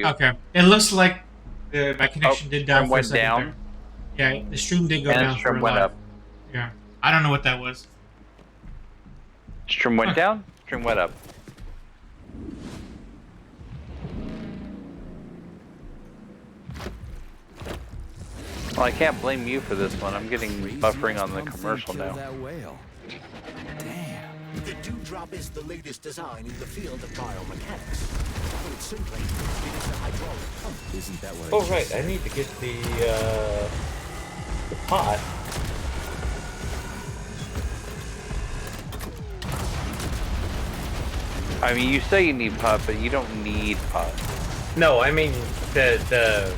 Okay. It looks like my connection did down Stream for a went second down, there. Yeah, the stream did go and down for stream a went live. up. Yeah. I don't know what that was. Stream went Okay. down, stream went up. Well, I can't blame you for this one. I'm getting buffering on the commercial now. That whale. Damn. The Dewdrop is the latest design in the field of biomechanics. Put simply, it is a hydraulic pump. Isn't that what? Oh right, I need to get the pot. I mean, you say you need pot, but you don't need pot. No, I mean the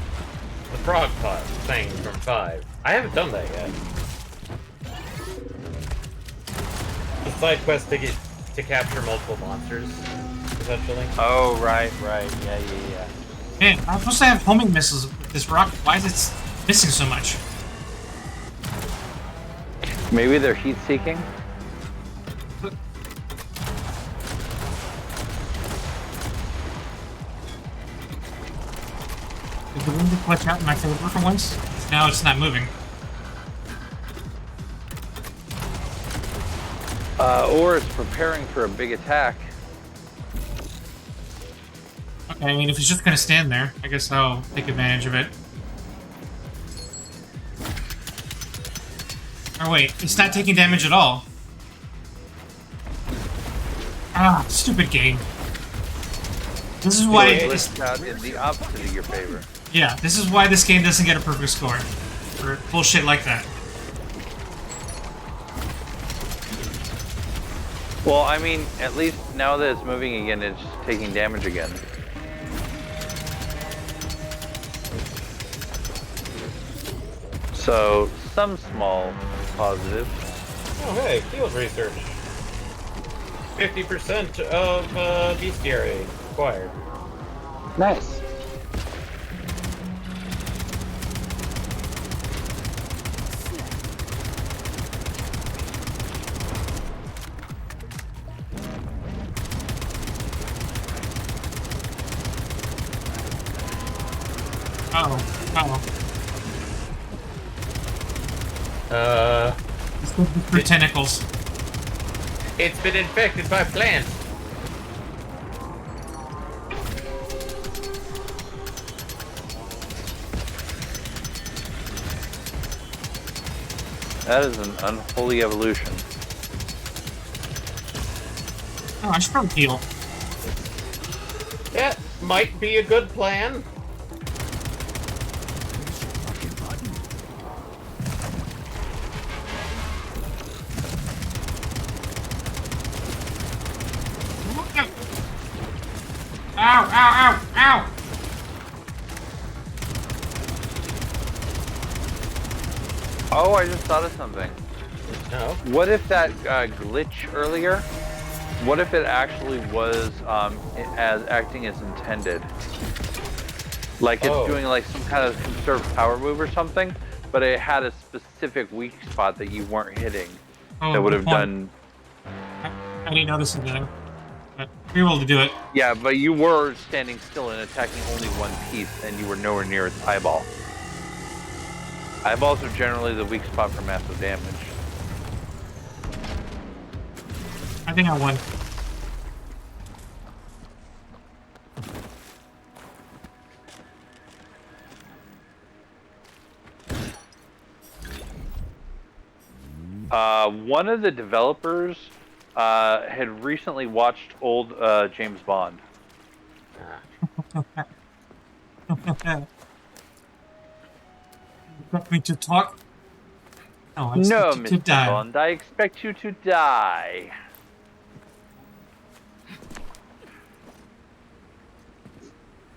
frog pot thing from 5. I haven't done that yet. The side quest to capture multiple monsters, essentially. Oh, right. Yeah. Man, I'm supposed to have homing missiles with this rocket. Why is it missing so much? Maybe they're heat seeking. Did the wind glitch out in my favor for once? Now it's not moving. Or it's preparing for a big attack. Okay, I mean, if it's just gonna stand there, I guess I'll take advantage of it. Oh wait, it's not taking damage at all. Ah, stupid game. This is why It glitched out in the opposite of your favor. yeah, this is why this game doesn't get a perfect score. For bullshit like that. Well, I mean, at least now that it's moving again, it's taking damage again. So, some small positive. Oh hey, field research. 50% of bestiary acquired. Nice. Let's go through tentacles. It's been infected by plants. That is an unholy evolution. Oh, I should probably heal. That might be a good plan. Ow! Oh, I just thought of something. No. What if that glitch earlier, what if it actually was as acting as intended? Like it's doing like some kind of conserved power move or something, but it had a specific weak spot that you weren't hitting. Oh, That would have good point. done. I didn't notice it there. But we were able to do it. Yeah, but you were standing still and attacking only one piece, and you were nowhere near its eyeball. Eyeballs are generally the weak spot for massive damage. I think I won. One of the developers had recently watched old James Bond. Expect me to talk? No, I No, expect you to Mr. die. Bond, I expect you to die.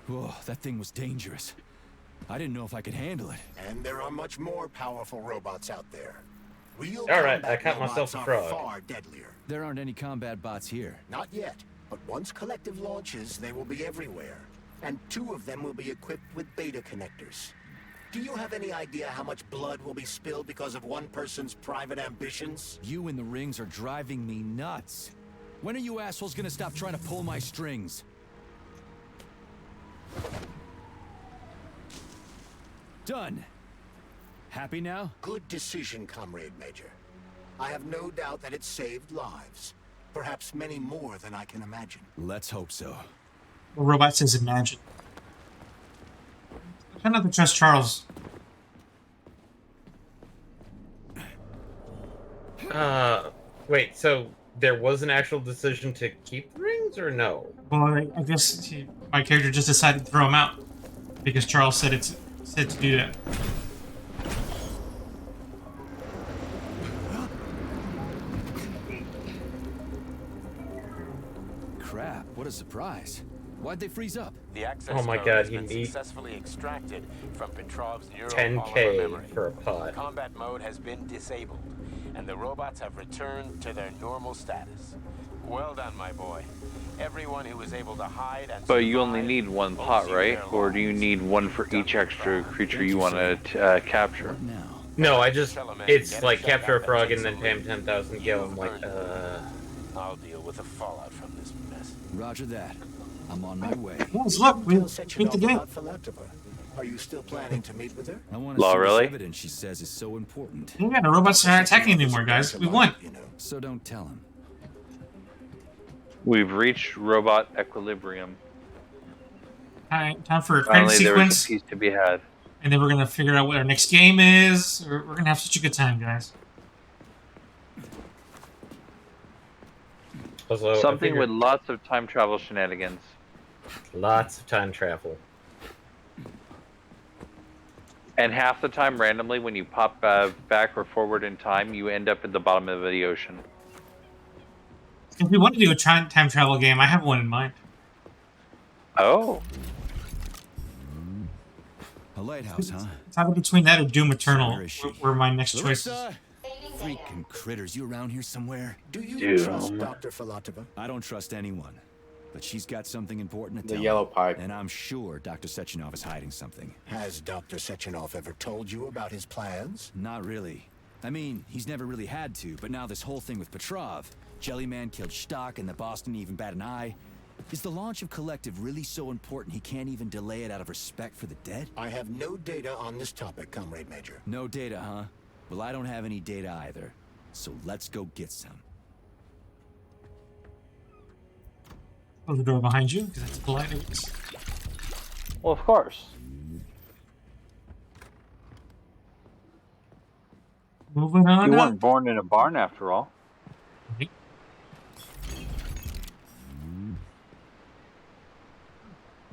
Whoa, that thing was dangerous. I didn't know if I could handle it. And there are much more powerful robots out there. Real All right, combat I caught myself robots a are frog. far deadlier. There aren't any combat bots here. Not yet, but once Collective launches, they will be everywhere. And 2 of them will be equipped with beta connectors. Do you have any idea how much blood will be spilled because of one person's private ambitions? You in the rings are driving me nuts. When are you assholes gonna stop trying to pull my strings? Done. Happy now? Good decision, Comrade Major. I have no doubt that it saved lives. Perhaps many more than I can imagine. Let's hope so. The robot says imagine. I try not to trust Charles. Wait, so there was an actual decision to keep the rings, or no? Well, I guess my character just decided to throw him out because Charles said said to do that. Crap, what a surprise. Why'd they freeze up? The access Oh my code God, has he been needs successfully extracted from Petrov's neural 10K memory. for a pod. Combat mode has been disabled, and the robots have returned to their normal status. Well done, my boy. Everyone who was able to hide and But you only survive need one owes pot, you right? their Or do you lives. need one for each extra creature you want to capture? What now? No, it's like capture a frog and then pay him 10,000 gil. I'm like, I'll deal with the fallout from this mess. Roger that. I'm on my way. Yes, look, we Tell beat Sechenov the game. about Filatova. Are you still planning to meet with her? I want to Law, see really? this evidence she says is so important. Yeah, the robots aren't attacking anymore, guys. We won. You know. So don't tell him. We've reached robot equilibrium. Time for a credit Finally, there was sequence, a piece to be had. and then we're gonna figure out what our next game is. We're gonna have such a good time, guys. also, I Something figured with lots of time travel shenanigans. lots of time travel. And half the time, randomly, when you pop back or forward in time, you end up at the bottom of the ocean. If we want to do a time travel game, I have one in mind. Oh. A lighthouse, huh? It's either between that or Doom Eternal, Where is she? where my next choice is. Larissa! Freaking critters, you around here somewhere? Do you Dude. trust Dr. Filatova? I don't trust anyone. But she's got something important to tell The yellow me. pipe. And I'm sure Dr. Sechenov is hiding something. Has Dr. Sechenov ever told you about his plans? Not really. I mean, he's never really had to, but now this whole thing with Petrov, Jellyman killed Stock and the boss didn't even bat an eye. Is the launch of Collective really so important he can't even delay it out of respect for the dead? I have no data on this topic, Comrade Major. No data, huh? Well, I don't have any data either. So let's go get some. Close the door behind you, because that's polite. I guess. Well, of course. Moving on You up. weren't born in a barn after all. Right.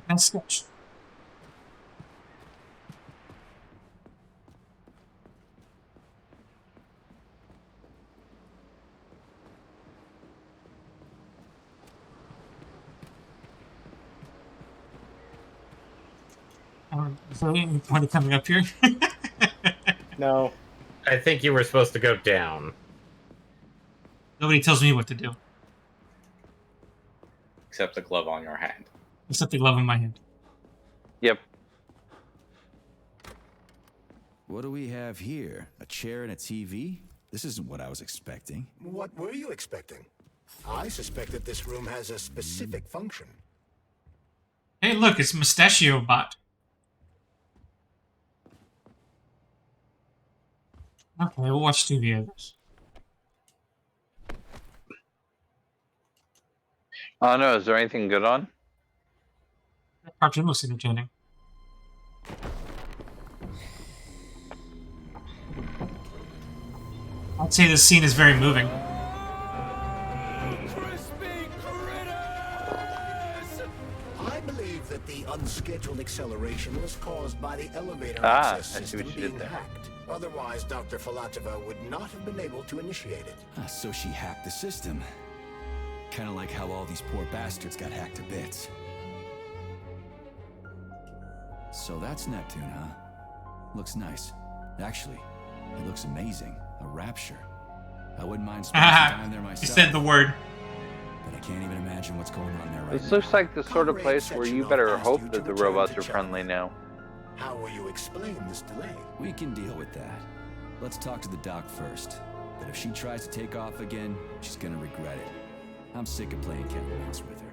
And sketch. Is there any point of coming up here? No. I think you were supposed to go down. Nobody tells me what to do, Except the glove on your hand. except the glove in my hand. Yep. What do we have here? A chair and a TV? This isn't what I was expecting. What were you expecting? I suspect that this room has a specific function. Hey, look, it's Mustachio Bot. Okay, we'll watch TV, I guess. I don't know. Is there anything good on? That cartoon looks entertaining. I'd say this scene is very moving. I believe that the unscheduled acceleration was caused by the elevator Ah, access I see system what you did being there. hacked. Otherwise, Dr. Filatova would not have been able to initiate it. So she hacked the system. Kind of like how all these poor bastards got hacked to bits. So that's Neptune, huh? Looks nice. Actually, it looks amazing. A rapture. I wouldn't mind spending some time there He myself. said the word. But I can't even imagine what's going on there right This now. looks like the sort of Comrade place where you Sechenov better asked you hope to that the return robots to are friendly now. How will you explain this delay? We can deal with that. Let's talk to the doc first. But if she tries to take off again, she's gonna regret it. I'm sick of playing cat and mouse with her.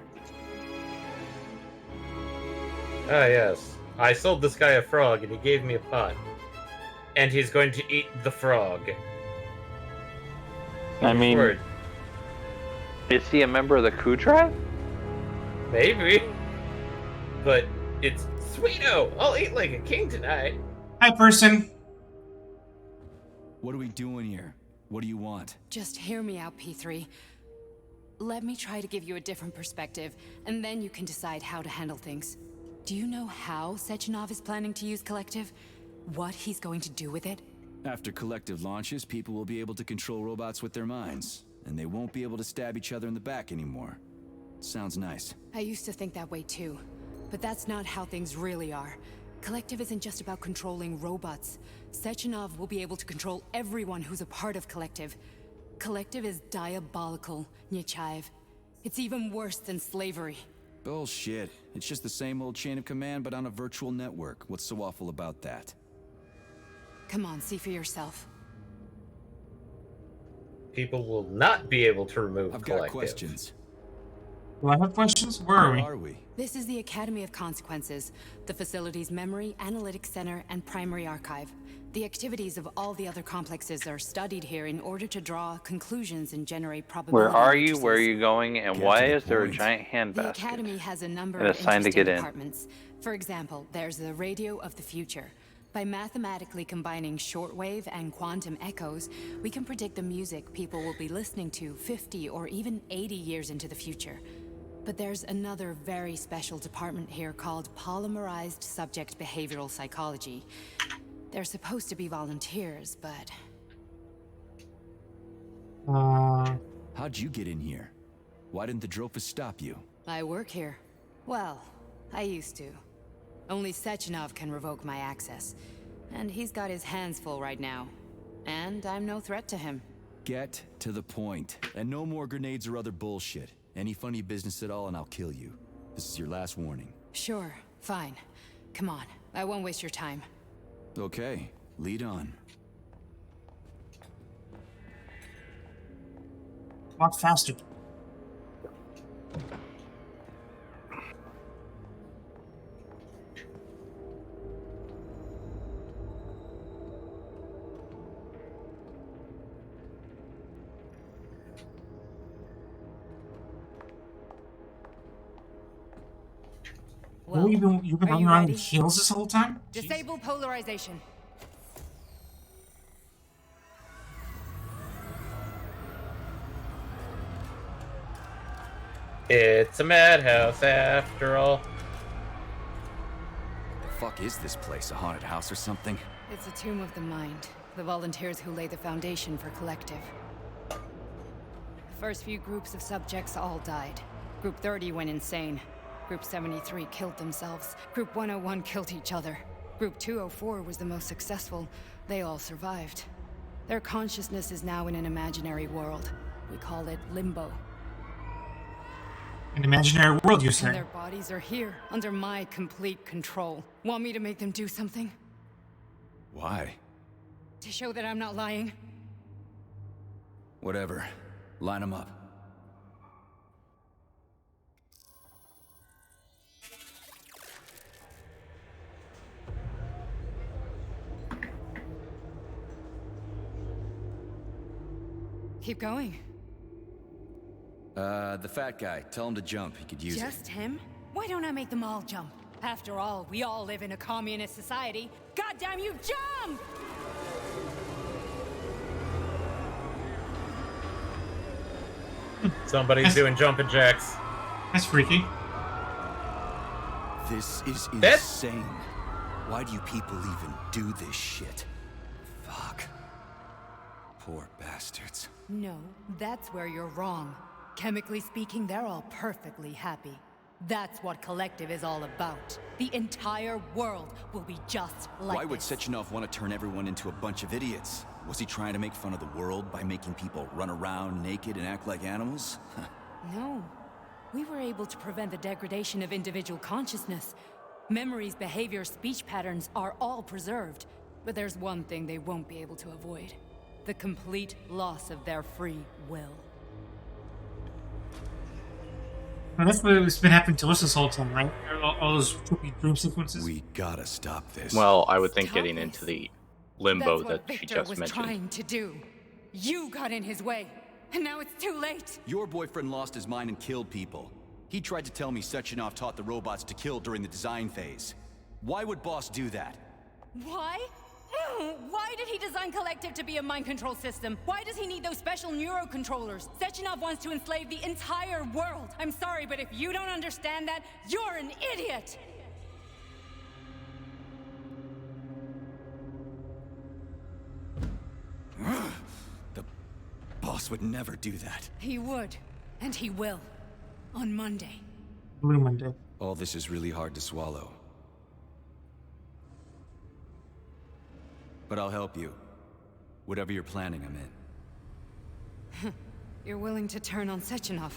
Ah, yes. I sold this guy a frog and he gave me a pot. And he's going to eat the frog. I mean, Word. is he a member of the Ku tribe? Maybe. But it's sweeto! I'll eat like a king tonight. Hi, person. What are we doing here? What do you want? Just hear me out, P3. Let me try to give you a different perspective, and then you can decide how to handle things. Do you know how Sechenov is planning to use Collective? What he's going to do with it? After Collective launches, people will be able to control robots with their minds, and they won't be able to stab each other in the back anymore. Sounds nice. I used to think that way too, but that's not how things really are. Collective isn't just about controlling robots. Sechenov will be able to control everyone who's a part of Collective. Collective is diabolical, Nechayev. It's even worse than slavery. Bullshit. It's just the same old chain of command, but on a virtual network. What's so awful about that? Come on, see for yourself. People will not be able to remove I've Collective. got questions. Do I have questions? Where are we? Where are we? This is the Academy of Consequences, the facility's memory, analytics center, and primary archive. The activities of all the other complexes are studied here in order to draw conclusions and generate probability. Where are you? matrices. Where are you going? And Get why to the is there a point. giant hand The basket? Academy has a number And a of sign to interesting get in. departments. For example, there's the Radio of the Future. By mathematically combining shortwave and quantum echoes, we can predict the music people will be listening to 50 or even 80 years into the future. But there's another very special department here called Polymerized Subject Behavioral Psychology. They're supposed to be volunteers, but... How'd you get in here? Why didn't the Drofus stop you? I work here. Well, I used to. Only Sechenov can revoke my access. And he's got his hands full right now. And I'm no threat to him. Get to the point. And no more grenades or other bullshit. Any funny business at all and I'll kill you. This is your last warning. Sure, fine. Come on, I won't waste your time. Okay, lead on. Walk faster. Well, You've been are running you around ready? in heels this whole time? Disable polarization. It's a madhouse after all. The fuck is this place? A haunted house or something? It's a tomb of the mind. The volunteers who lay the foundation for Collective. The first few groups of subjects all died. Group 30 went insane. Group 73 killed themselves. Group 101 killed each other. Group 204 was the most successful. They all survived. Their consciousness is now in an imaginary world. We call it Limbo. An imaginary world, you And say? their bodies are here, under my complete control. Want me to make them do something? Why? To show that I'm not lying? Whatever. Line them up. Keep going. The fat guy. Tell him to jump. He could use it. Just him? Why don't I make them all jump? After all, we all live in a communist society. Goddamn you, jump! Somebody's doing jumping jacks. That's freaky. This is That's- insane. Why do you people even do this shit? Fuck. Poor bastards. No, that's where you're wrong. Chemically speaking, they're all perfectly happy. That's what Collective is all about. The entire world will be just like Why would this. Sechenov want to turn everyone into a bunch of idiots? Was he trying to make fun of the world by making people run around naked and act like animals? No. We were able to prevent the degradation of individual consciousness. Memories, behavior, speech patterns are all preserved. But there's one thing they won't be able to avoid. The complete loss of their free will. Well, that's what's been happening to us this whole time, right? All those trippy dream sequences. We gotta stop this. Well, I would think Stop getting this. into the limbo That's what that she Victor just was mentioned. trying to do. You got in his way, and now it's too late. Your boyfriend lost his mind and killed people. He tried to tell me Sechenov taught the robots to kill during the design phase. Why would Boss do that? Why? Why did he design Collective to be a mind control system? Why does he need those special neurocontrollers? Sechenov wants to enslave the entire world. I'm sorry, but if you don't understand that, you're an idiot! The Boss would never do that. He would, and he will. On Monday. Blue Monday. All this is really hard to swallow. But I'll help you. Whatever you're planning, I'm in. You're willing to turn on Sechenov.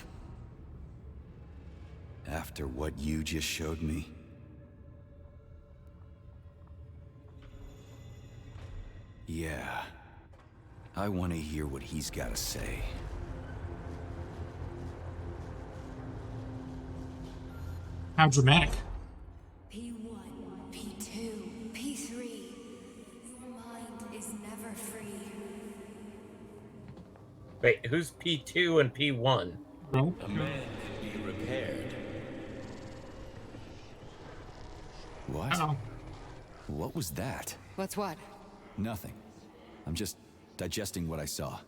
After what you just showed me? Yeah. I want to hear what he's got to say. How dramatic. P1, P2, P3. Your mind is never free. Wait, who's P2 and P1? No? A man can be repaired. What? Uh-oh. What was that? What's what? Nothing. I'm just digesting what I saw.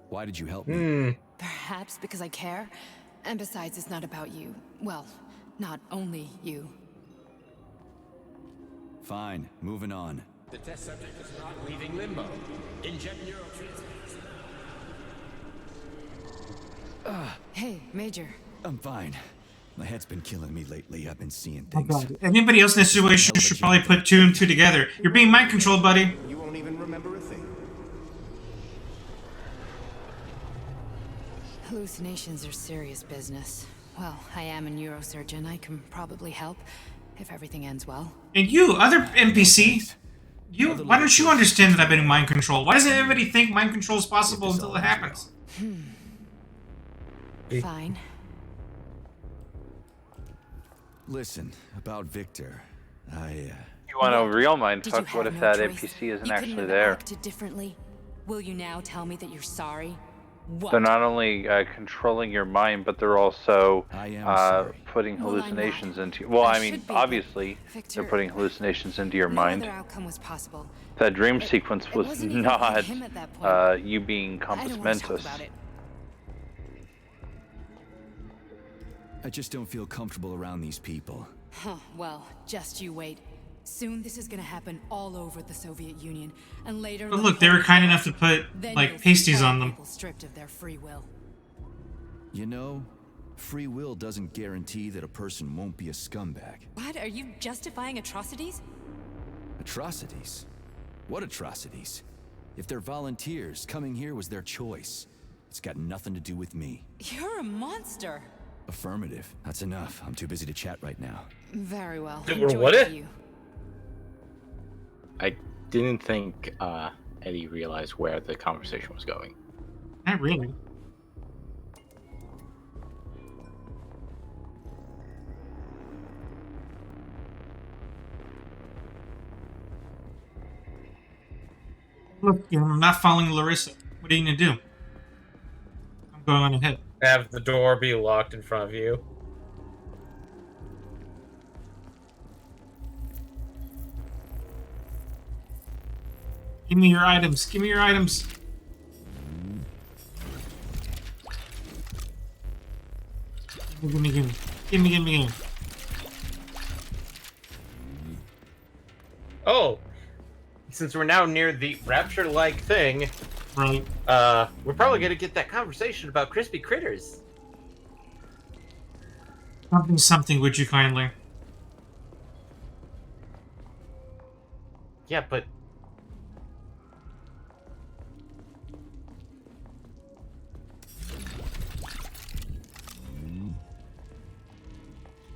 Why did you help me? Perhaps because I care. And besides, it's not about you. Well, not only you. Fine, moving on. The test subject is not leaving limbo. Inject neurotransmitters. Hey, Major. I'm fine. My head's been killing me lately. I've been seeing Oh, things. God. Anybody else in this situation should probably put two and two together. You're being mind controlled, buddy. You won't even remember a thing. Hallucinations are serious business. Well, I am a neurosurgeon. I can probably help if everything ends well. And you, other NPC, why don't you understand that I've been in mind control? Why doesn't everybody think mind control is possible until it happens? Fine. Listen, about Victor, You want a real mind Did you fuck? What have if no that choice? NPC isn't You actually couldn't have there? acted differently? Will you now tell me that you're sorry? What? They're not only controlling your mind, but they're also I am sorry. putting Well, I'm not. hallucinations into. Well, I I mean, should be, obviously, Victor, they're putting hallucinations into your no mind. other outcome was possible. That dream It- sequence it was wasn't even not him at that point. you being I compass don't want to talk mentis. about it. I just don't feel comfortable around these people. Huh, well, just you wait. Soon this is gonna happen all over the Soviet Union, and later. But look, they were kind enough to put, then like, you'll see pasties all on them. people stripped of their free will. You know, free will doesn't guarantee that a person won't be a scumbag. What? Are you justifying atrocities? Atrocities? What atrocities? If they're volunteers, coming here was their choice. It's got nothing to do with me. You're a monster. Affirmative. That's enough. I'm too busy to chat right now. Very well. Dude, Enjoy what the it? view. I didn't think Eddie realized where the conversation was going. Not really. Look, I'm not following Larissa. What are you gonna do? I'm going on ahead. Have the door be locked in front of you. Give me your items. Give me your items. Gimme, gimme. Gimme, gimme, gimme. Oh! Since we're now near the rapture-like thing, Right. we're probably gonna get that conversation about crispy critters. Something, would you kindly? Yeah, but...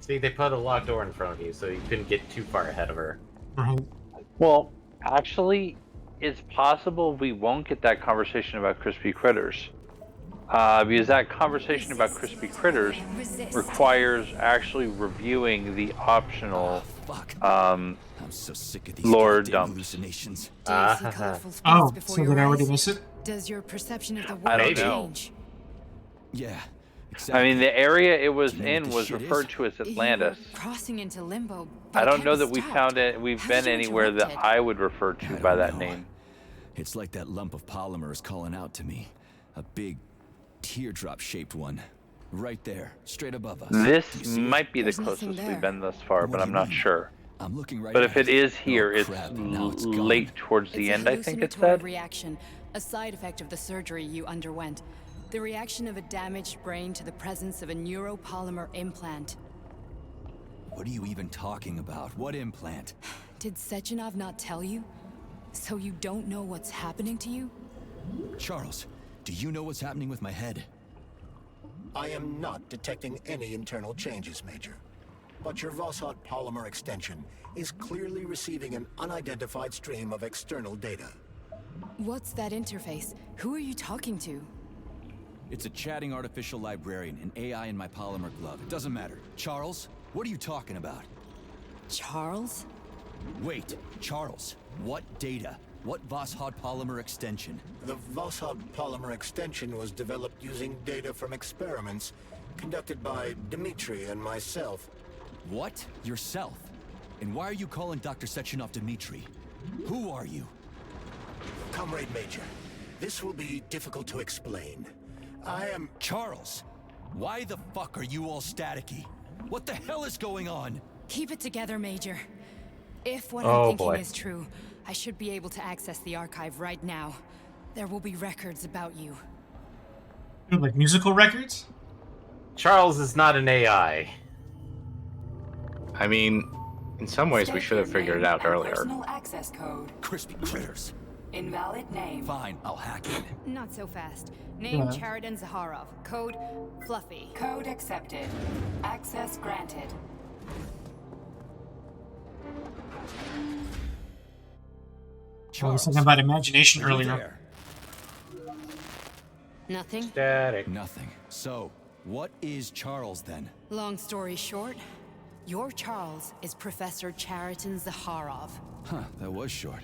See, they put a locked door in front of you, so you couldn't get too far ahead of her. Right. Well, actually, it's possible we won't get that conversation about crispy critters. Because that conversation about crispy critters requires actually reviewing the optional I'm so sick of these lore goddamn dumps. hallucinations. Do you see colorful space Oh, before so your did I already eyes? miss it? Does your perception of the I world don't know. change? Yeah, exactly. I mean, the area it was Do you know what in this was shit referred is? to as You were Atlantis. crossing into limbo, but I it don't can't know be that we stopped. found it. We've How been did you anywhere that interrupt it? I would refer to I by don't that know. name. It's like that lump of polymer is calling out to me. A big, teardrop-shaped one. Right there, straight above us. This Do you see it? might be the There's nothing closest there. we've been thus far, What but do I'm you not mean? sure. I'm looking right But at if it is here, oh, it's crap, now it's gone. late towards the It's end, a I think it hallucinatory said. reaction, a side effect of the surgery you underwent. The reaction of a damaged brain to the presence of a neuropolymer implant. What are you even talking about? What implant? Did Sechenov not tell you? So you don't know what's happening to you? Charles, do you know what's happening with my head? I am not detecting any internal changes, Major. But your Voskhod polymer extension is clearly receiving an unidentified stream of external data. What's that interface? Who are you talking to? It's a chatting artificial librarian, an AI in my polymer glove. It doesn't matter. Charles, what are you talking about? Charles? Wait, Charles, what data? What Voskhod polymer extension? The Voskhod polymer extension was developed using data from experiments conducted by Dmitri and myself. What? Yourself? And why are you calling Dr. Sechenov Dmitri? Who are you? Comrade Major, this will be difficult to explain. I am... Charles, why the fuck are you all staticky? What the hell is going on? Keep it together, Major. If what Oh, I'm thinking boy. is true, I should be able to access the archive right now. There will be records about you. Like musical records? Charles is not an AI. I mean, in some ways we should have figured it out earlier. Personal access code. Crispy critters. Invalid name. Fine, I'll hack it. Not so fast. Name Yeah. Cheriton Zaharov. Code Fluffy. Code accepted. Access granted. I was talking about imagination are you earlier. there? Nothing? Static. Nothing. So, what is Charles then? Long story short, your Charles is Professor Cheriton Zaharov. Huh, that was short.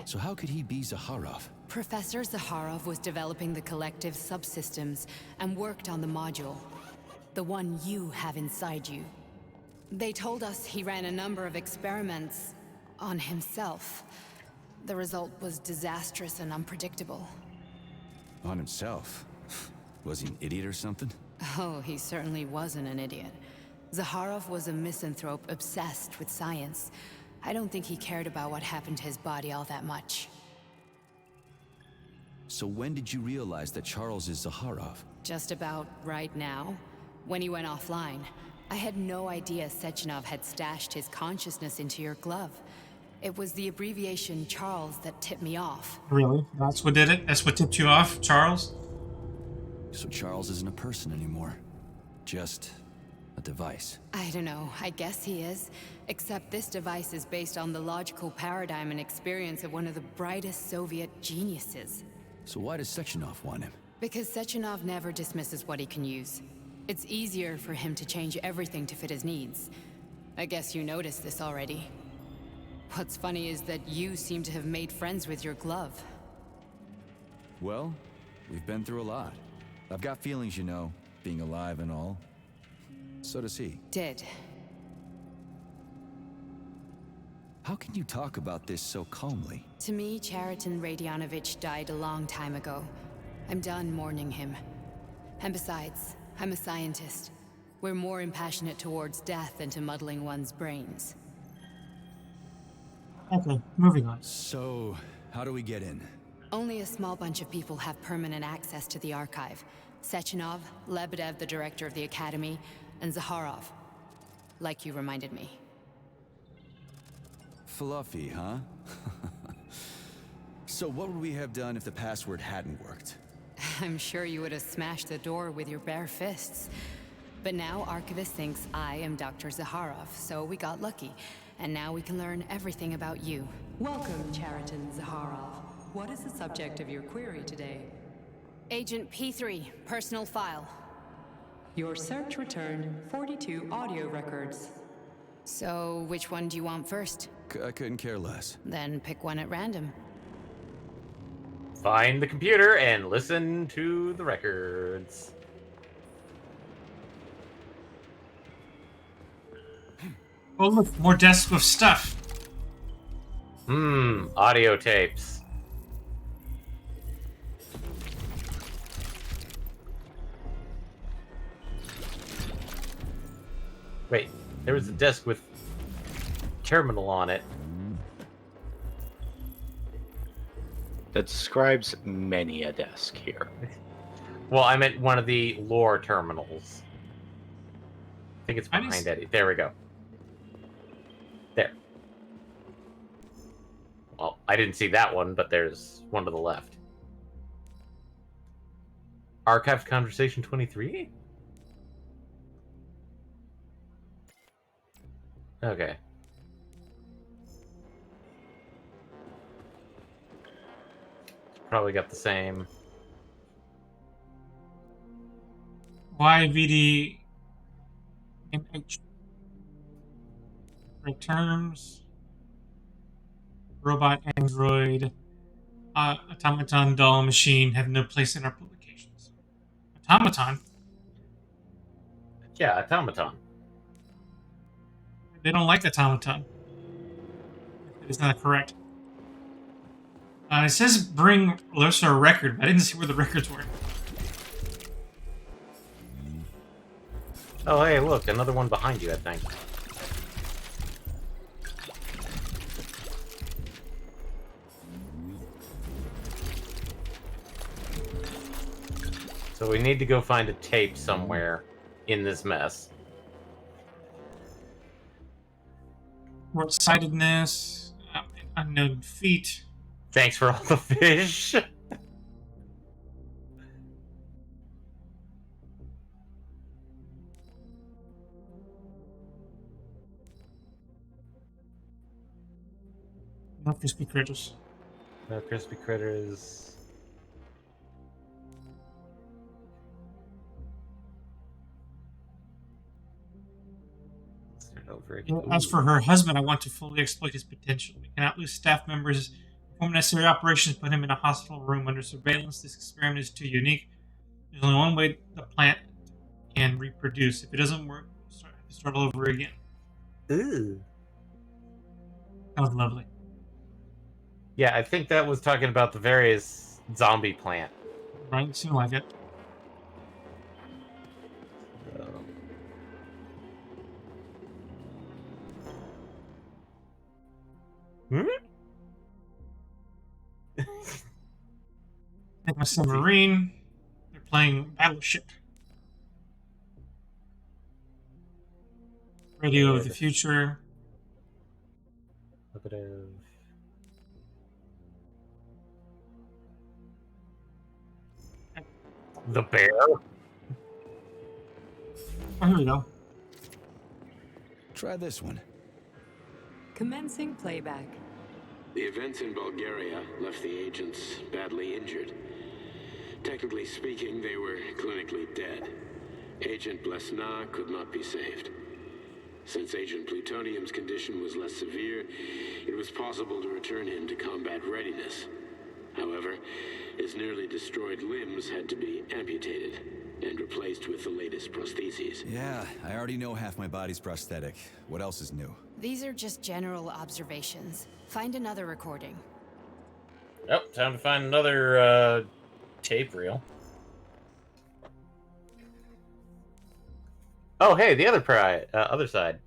So how could he be Zaharov? Professor Zaharov was developing the collective subsystems and worked on the module. The one you have inside you. They told us he ran a number of experiments on himself. The result was disastrous and unpredictable. On himself? Was he an idiot or something? Oh, he certainly wasn't an idiot. Zaharov was a misanthrope obsessed with science. I don't think he cared about what happened to his body all that much. So when did you realize that Charles is Zaharov? Just about right now, when he went offline. I had no idea Sechenov had stashed his consciousness into your glove. It was the abbreviation Charles that tipped me off. Really? That's what did it? That's what tipped you off, Charles? So Charles isn't a person anymore. Just a device. I don't know, I guess he is. Except this device is based on the logical paradigm and experience of one of the brightest Soviet geniuses. So why does Sechenov want him? Because Sechenov never dismisses what he can use. It's easier for him to change everything to fit his needs. I guess you noticed this already. What's funny is that you seem to have made friends with your glove. Well, we've been through a lot. I've got feelings, you know, being alive and all. So does he. Did. How can you talk about this so calmly? To me, Cheriton Radionovich died a long time ago. I'm done mourning him. And besides, I'm a scientist. We're more impassionate towards death than to muddling one's brains. Okay, moving on. So, how do we get in? Only a small bunch of people have permanent access to the archive. Sechenov, Lebedev, the director of the Academy, and Zaharov. Like you reminded me. Fluffy, huh? So what would we have done if the password hadn't worked? I'm sure you would have smashed the door with your bare fists. But now Archivist thinks I am Dr. Zaharov, so we got lucky. And now we can learn everything about you. Welcome, Cheriton Zaharov. What is the subject of your query today? Agent P3, personal file. Your search returned 42 audio records. So, which one do you want first? I couldn't care less. Then pick one at random. Find the computer and listen to the records. Oh look, more desks with stuff. Audio tapes. Wait, there was a desk with terminal on it. That describes many a desk here. Well, I meant one of the lore terminals. I think it's behind Eddie. There we go. There. Well, I didn't see that one, but there's one to the left. Archived Conversation 23? Okay. Probably got the same. YVD MH returns robot android automaton doll machine have no place in our publications. Automaton? Yeah, automaton. They don't like automaton. It's not correct. It says bring Lersa a record, but I didn't see where the records were. Oh, hey, look, another one behind you, I think. So we need to go find a tape somewhere in this mess. Short-sightedness, unknown feet. Thanks for all the fish. No crispy critters. No crispy critters. Let's start over again. As for her husband, I want to fully exploit his potential. We cannot lose staff members, perform necessary operations, put him in a hospital room under surveillance. This experiment is too unique. There's only one way the plant can reproduce. If it doesn't work, we'll start all over again. Ooh. That was lovely. Yeah, I think that was talking about the various zombie plant. Right? Seemed like it. Take my submarine. They're playing Battleship. Radio of the Future. A bit of... The bear? Oh, here we go. Try this one. Commencing playback. The events in Bulgaria left the agents badly injured. Technically speaking, they were clinically dead. Agent Blesna could not be saved. Since Agent Plutonium's condition was less severe, it was possible to return him to combat readiness. However, his nearly destroyed limbs had to be amputated and replaced with the latest prostheses. Yeah, I already know half my body's prosthetic. What else is new? These are just general observations. Find another recording. Oh, time to find another tape reel. Oh, hey, the other side.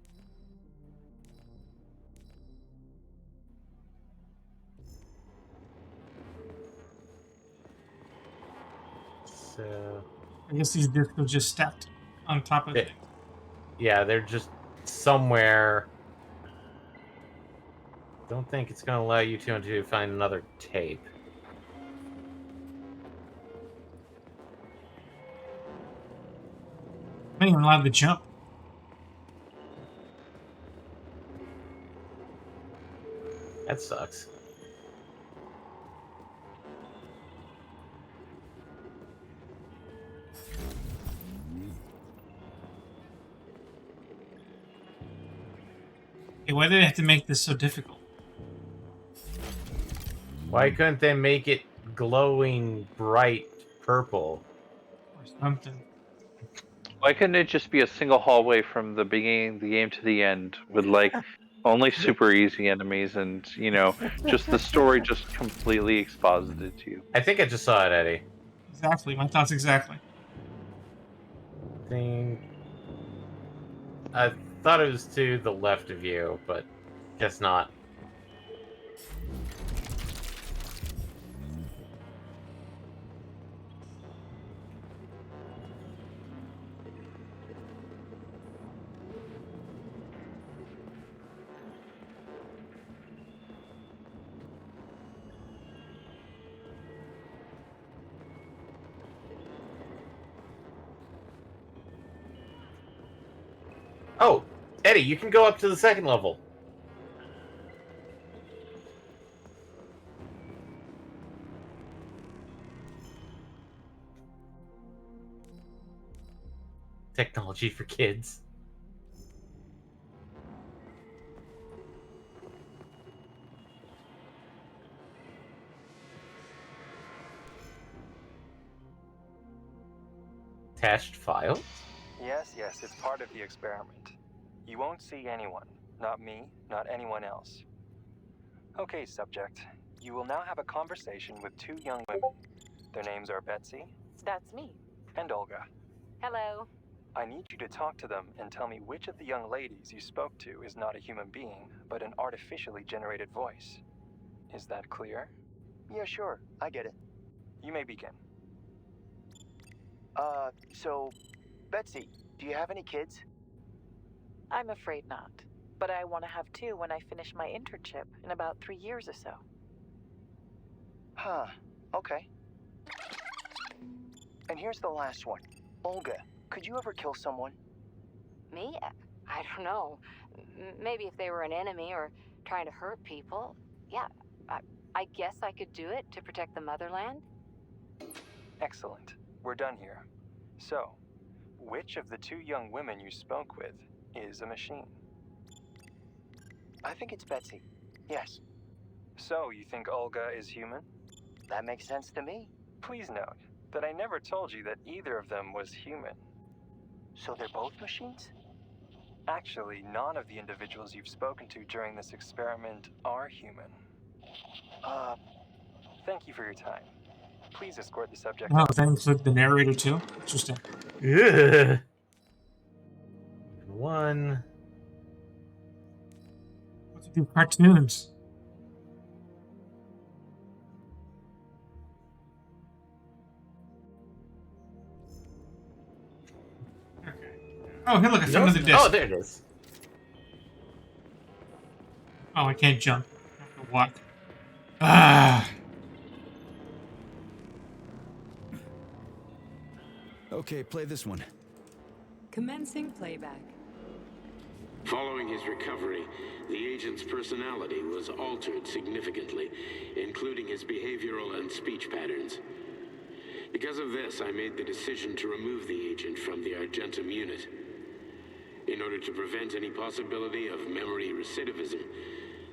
So, I guess these discs are just stacked on top of it. Yeah, they're just somewhere. Don't think it's going to allow you to find another tape. I ain't even allowed to jump. That sucks. why did they have to make this so difficult? Why couldn't they make it glowing bright purple? Or something. Why couldn't it just be a single hallway from the beginning of the game to the end with like only super easy enemies and, you know, just the story just completely exposited to you? I think I just saw it, Eddie. Exactly, my thoughts exactly. I thought it was to the left of you, but guess not. Oh, Eddie, you can go up to the second level. Technology for kids. Attached files? Yes, it's part of the experiment. You won't see anyone. Not me, not anyone else. Okay, subject. You will now have a conversation with two young women. Their names are Betsy. That's me. And Olga. Hello. I need you to talk to them and tell me which of the young ladies you spoke to is not a human being, but an artificially generated voice. Is that clear? Yeah, sure. I get it. You may begin. So, Betsy, do you have any kids? I'm afraid not. But I want to have two when I finish my internship in about 3 years or so. Huh. Okay. And here's the last one. Olga, could you ever kill someone? Me? I don't know. Maybe if they were an enemy or trying to hurt people. Yeah, I guess I could do it to protect the motherland. Excellent. We're done here. So, which of the two young women you spoke with is a machine? I think it's Betsy. Yes. So, you think Olga is human? That makes sense to me. Please note that I never told you that either of them was human. So they're both machines? Actually, none of the individuals you've spoken to during this experiment are human. Thank you for your time. Please escort the subject. Oh, that include the narrator too? Interesting. Yeah. One. What to do? Cartoons. Okay. Oh, hey, look, I found another disc. Oh, there it is. Oh, I can't jump. I have to walk. Ah. Okay, play this one. Commencing playback. Following his recovery, the agent's personality was altered significantly, including his behavioral and speech patterns. Because of this, I made the decision to remove the agent from the Argentum unit. In order to prevent any possibility of memory recidivism,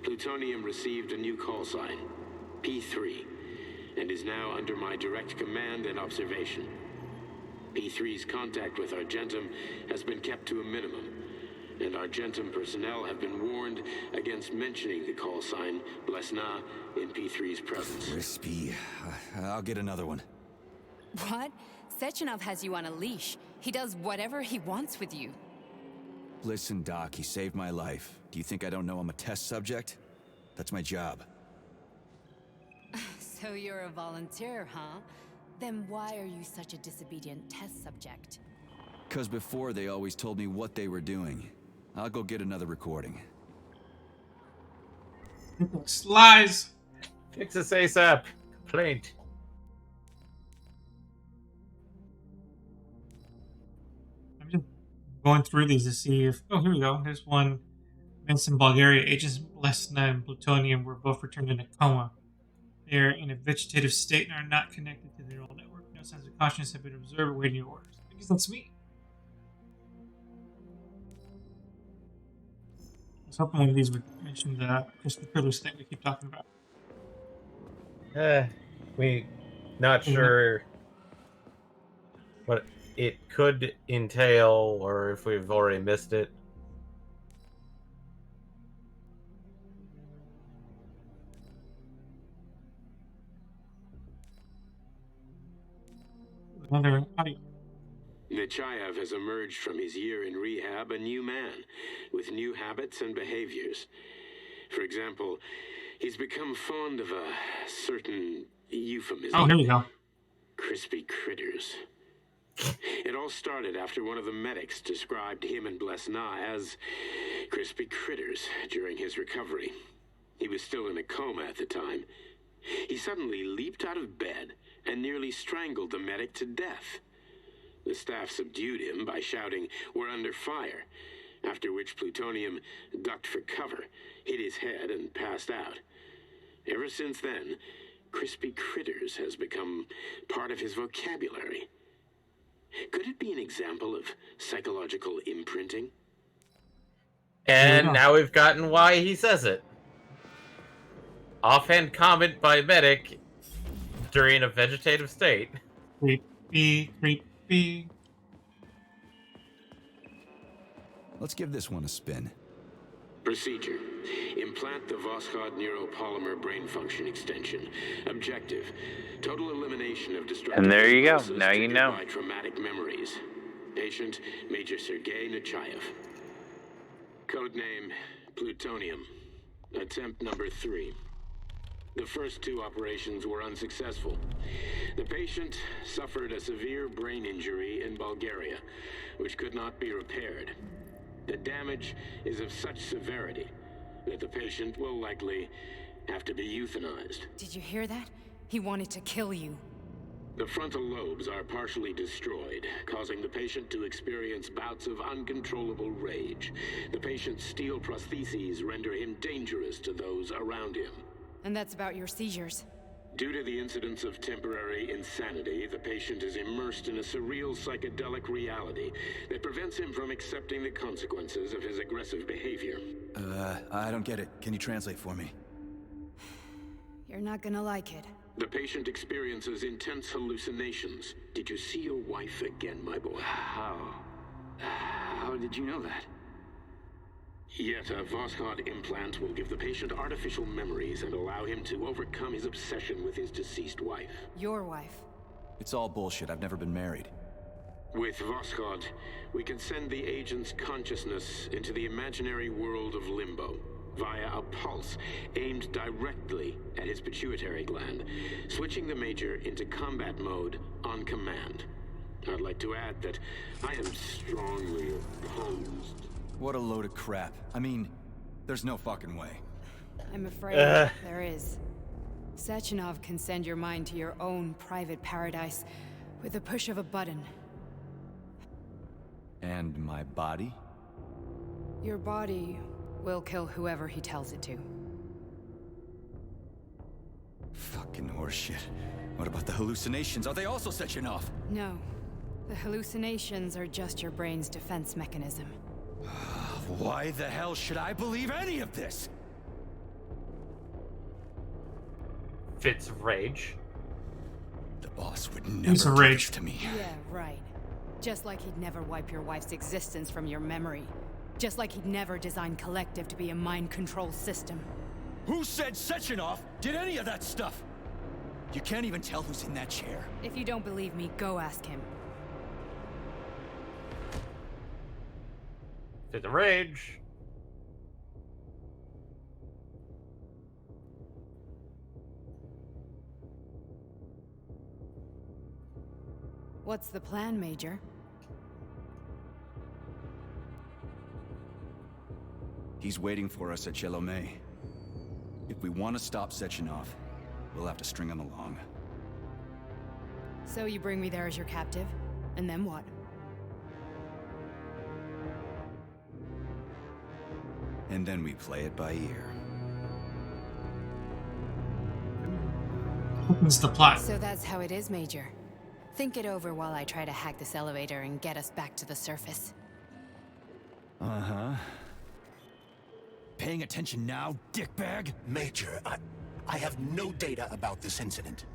Plutonium received a new call sign, P3, and is now under my direct command and observation. P3's contact with Argentum has been kept to a minimum, and Argentum personnel have been warned against mentioning the call sign Blesna in P3's presence. Crispy. I'll get another one. What? Sechenov has you on a leash. He does whatever he wants with you. Listen, Doc, he saved my life. Do you think I don't know I'm a test subject? That's my job. So you're a volunteer, huh? Then why are you such a disobedient test subject? 'Cause before they always told me what they were doing. I'll go get another recording. Lies! Fix this ASAP. Complaint. I'm just going through these to see if... Oh, here we go. There's one. Vincent, Bulgaria. Agents Blesna and Plutonium were both returned in a coma. They are in a vegetative state and are not connected to the neural network. No signs of consciousness have been observed awaiting your orders. I guess that's me. was hoping one of these would mention the crispy critters thing we keep talking about. We not Yeah. sure what it could entail, or if we've already missed it. Another audio. Nechayev has emerged from his year in rehab a new man, with new habits and behaviors. For example, he's become fond of a certain euphemism. Oh, here we go. Crispy critters. It all started after one of the medics described him and Blesna as crispy critters during his recovery. He was still in a coma at the time. He suddenly leaped out of bed and nearly strangled the medic to death. The staff subdued him by shouting, "We're under fire," after which Plutonium ducked for cover, hit his head, and passed out. Ever since then, crispy critters has become part of his vocabulary. Could it be an example of psychological imprinting? And now we've gotten why he says it. Offhand comment by medic during a vegetative state. Creepy. Let's give this one a spin. Procedure. Implant the Voskhod neuropolymer brain function extension. Objective. Total elimination of destructive And there you go. impulses Now you triggered know. by traumatic memories. Patient, Major Sergei Nechayev. Codename, Plutonium. Attempt number 3. The first 2 operations were unsuccessful. The patient suffered a severe brain injury in Bulgaria, which could not be repaired. The damage is of such severity that the patient will likely have to be euthanized. Did you hear that? He wanted to kill you. The frontal lobes are partially destroyed, causing the patient to experience bouts of uncontrollable rage. The patient's steel prostheses render him dangerous to those around him. And that's about your seizures. Due to the incidence of temporary insanity, the patient is immersed in a surreal psychedelic reality that prevents him from accepting the consequences of his aggressive behavior. I don't get it. Can you translate for me? You're not gonna like it. The patient experiences intense hallucinations. Did you see your wife again, my boy? How did you know that? Yet a Voskhod implant will give the patient artificial memories and allow him to overcome his obsession with his deceased wife. Your wife. It's all bullshit. I've never been married. With Voskhod, we can send the agent's consciousness into the imaginary world of limbo via a pulse aimed directly at his pituitary gland, switching the Major into combat mode on command. I'd like to add that I am strongly opposed. What a load of crap. I mean, there's no fucking way. I'm afraid there is. Sechenov can send your mind to your own private paradise with the push of a button. And my body? Your body will kill whoever he tells it to. Fucking horseshit. What about the hallucinations? Are they also Sechenov? No. The hallucinations are just your brain's defense mechanism. Why the hell should I believe any of this? Fits of rage. The boss would never do this to me. Yeah, right. Just like he'd never wipe your wife's existence from your memory. Just like he'd never design Collective to be a mind control system. Who said Sechenov did any of that stuff? You can't even tell who's in that chair. If you don't believe me, go ask him. Fit of rage. What's the plan, Major? He's waiting for us at Chelomey. If we want to stop Sechenov, we'll have to string him along. So you bring me there as your captive? And then what? And then we play it by ear. Opens the plot. So that's how it is, Major. Think it over while I try to hack this elevator and get us back to the surface. Uh-huh. Paying attention now, dickbag? Major, I have no data about this incident.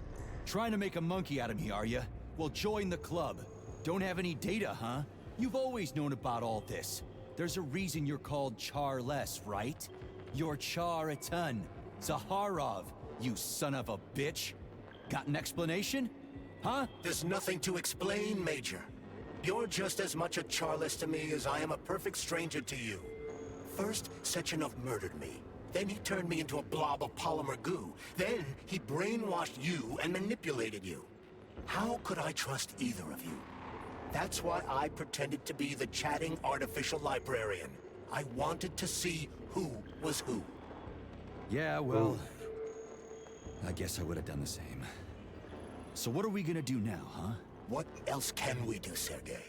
Trying to make a monkey out of me, are you? Well, join the club. Don't have any data, huh? You've always known about all this. There's a reason you're called Charless, right? You're Char a ton. Zaharov, you son of a bitch. Got an explanation? Huh? There's nothing to explain, Major. You're just as much a Charless to me as I am a perfect stranger to you. First, Sechenov murdered me. Then he turned me into a blob of polymer goo. Then he brainwashed you and manipulated you. How could I trust either of you? That's why I pretended to be the chatting artificial librarian. I wanted to see who was who. Yeah, well, I guess I would have done the same. So what are we gonna do now, huh? What else can we do, Sergei?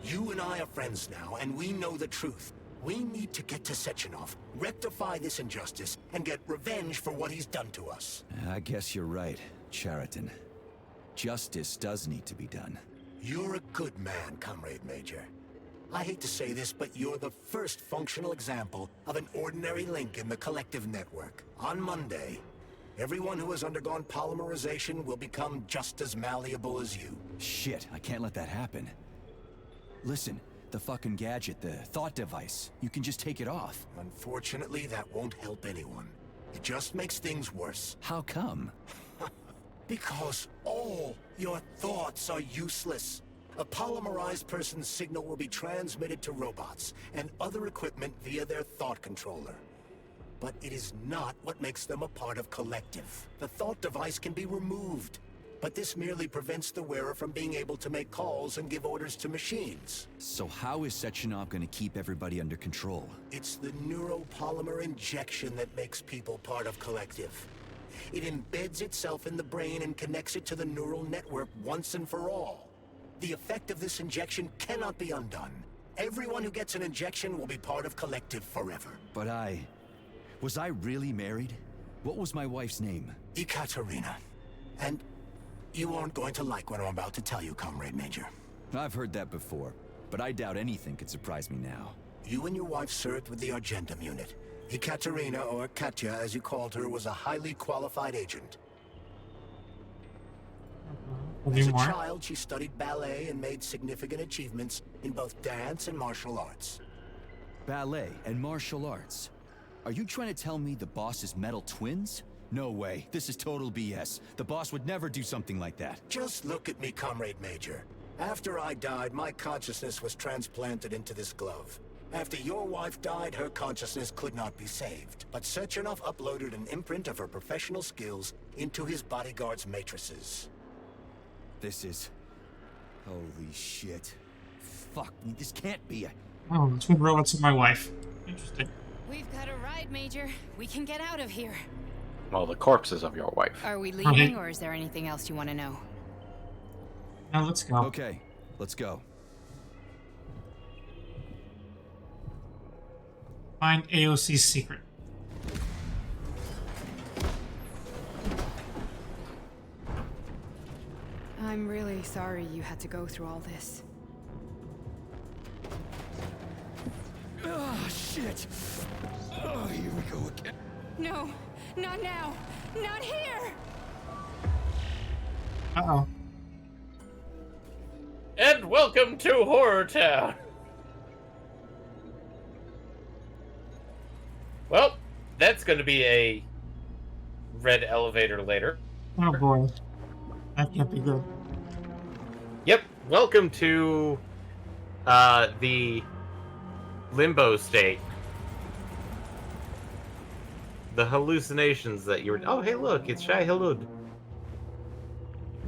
You and I are friends now, and we know the truth. We need to get to Sechenov, rectify this injustice, and get revenge for what he's done to us. I guess you're right, Chariton. Justice does need to be done. You're a good man, Comrade Major. I hate to say this, but you're the first functional example of an ordinary link in the collective network. On Monday, everyone who has undergone polymerization will become just as malleable as you. Shit, I can't let that happen. Listen, the fucking gadget, the thought device, you can just take it off. Unfortunately, that won't help anyone. It just makes things worse. How come? Because all your thoughts are useless. A polymerized person's signal will be transmitted to robots and other equipment via their thought controller. But it is not what makes them a part of Collective. The thought device can be removed, but this merely prevents the wearer from being able to make calls and give orders to machines. So how is Sechenov gonna keep everybody under control? It's the neuropolymer injection that makes people part of Collective. It embeds itself in the brain and connects it to the neural network once and for all. The effect of this injection cannot be undone. Everyone who gets an injection will be part of Collective forever. But was I really married? What was my wife's name? Ekaterina. And you aren't going to like what I'm about to tell you, Comrade Major. I've heard that before, but I doubt anything could surprise me now. You and your wife served with the Argentum unit. Ekaterina, or Katya as you called her, was a highly qualified agent. As a child, she studied ballet and made significant achievements in both dance and martial arts. Ballet and martial arts? Are you trying to tell me the boss is metal twins? No way. This is total BS. The boss would never do something like that. Just look at me, Comrade Major. After I died, my consciousness was transplanted into this glove. After your wife died, her consciousness could not be saved. But Sechenov uploaded an imprint of her professional skills into his bodyguard's matrices. This is... holy shit. Fuck me, this can't be a... Oh, the twin robots of my wife. Interesting. We've got a ride, Major. We can get out of here. Well, the corpses of your wife. Are we leaving, or is there anything else you want to know? Now let's go. Okay, let's go. Find AOC's secret. I'm really sorry you had to go through all this. Oh, shit! Oh, here we go again. No, not now! Not here! Uh-oh. And welcome to Horror Town! Well, that's going to be a red elevator later. Oh boy. That can't be good. Yep, welcome to the limbo state. The hallucinations that you were... Oh, hey, look, it's Shai Halud.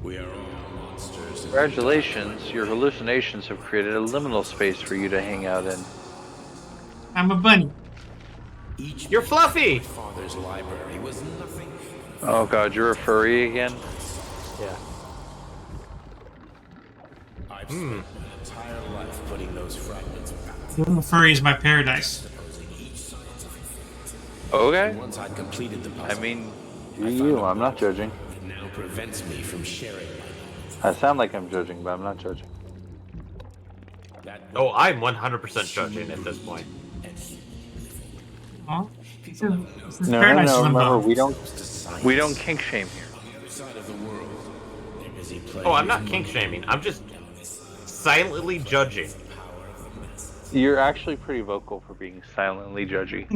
We are all monsters. Congratulations, your hallucinations have created a liminal space for you to hang out in. I'm a bunny. You're fluffy! Father's library was nothing. Oh god, you're a furry again? Yeah. I've spent my entire life putting those fragments back. The furry is my paradise. Okay. Once I'd completed the I puzzle, mean, you, I'm not judging. it now prevents me from sharing I sound like I'm judging, but I'm not judging. that. Oh, I'm 100% judging at this point. Oh, this is No, paradise no, limbo. remember, we don't kink shame here. Oh, I'm not kink shaming. I'm just silently judging. You're actually pretty vocal for being silently judgy.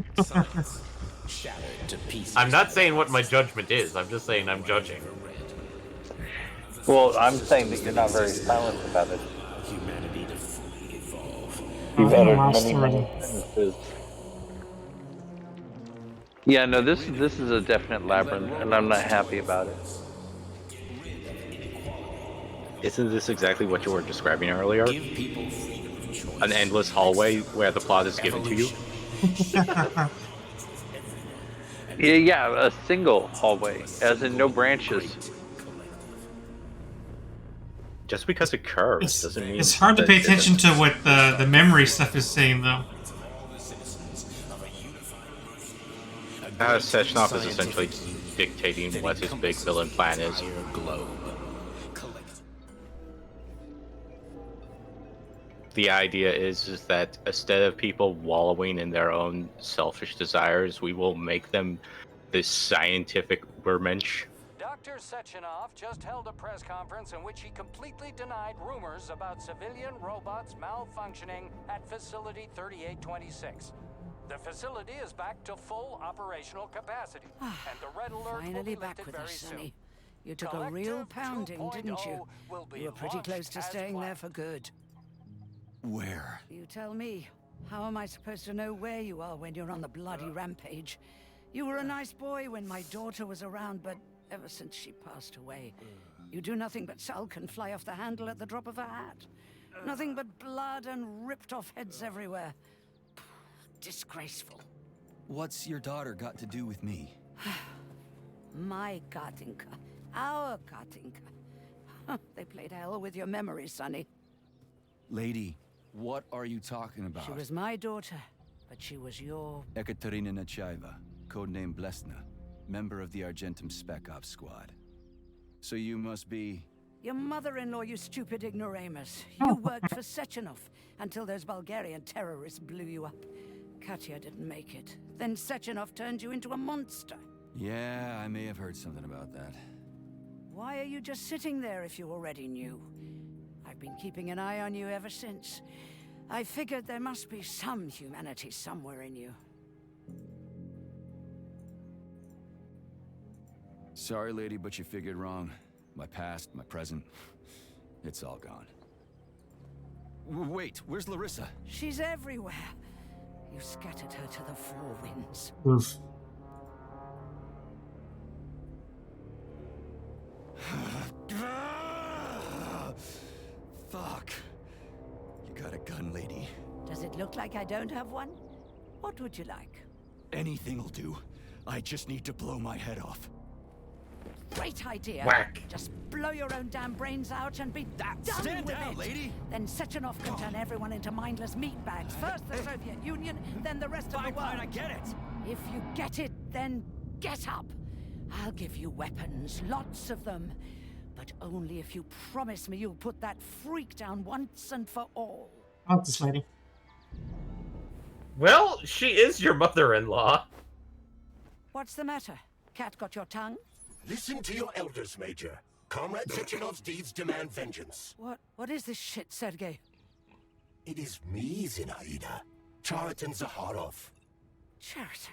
I'm not saying what my judgment is. I'm just saying I'm judging. Well, I'm saying that you're not very silent about it. Oh, You've I'm uttered lost many already. sentences. Yeah, no, this is a definite labyrinth, and I'm not happy about it. Isn't this exactly what you were describing earlier? An endless hallway where the plot is given to you? Yeah, a single hallway, as in no branches. Just because it curves doesn't mean It's hard to that pay it attention isn't. to what the memory stuff is saying, though. Sechenov is essentially dictating what his big villain plan is. The idea is that instead of people wallowing in their own selfish desires, we will make them this scientific Ubermensch. Dr. Sechenov just held a press conference in which he completely denied rumors about civilian robots malfunctioning at Facility 3826. The facility is back to full operational capacity, and the red alert will Finally be back lifted with very us, soon. Sonny. You took a real pounding, didn't you? You were pretty close to staying there for good. Where? You tell me. How am I supposed to know where you are when you're on the bloody rampage? You were a nice boy when my daughter was around, but ever since she passed away, you do nothing but sulk and fly off the handle at the drop of a hat. Nothing but blood and ripped off heads everywhere. Disgraceful. What's your daughter got to do with me? My Katinka. Our Katinka. They played hell with your memories, Sonny. Lady, what are you talking about? She was my daughter, but she was your... Ekaterina Nechaeva, codename Blesna, member of the Argentum Spec Ops squad. So you must be... Your mother-in-law, you stupid ignoramus. You worked for Sechenov until those Bulgarian terrorists blew you up. Katya didn't make it. Then Sechenov turned you into a monster. Yeah, I may have heard something about that. Why are you just sitting there if you already knew? I've been keeping an eye on you ever since. I figured there must be some humanity somewhere in you. Sorry, lady, but you figured wrong. My past, my present, it's all gone. Wait, where's Larissa? She's everywhere. You scattered her to the four winds. Oof. Fuck. You got a gun, lady. Does it look like I don't have one? What would you like? Anything will do. I just need to blow my head off. Great idea. Whack. Just blow your own damn brains out and be done Stand with down, it. lady. Then Sechenov can turn everyone into mindless meatbags. First the Soviet Union, then the rest of the world. I get it. If you get it, then get up. I'll give you weapons, lots of them. But only if you promise me you'll put that freak down once and for all. I like this lady. Well, she is your mother-in-law. What's the matter? Cat got your tongue? Listen to your elders, Major. Comrade Sechenov's deeds demand vengeance. What is this shit, Sergei? It is me, Zinaida. Chariton Zaharov. Chariton,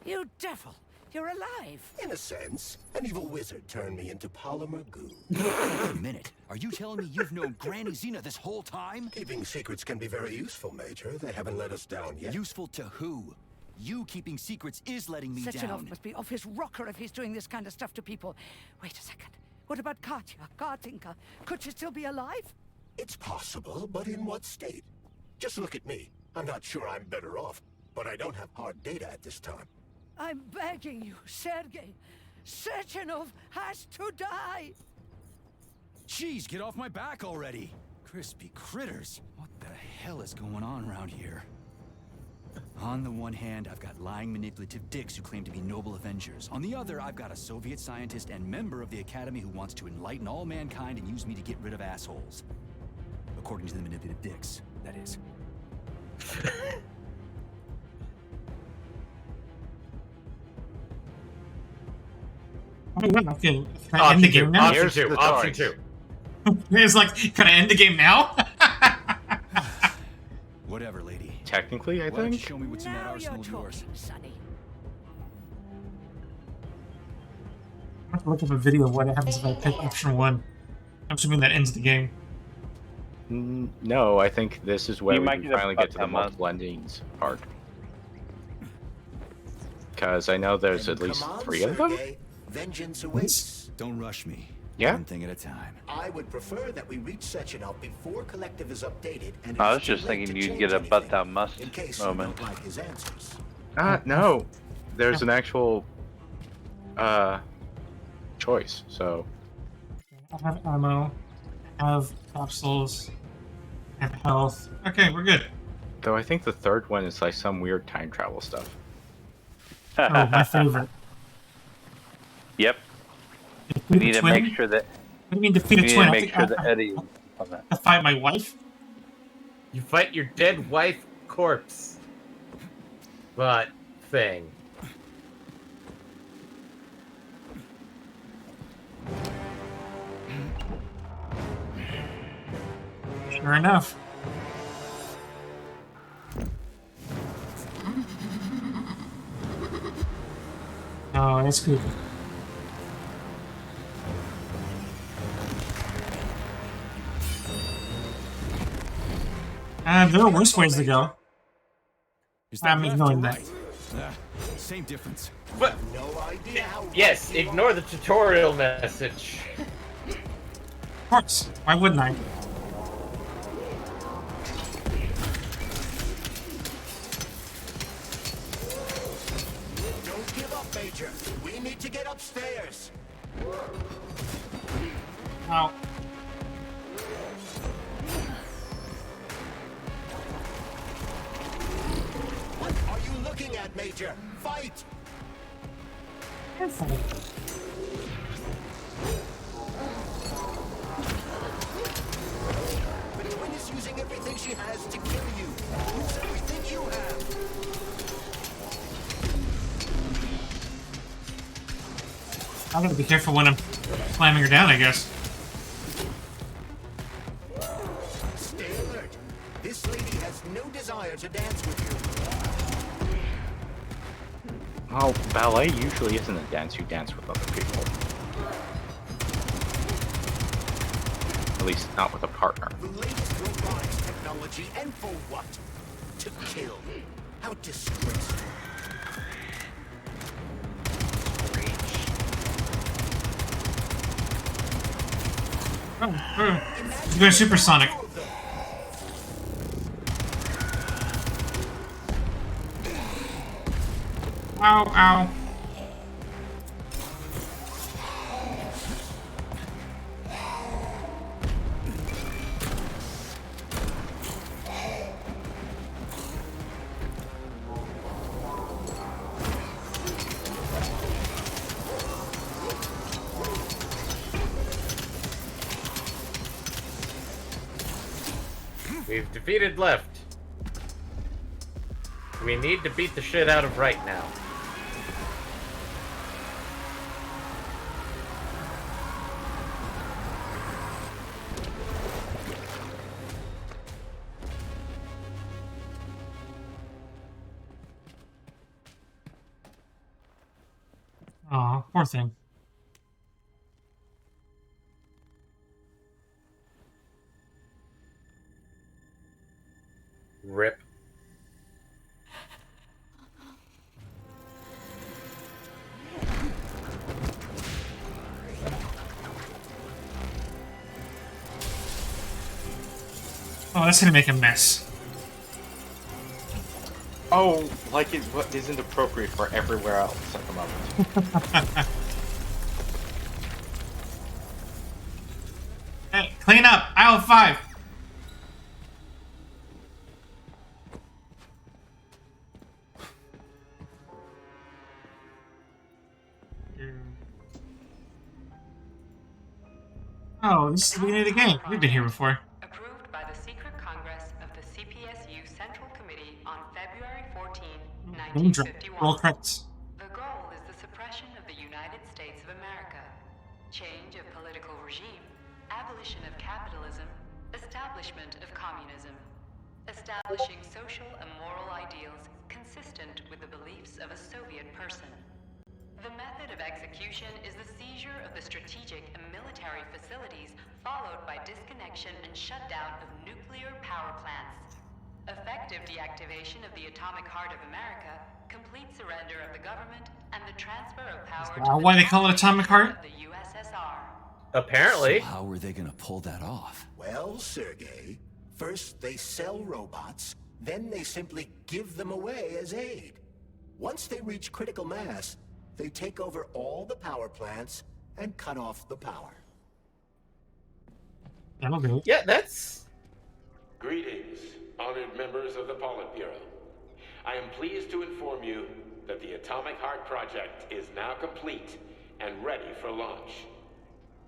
you devil! You're alive! In a sense, an evil wizard turned me into polymer goo. Wait a minute. Are you telling me you've known Granny Xena this whole time? Keeping secrets can be very useful, Major. They haven't let us down yet. Useful to who? You keeping secrets is letting me Sechenov down. must be off his rocker if he's doing this kind of stuff to people. Wait a second. What about Katya, Katinka? Could she still be alive? It's possible, but in what state? Just look at me. I'm not sure I'm better off, but I don't have hard data at this time. I'm begging you, Sergei. Sechenov has to die! Jeez, get off my back already! Crispy critters. What the hell is going on around here? On the one hand, I've got lying, manipulative dicks who claim to be noble avengers. On the other, I've got a Soviet scientist and member of the Academy who wants to enlighten all mankind and use me to get rid of assholes. According to the manipulative dicks, that is. Okay, can I end the game now? Option two. It's like, can I end the game now? Whatever, lady. Technically, I Why don't you think. show me what's in that Now arsenal you're of yours? talking, Sonny. I have to look up a video of what happens if I pick option 1. I'm assuming that ends the game. No, I think this is where You we might can get a finally get to the button up. multiple endings part. Because I know there's at least 3 of them. Vengeance awaits. Don't rush me. Yeah. One thing at a time. I would prefer that we reach Sechenov before Collective is updated. And I was it's too just late thinking to you'd change get a anything, but thou must in case moment. You don't like his answers. No. There's an actual choice, so. I have ammo, I have capsules, I have health. Okay, we're good. Though I think the third one is like some weird time travel stuff. Oh, my favorite. Yep. Defeat We a need to twin? make sure that. What do you mean defeat We a need twin? to I make think sure that Eddie. On that. to fight my wife? You fight your dead wife corpse. But thing. Sure enough. Oh, that's good. There are worse ways to go. I'm left ignoring or that. right? Same difference. But No idea how. yes, ignore the tutorial message. Of course. Why wouldn't I? Don't give up, Major. We need to get upstairs. Ow. What are you looking at, Major? Fight! Careful. The twin is using everything she has to kill you. Use everything you have. I gotta be careful when I'm slamming her down, I guess. Stay alert. This lady has no desire to dance with you. Well, ballet usually isn't a dance you dance with other people. At least not with a partner. The latest robotics technology, and for what? To kill. How disgraceful. He's going supersonic. Ow, ow. We've defeated left. We need to beat the shit out of right now. Aw, poor thing. Rip. Oh, that's gonna make a mess. Oh, like it isn't appropriate for everywhere else at the moment. Hey, clean up! Aisle 5! Oh, this is the beginning of the game. We've been here before. Approved by the Secret Congress of the CPSU Central Committee on February 14, Name drop. 1951. Roll credits. The goal is the suppression of the United United States of America. Change of political regime, abolition of capitalism, establishment of communism. Establishing social and moral ideals consistent with the beliefs of a Soviet person. The method of execution is the seizure of the strategic and military facilities, followed by disconnection and shutdown of nuclear power plants. Effective deactivation of the atomic heart of America, complete surrender of the government, and the transfer of power to Why they call it Atomic Heart? the USSR. Apparently. So how were they gonna pull that off? Well, Sergei, first they sell robots, then they simply give them away as aid. Once they reach critical mass, they take over all the power plants and cut off the power. That'll do. Yeah, that's... Greetings, honored members of the Politburo. I am pleased to inform you that the Atomic Heart Project is now complete and ready for launch.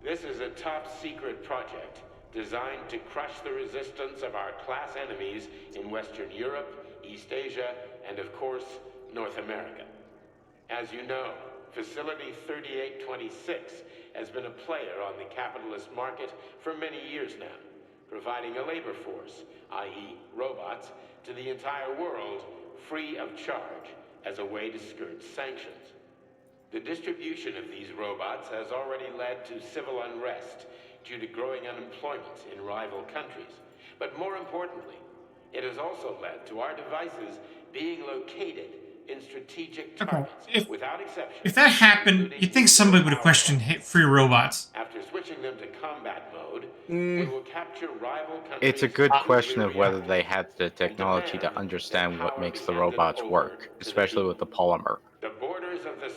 This is a top-secret project designed to crush the resistance of our class enemies in Western Europe, East Asia, and of course, North America. As you know, Facility 3826 has been a player on the capitalist market for many years now, providing a labor force, i.e. robots, to the entire world free of charge as a way to skirt sanctions. The distribution of these robots has already led to civil unrest due to growing unemployment in rival countries. But more importantly, it has also led to our devices being located in strategic targets without exception. If that happened, you'd think somebody would have questioned free robots. After switching them to combat mode, we will capture rival countries. It's a good question of whether they had the technology to understand what makes the robots work, especially with the polymer.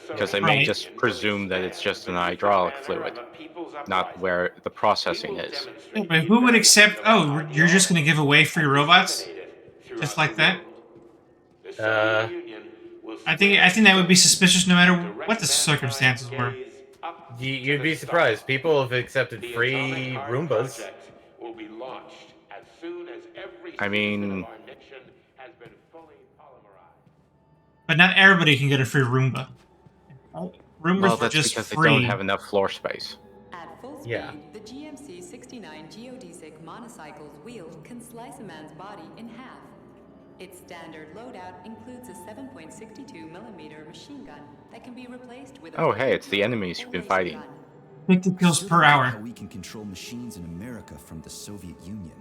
Because they may just presume that it's just an hydraulic fluid, not where the processing is. Yeah, but who would accept, oh, you're just going to give away free robots? Just like that? I think that would be suspicious no matter what the circumstances were. You'd be surprised. People have accepted free Roombas. I mean... But not everybody can get a free Roomba. Roombas well, are that's just because free. they don't have enough floor space. At full speed, the GMC-69 geodesic monocycle's wheels can slice a man's body in half. Its standard loadout includes a 7.62mm machine gun that can be replaced with a... Oh, hey, it's the enemies you've been fighting. 50 kills per hour. How we can control machines in America from the Soviet Union.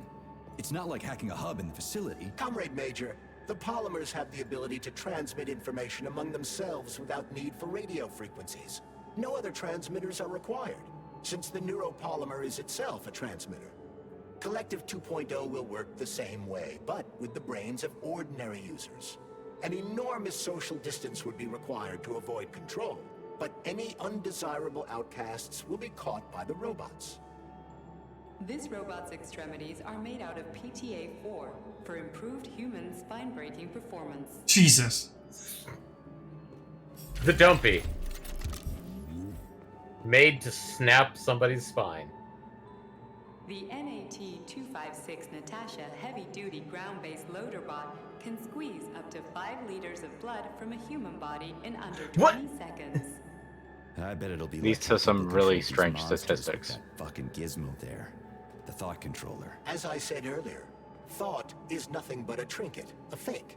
It's not like hacking a hub in the facility. Comrade Major, the polymers have the ability to transmit information among themselves without need for radio frequencies. No other transmitters are required, since the neuropolymer is itself a transmitter. Collective 2.0 will work the same way, but with the brains of ordinary users. An enormous social distance would be required to avoid control, but any undesirable outcasts will be caught by the robots. This robot's extremities are made out of PTA-4 for improved human spine-breaking performance. Jesus. The Dumpy. Made to snap somebody's spine. The NAT-256 Natasha heavy-duty ground-based loader bot can squeeze up to 5 liters of blood from a human body in under 20 seconds. I bet it'll be Leads to some really strange statistics. That fucking gizmo there. The thought controller. As I said earlier, thought is nothing but a trinket, a fake.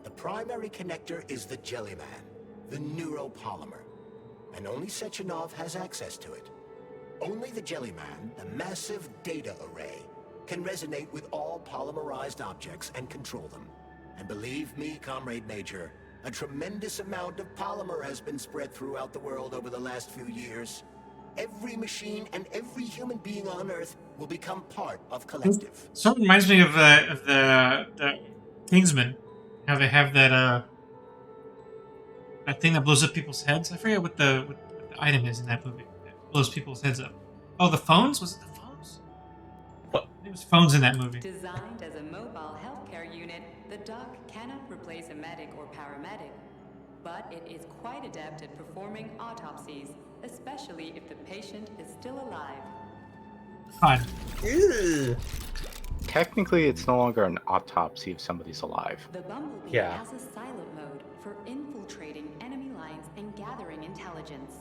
The primary connector is the Jellyman, the neuropolymer. And only Sechenov has access to it. Only the Jellyman, the massive data array, can resonate with all polymerized objects and control them. And believe me, Comrade Major, a tremendous amount of polymer has been spread throughout the world over the last few years. Every machine and every human being on Earth will become part of Collective. Sort of reminds me of the Kingsman. How they have that thing that blows up people's heads. I forget what the item is in that movie. It blows people's heads up. Oh, the phones? Was it the phones? What? It was phones in that movie. Designed as a mobile healthcare unit, the doc cannot replace a medic or paramedic, but it is quite adept at performing autopsies, especially if the patient is still alive. Fine. Technically, it's no longer an autopsy if somebody's alive. The Bumblebee has a silent mode for infiltrating enemy lines and gathering intelligence.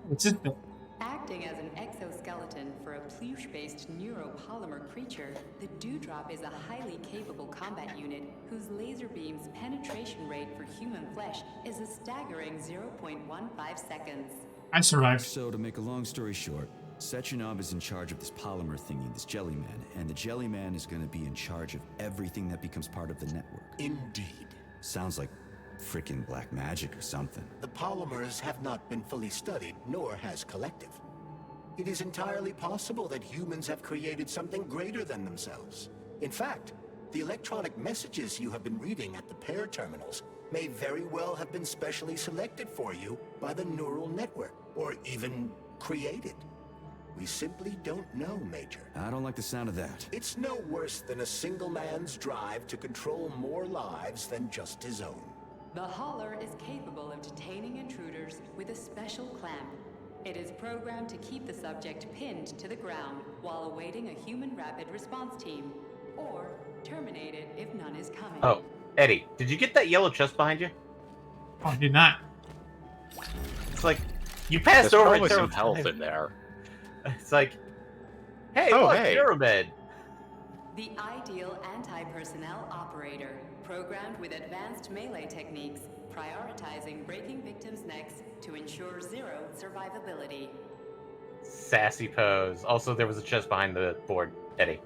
What's it though? Acting as an exoskeleton for a pluche-based neuropolymer creature, the Dewdrop is a highly capable combat unit whose laser beam's penetration rate for human flesh is a staggering 0.15 seconds. I survived. So, to make a long story short, Sechenov is in charge of this polymer thingy, this Jellyman, and the Jellyman is gonna be in charge of everything that becomes part of the network. Indeed. Sounds like frickin' black magic or something. The polymers have not been fully studied, nor has Collective. It is entirely possible that humans have created something greater than themselves. In fact, the electronic messages you have been reading at the pair terminals may very well have been specially selected for you by the neural network, or even created. We simply don't know, Major. I don't like the sound of that. It's no worse than a single man's drive to control more lives than just his own. The Hauler is capable of detaining intruders with a special clamp. It is programmed to keep the subject pinned to the ground while awaiting a human rapid response team, or terminate it if none is coming. Oh, Eddie, did you get that yellow chest behind you? Oh, I did not. It's like, you passed There's over probably several some health times. in there. It's like, hey, Oh, look, hey. Pyramid. The ideal anti-personnel operator, programmed with advanced melee techniques, prioritizing breaking victims' necks to ensure zero survivability. Sassy pose. Also, there was a chest behind the board, Eddie.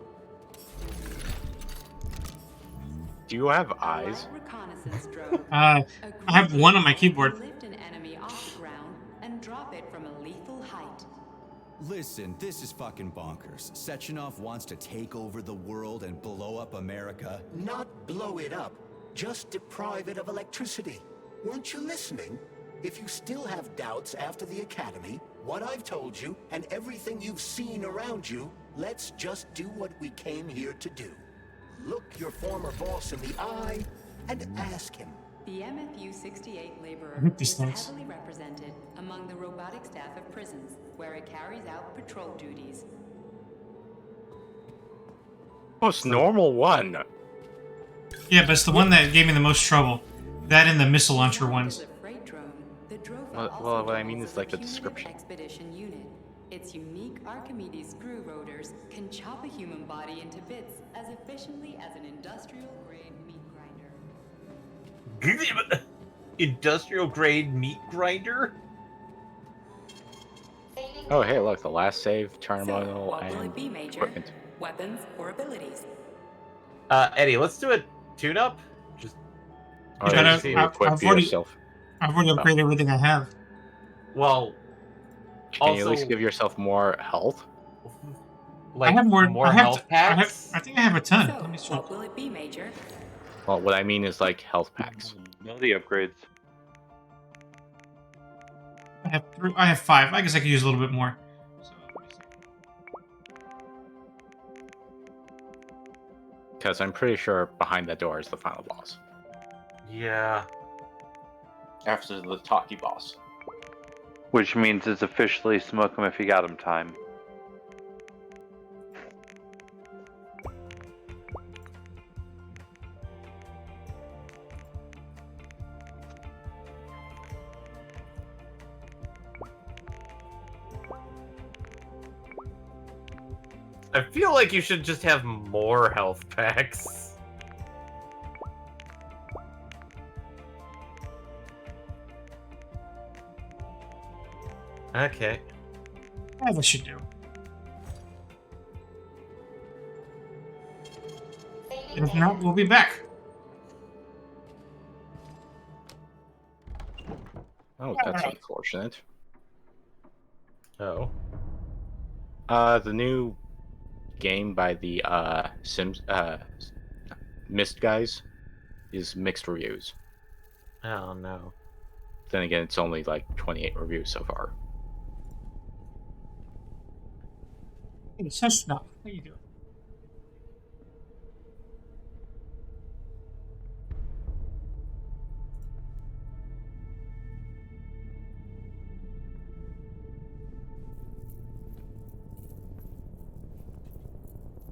Do you have eyes? Reconnaissance drone. I have one on my keyboard. Lift an enemy off the ground and drop it from a lethal height. Listen, this is fucking bonkers. Sechenov wants to take over the world and blow up America. Not blow it up, just deprive it of electricity. Weren't you listening? If you still have doubts after the Academy, what I've told you, and everything you've seen around you, let's just do what we came here to do. Look your former boss in the eye and ask him. The MFU-68 laborer hate these is things. heavily represented among the robotic staff of prisons, where it carries out patrol duties. Most normal one. Yeah, but it's the one that gave me the most trouble. That and the missile launcher ones. Well, what I mean is like the description. Expedition unit. Its unique Archimedes screw rotors can chop a human body into bits as efficiently as an industrial-grade meat grinder. Industrial grade meat grinder? Oh, hey, look, the last save, terminal, What will and it be, Major? equipment. Weapons or abilities? Eddie, let's do a tune-up. Just Or gotta- just I've equip already- yourself. I've already upgraded everything I have. well, Can you at also, least give yourself more health? like I have more health I have. packs. I think I have a ton. So, Let me see. what will it be, Major? Well, what I mean is like health packs. No, the upgrades. I have 3. I have 5. I guess I could use a little bit more. So, Because I'm pretty sure behind that door is the final boss. Yeah. After the talkie boss. Which means it's officially smoke 'em if you got 'em time. I feel like you should just have more health packs. Okay. as I should do. If not, we'll be back. Oh, that's unfortunate. Oh. The new game by the Mist guys is mixed reviews. Oh no. Then again, it's only like 28 reviews so far. Hey, Sush, no. What are you doing?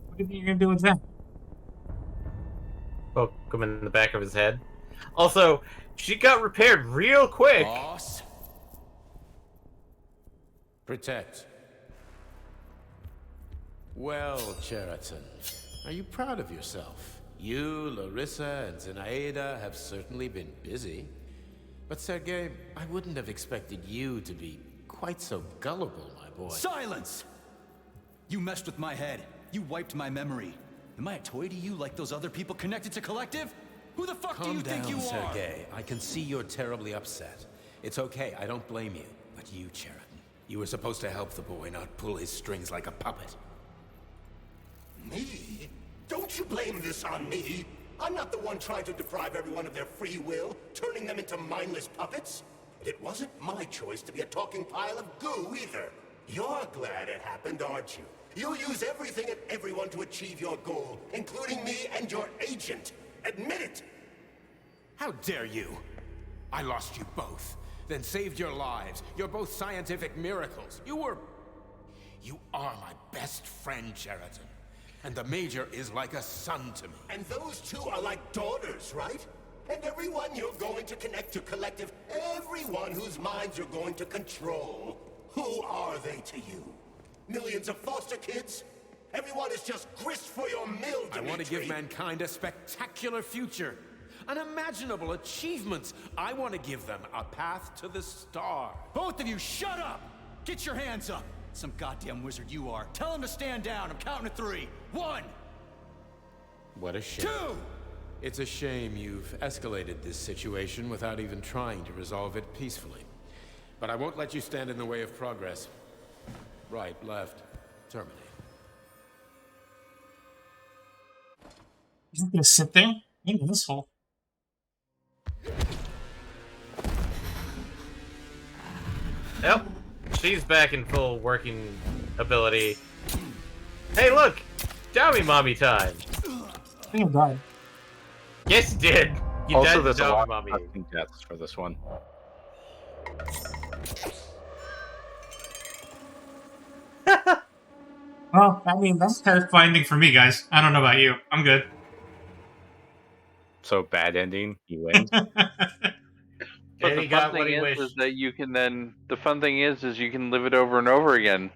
What do you think you're gonna do with that? Poke him in the back of his head. Also, she got repaired real quick. Boss? Protect. Well, Cheriton, are you proud of yourself? You, Larissa, and Zinaida have certainly been busy. But Sergei, I wouldn't have expected you to be quite so gullible, my boy. Silence! You messed with my head. You wiped my memory. Am I a toy to you like those other people connected to Collective? Who the fuck do you think you are? Calm down, Sergei. I can see you're terribly upset. It's okay, I don't blame you. But you, Cheriton, you were supposed to help the boy, not pull his strings like a puppet. Me? Don't you blame this on me? I'm not the one trying to deprive everyone of their free will, turning them into mindless puppets. It wasn't my choice to be a talking pile of goo either. You're glad it happened, aren't you? You'll use everything and everyone to achieve your goal, including me and your agent. Admit it! How dare you? I lost you both, then saved your lives. You're both scientific miracles. You are my best friend, Cheriton. And the Major is like a son to me. And those two are like daughters, right? And everyone you're going to connect to Collective, everyone whose minds you're going to control, who are they to you? Millions of foster kids? Everyone is just grist for your mill, Dimitri. I want to give mankind a spectacular future. Unimaginable achievements. I want to give them a path to the stars. Both of you, shut up! Get your hands up! Some goddamn wizard you are. Tell him to stand down. I'm counting to 3. 1! What a shame. 2! It's a shame you've escalated this situation without even trying to resolve it peacefully. But I won't let you stand in the way of progress. Right, left, terminate. He's not gonna sit there into this hole. Yep. She's back in full working ability. Hey, look! Dummy mommy time! I think I died. Yes, you did! You Also, died to there's a dummy lot mommy. of custom deaths for this one. Well, I mean, that's kind of finding for me, guys. I don't know about you. I'm good. So, bad ending, he wins. But And the he got fun what thing he is wished. that you can then. The fun thing is you can live it over and over again.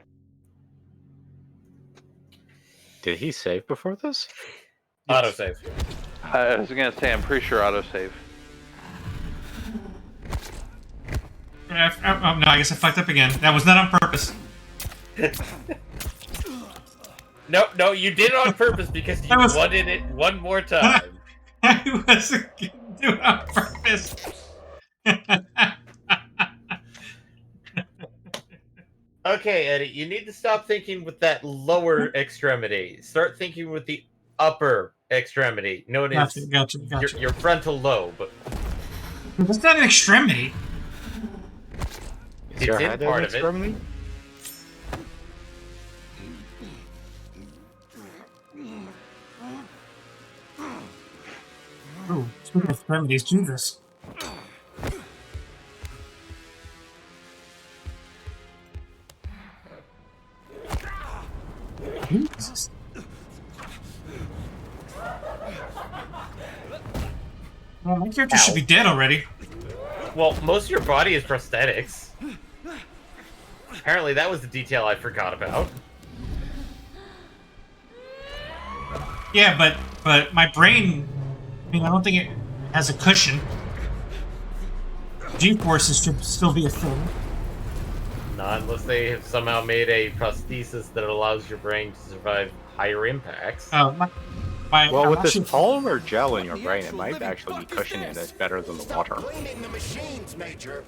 Did he save before this? Autosave. I was gonna say, I'm pretty sure autosave. No, I guess I fucked up again. That was not on purpose. No, you did it on purpose because you wanted it one more time. I wasn't gonna do it on purpose. Okay, Eddie, you need to stop thinking with that lower extremity. Start thinking with the upper extremity, known as Gotcha. Your frontal lobe. That's not an extremity. Is your It's in head part an of it. extremity? Ooh, speaking of extremities, Jesus. Jesus. Well, my character should be dead already. Well, most of your body is prosthetics. Apparently that was the detail I forgot about. Yeah, but my brain, I mean, I don't think it has a cushion. G-forces should still be a thing. Not unless they have somehow made a prosthesis that allows your brain to survive higher impacts. Oh, Well, with this polymer gel in your brain, it might actually be cushioning it better than the water. Blaming the machines, Major.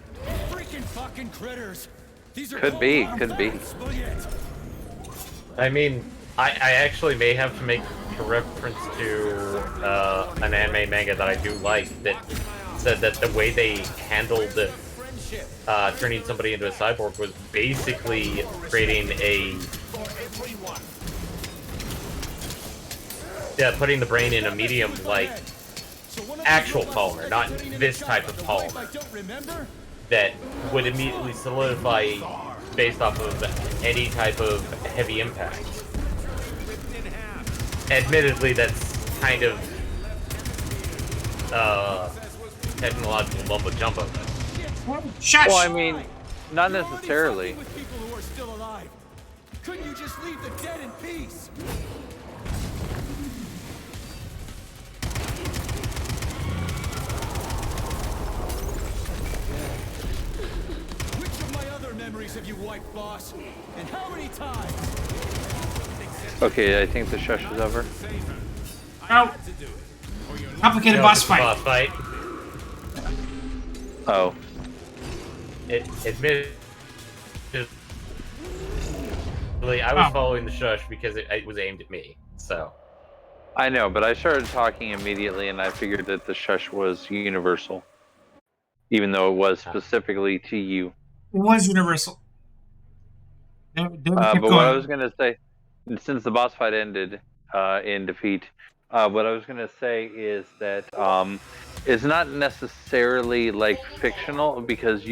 Freaking fucking critters! These are Could be. I mean, I actually may have to make a reference to an anime manga that I do like that said that the way they handled turning somebody into a cyborg was basically creating a... Yeah, putting the brain in a medium like actual polymer, not this type of polymer, that would immediately solidify based off of any type of heavy impact. Admittedly, that's kind of technological mumbo jumbo. Well, I mean, Not You're already necessarily. fucking with people who are still alive. Couldn't you just leave the dead in peace? Which of my other memories have you wiped, boss? And how many times? Okay, I think the shush is over. Oh. Complicated boss fight. Boss fight. Oh. Admittedly, I was following the shush because it was aimed at me. So. I know, but I started talking immediately, and I figured that the shush was universal, even though it was specifically to you. It was universal. They kept But going. what I was gonna say, since the boss fight ended in defeat, what I was gonna say is that it's not necessarily like fictional, because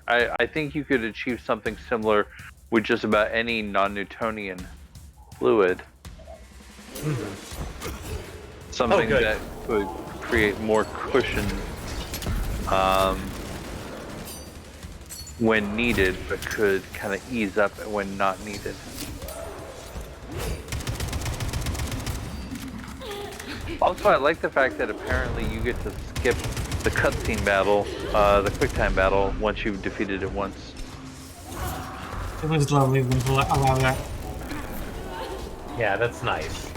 I think you could achieve something similar with just about any non-Newtonian fluid. Something that could create more cushion when needed, but could kind of ease up when not needed. Also, I like the fact that apparently you get to skip the cutscene battle, the QuickTime battle, once you've defeated it once. It was lovely of them to allow that. Yeah, that's nice.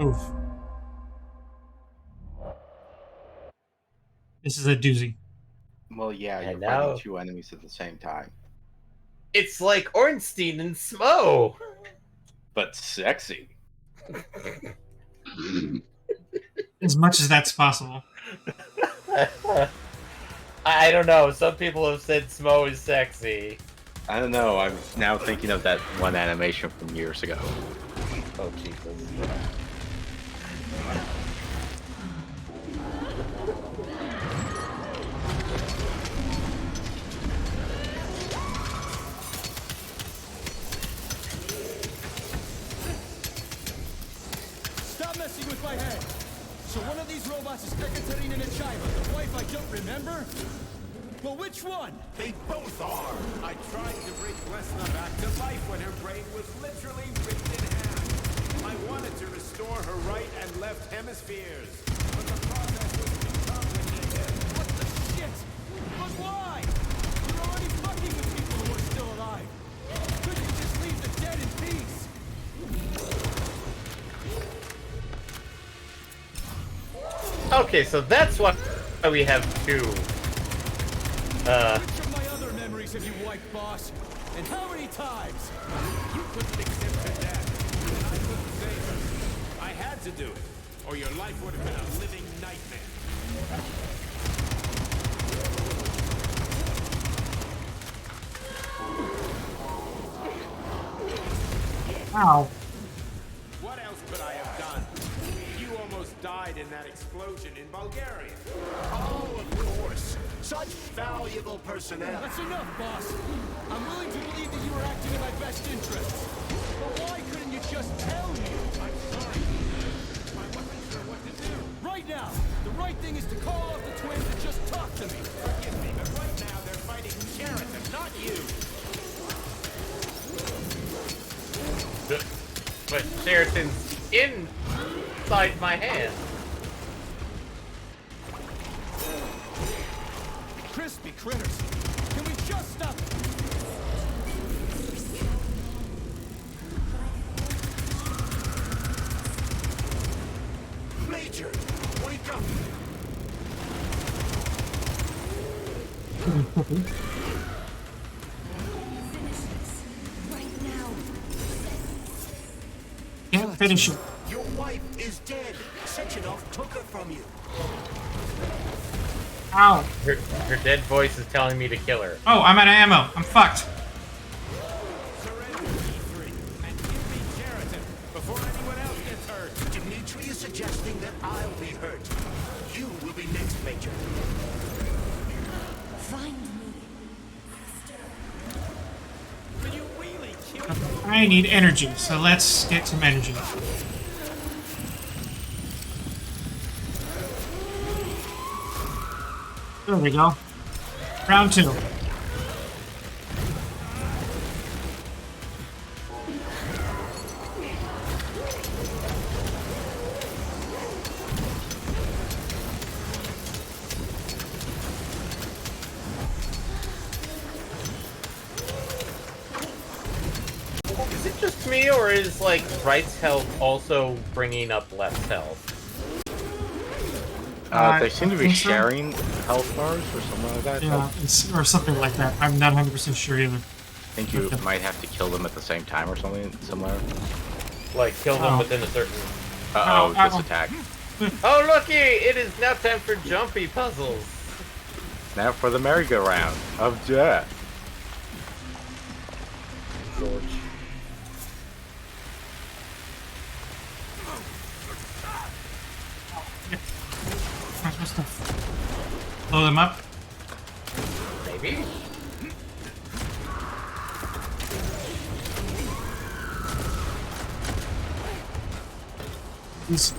Oof. This is a doozy. Well, yeah, you're now- fighting two enemies at the same time. It's like Ornstein and Smo. But sexy. As much as that's possible. I don't know. Some people have said Smo is sexy. I don't know. I'm now thinking of that one animation from years ago. Oh, Jesus. Stop messing with my head. So one of these robots is Ekaterina Nechaeva, the wife I don't remember? Well, which one? They both are. I tried to bring Lesna back to life when her brain was literally ripped in half. I wanted to restore her right and left hemispheres, but the process was too complicated. What the shit? But why? You're already fucking with people who are still alive. Couldn't you just leave the dead in peace? Okay, so that's why we have two. Which of my other memories have you wiped, boss? And how many times? You couldn't accept her death, and I couldn't save her. I had to do it, or your life would have been a living nightmare. Ow. What else could I have done? You almost died in that explosion in Bulgaria. Oh, of course. Such valuable personnel. That's enough, boss. I'm willing to believe that you were acting in my best interests. But why couldn't you just tell me? I'm sorry. I wasn't sure what to do. Right now, the right thing is to call off the twins and just talk to me. Forgive me, but right now they're fighting Sheraton, not you. But Sheraton's inside my hand. Crispy critters. Can we just stop it? Major, wake up. Can't finish it. Your wife is dead. Sechenov took her from you. Ow. Her dead voice is telling me to kill her. Oh, I'm out of ammo. I'm fucked. Surrender, E3, and give me Sheraton before anyone else gets hurt. Dimitri is suggesting that I'll be hurt. You will be next, Major. Find me. Will you really I need energy, so let's get some energy. There we go. Round 2. Is it just me, or is, like, Right's health also bringing up less health? They seem to be sharing health bars or something like that. Yeah, or something like that. I'm not 100% sure either. I think you might have to kill them at the same time or something similar. Like, kill them within a certain... Uh-oh, this attack. Oh, looky! It is now time for jumpy puzzles. Now for the merry-go-round of death. George. Am I supposed to blow them up? Maybe. These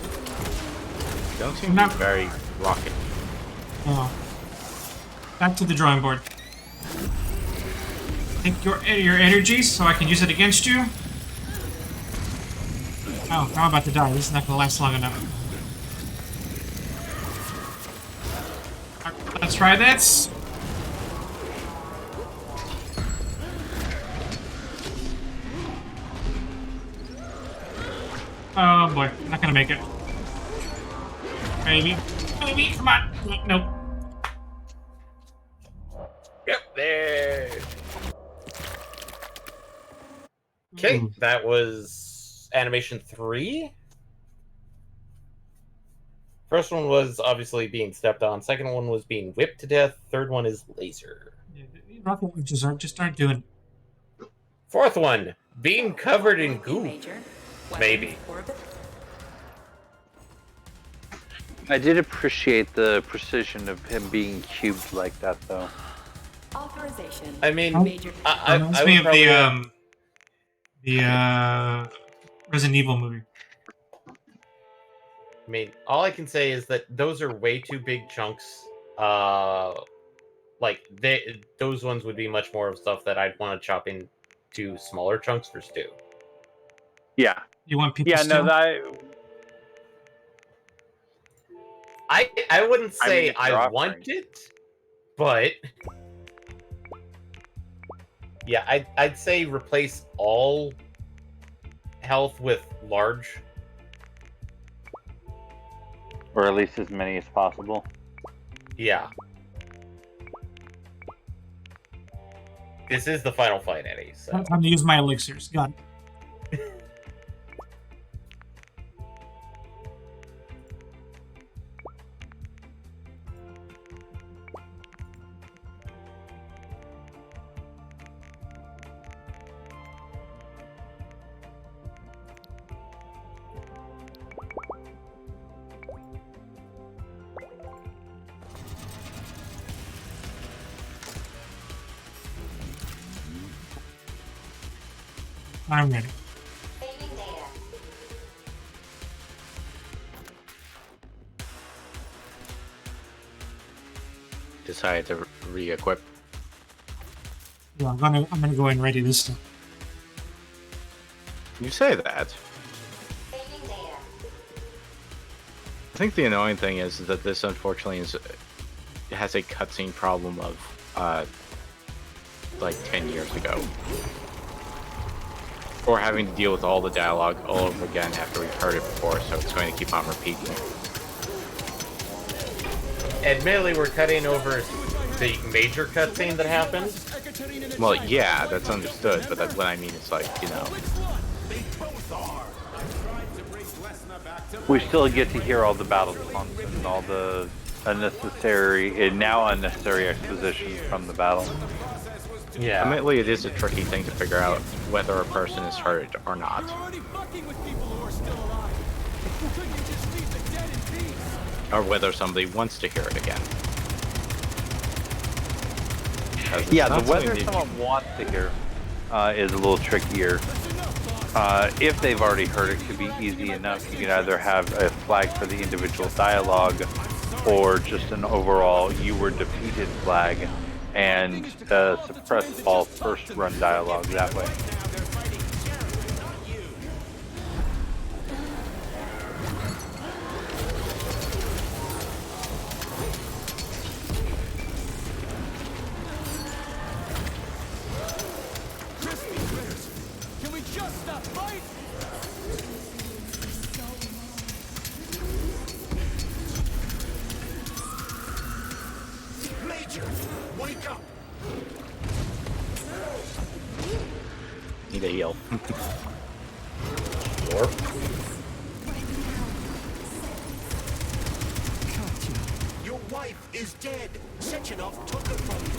don't seem to be very rocket. Oh. Back to the drawing board. Take your energy so I can use it against you. Oh, I'm about to die. This is not going to last long enough. Let's try this. Oh boy, not gonna make it. Maybe, come on. Nope. Yep, there. Okay, that was animation 3. First one was obviously being stepped on. Second one was being whipped to death. Third one is laser. Yeah, the rocket launches aren't doing. Fourth one, being covered in goo. Maybe. I did appreciate the precision of him being cubed like that, though. Authorization. I mean, I reminds me of the Resident Evil movie. I mean, all I can say is that those are way too big chunks. Like those ones would be much more of stuff that I'd want to chop into smaller chunks for stew. Yeah. You want people? Yeah, no, that. I wouldn't say I want it, but yeah, I'd say replace all health with large. Or at least as many as possible. Yeah. This is the final fight, Eddie. So. Time to use my elixirs. Got it. I'm ready. Decided to re-equip. Yeah, I'm gonna go and ready this stuff. You say that. I think the annoying thing is that this unfortunately has a cutscene problem of like 10 years ago. Or having to deal with all the dialogue all over again after we've heard it before, so it's going to keep on repeating. Admittedly, we're cutting over the major cutscene that happened. Well, yeah, that's understood, but that's what I mean. It's like, you know. We still get to hear all the battle taunts and all the unnecessary and now unnecessary exposition from the battle. Yeah. Admittedly, it is a tricky thing to figure out whether a person is hurt or not. Or whether somebody wants to hear it again. Yeah, the whether someone wants to hear. is a little trickier. If they've already heard it, could be easy enough. You can either have a flag for the individual dialogue, or just an overall "you were defeated" flag, and suppress all first-run dialogue that way. Can we just stop fighting? Major, wake up! Need a heal. Or Your wife is dead. Sechenov took her from you.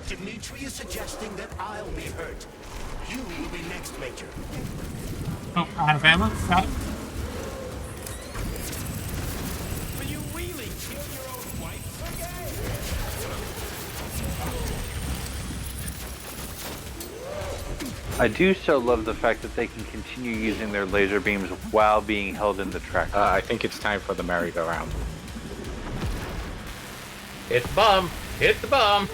Dimitri is suggesting that I'll be hurt. You will be next, Major. Oh, out of ammo? Got it. Will you really kill your own wife, I do so love the fact that they can continue using their laser beams while being held in the track. I think it's time for the merry-go-round. hit the bomb. Hit the bomb.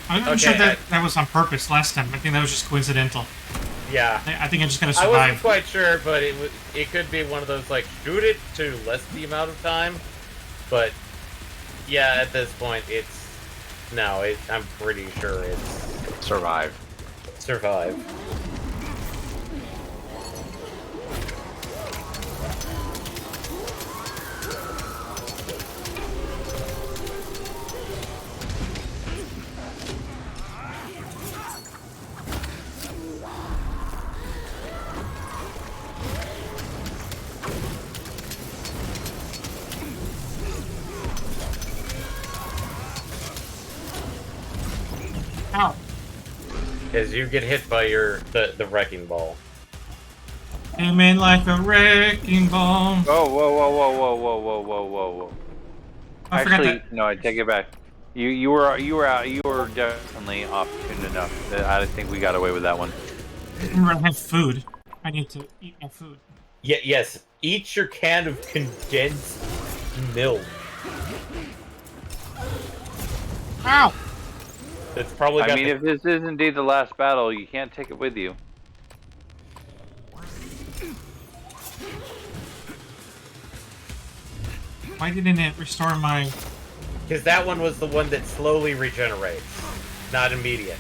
I'm sure that was on purpose last time. I think that was just coincidental. Yeah. I think I'm just gonna survive. I wasn't quite sure, but it could be one of those, like, shoot it to less the amount of time. But, yeah, at this point, it's... No, I'm pretty sure it's... Survive. Survive. Ow. As you get hit by the wrecking ball. Came in like a wrecking ball. Oh, whoa. I forgot Actually, that. no, I take it back. You were definitely opportune enough. I think we got away with that one. Remember, I have food. I need to eat my food. Yes. Eat your can of condensed milk. Ow! It's probably. I mean, if this is indeed the last battle, you can't take it with you. Why didn't it restore my... Because that one was the one that slowly regenerates, not immediate.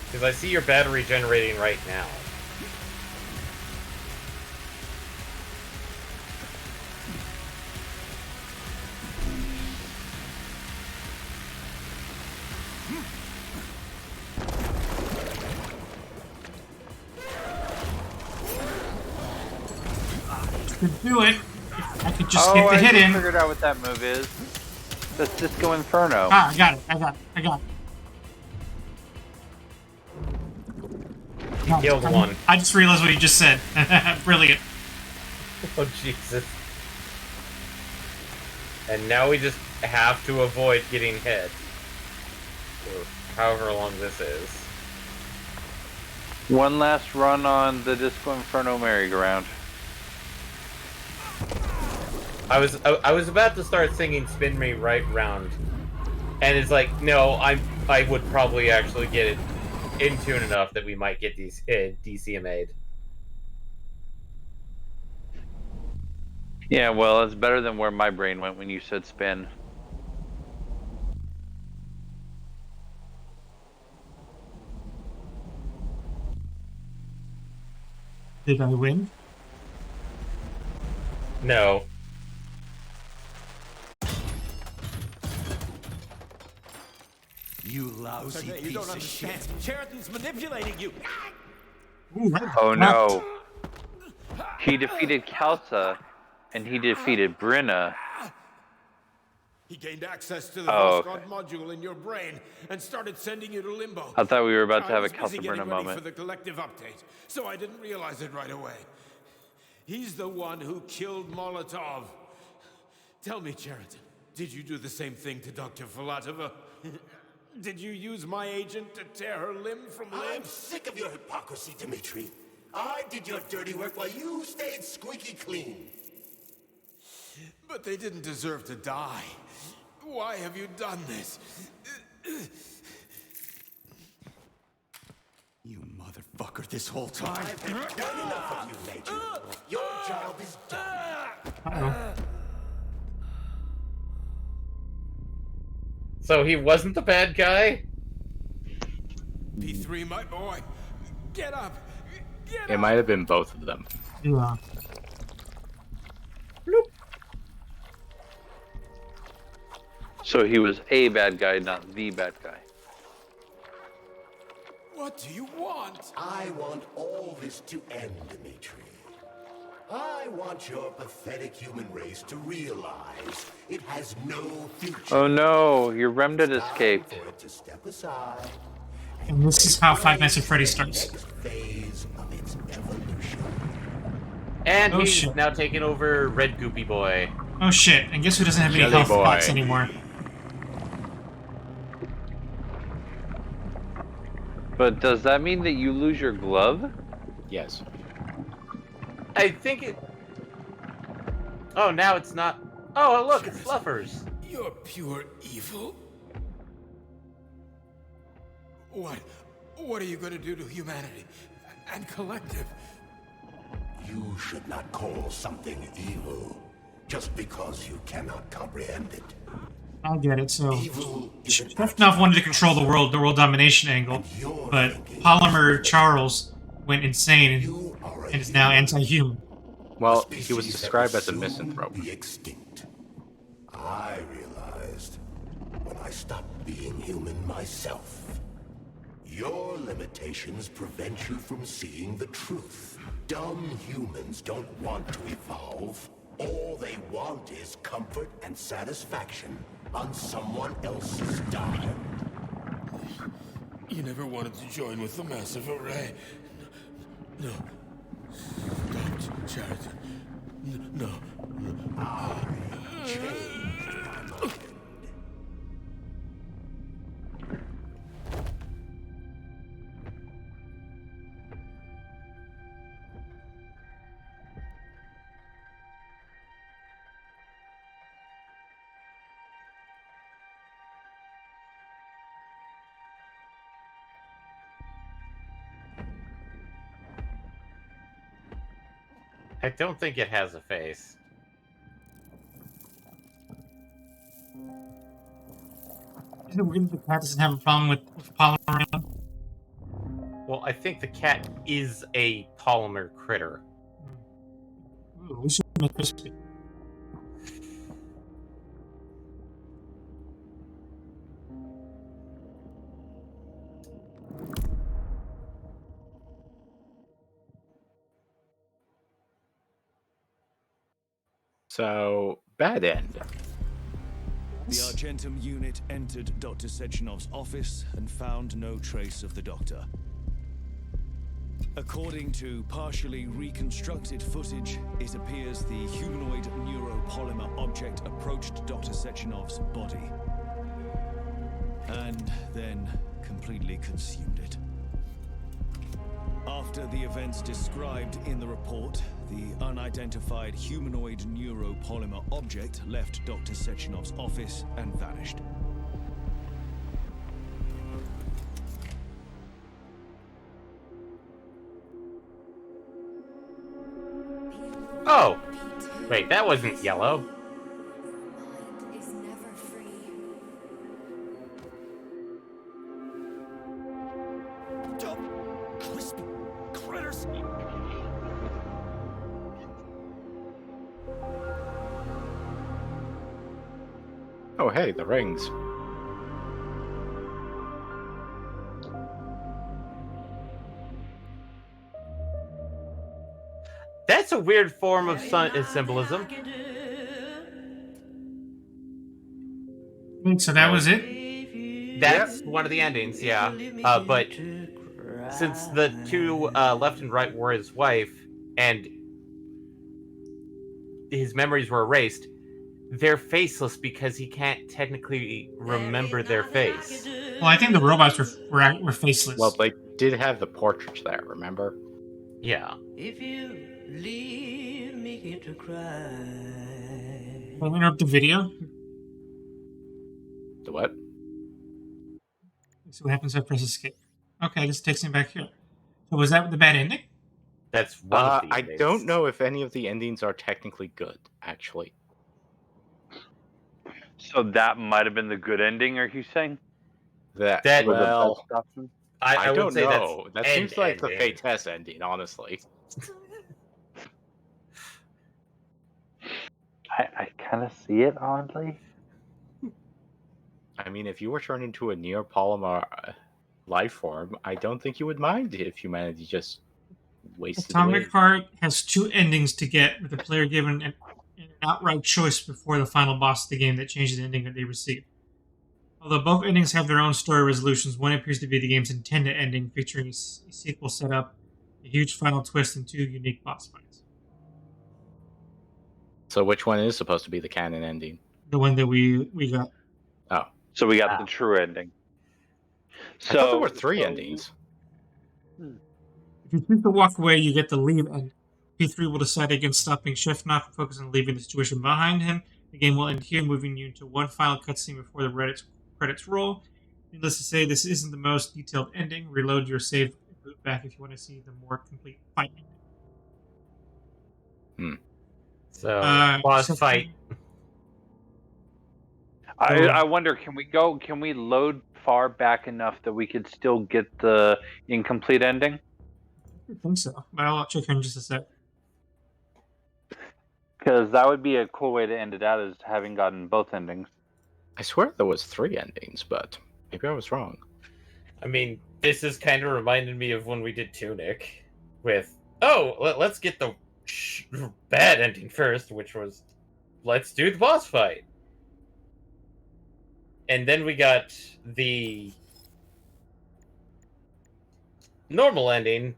Because I see your battery generating right now. Could do it. If I could just get the hit in. I figured out what that move is. That's Disco Inferno. Ah, I got it. You killed one. I just realized what you just said. Brilliant. Oh, Jesus. And now we just have to avoid getting hit. For however long this is. One last run on the Disco Inferno merry-go-round. I was about to start singing "Spin Me Right Round," and it's like, no, I would probably actually get it in tune enough that we might get these DCMA'd. Yeah, well, it's better than where my brain went when you said spin. Did I win? No. You lousy piece don't understand. Of shit. Sheridan's manipulating you. Ooh, Oh no. He defeated Kalsa, and he defeated Brinna. He gained access to the Okay. Voskhod module in your brain and started sending you to limbo. I thought we were about to have a I was busy getting Calciburna ready moment. for the collective update, so I didn't realize it right away. He's the one who killed Molotov. Tell me, Cheriton, did you do the same thing to Dr. Filatova? Did you use my agent to tear her limb from limb? I'm sick of your hypocrisy, Dmitri. I did your dirty work while you stayed squeaky clean. But they didn't deserve to die. Why have you done this? You motherfucker this whole time. I've done enough of you, Major. Your job is done. Uh-oh. So he wasn't the bad guy? P3, my boy. Get up. Get It up. might have been both of them. Yeah. So he was a bad guy, not the bad guy. What do you want? I want all this to end, Dmitri. I want your pathetic human race to realize it has no future. Oh no, your remnant escaped. For it to step aside. And this is how Five Nights at Freddy's starts. Next phase of its evolution. And Oh, he's shit. now taking over Red Goopy Boy. Oh shit, and guess who doesn't have any Jelly health boy. pots anymore? But does that mean that you lose your glove? Yes. I think it... Oh, now it's not... Oh, look, it's Fluffers. You're pure evil? What are you going to do to humanity and collective? You should not call something evil just because you cannot comprehend it. I get it, so... Evil is an Shefnov wanted to control the world domination angle, but Polymer Charles went insane and is now anti-human. Well, he was described as a misanthrope. be extinct. I realized when I stopped being human myself. Your limitations prevent you from seeing the truth. Dumb humans don't want to evolve. All they want is comfort and satisfaction on someone else's dime. You never wanted to join with the massive array. No. Stop, Cheriton. No. I changed my mind. I don't think it has a face. Isn't it weird that the cat doesn't have a problem with Polymer around? Well, I think the cat is a polymer critter. Ooh, we should make crispy. So, bad end. The Argentum unit entered Dr. Sechenov's office and found no trace of the doctor. According to partially reconstructed footage, it appears the humanoid neuropolymer object approached Dr. Sechenov's body and then completely consumed it. After the events described in the report, the unidentified humanoid neuropolymer object left Dr. Sechenov's office and vanished. Oh! Wait, that wasn't yellow. Is never free. Crispy critters! Oh, hey, the rings. That's a weird form of symbolism. Wait, so that was it? That's one of the endings, yeah. But since the two left and right were his wife, and his memories were erased, they're faceless because he can't technically remember their face. Well, I think the robots were faceless. Well, they did have the portraits there, remember? Yeah. If you leave me to cry. Can we interrupt the video? The what? Let's see what happens if I press escape. Okay, this takes me back here. So was that the bad ending? That's one of the I endings. don't know if any of the endings are technically good, actually. So that might have been the good ending, are you saying? That With the well, best option? I would don't say know. that's That seems like the ending. Fates ending, honestly. I kind of see it, oddly. I mean, if you were turned into a near-polymer life form, I don't think you would mind if humanity just wasted away. Atomic Heart has two endings to get, with the player given an outright choice before the final boss of the game that changes the ending that they receive. Although both endings have their own story resolutions, one appears to be the game's intended ending, featuring a sequel setup, a huge final twist, and two unique boss fights. So which one is supposed to be the canon ending? The one that we got. Oh. So we got the true ending. I thought there were three endings. If you choose to walk away, you get the leave end. P3 will decide against stopping Chef Knot, focus on leaving the situation behind him. The game will end here, moving you into one final cutscene before the credits roll. Needless to say, this isn't the most detailed ending. Reload your save and boot back if you want to see the more complete fight ending. So, boss fight. I wonder, can we load far back enough that we could still get the incomplete ending? I think so, but I'll check in just a sec. Because that would be a cool way to end it out, is having gotten both endings. I swear there was three endings, but maybe I was wrong. I mean, this is kind of reminded me of when we did Tunic with, let's get the bad ending first, which was, let's do the boss fight. And then we got the normal ending,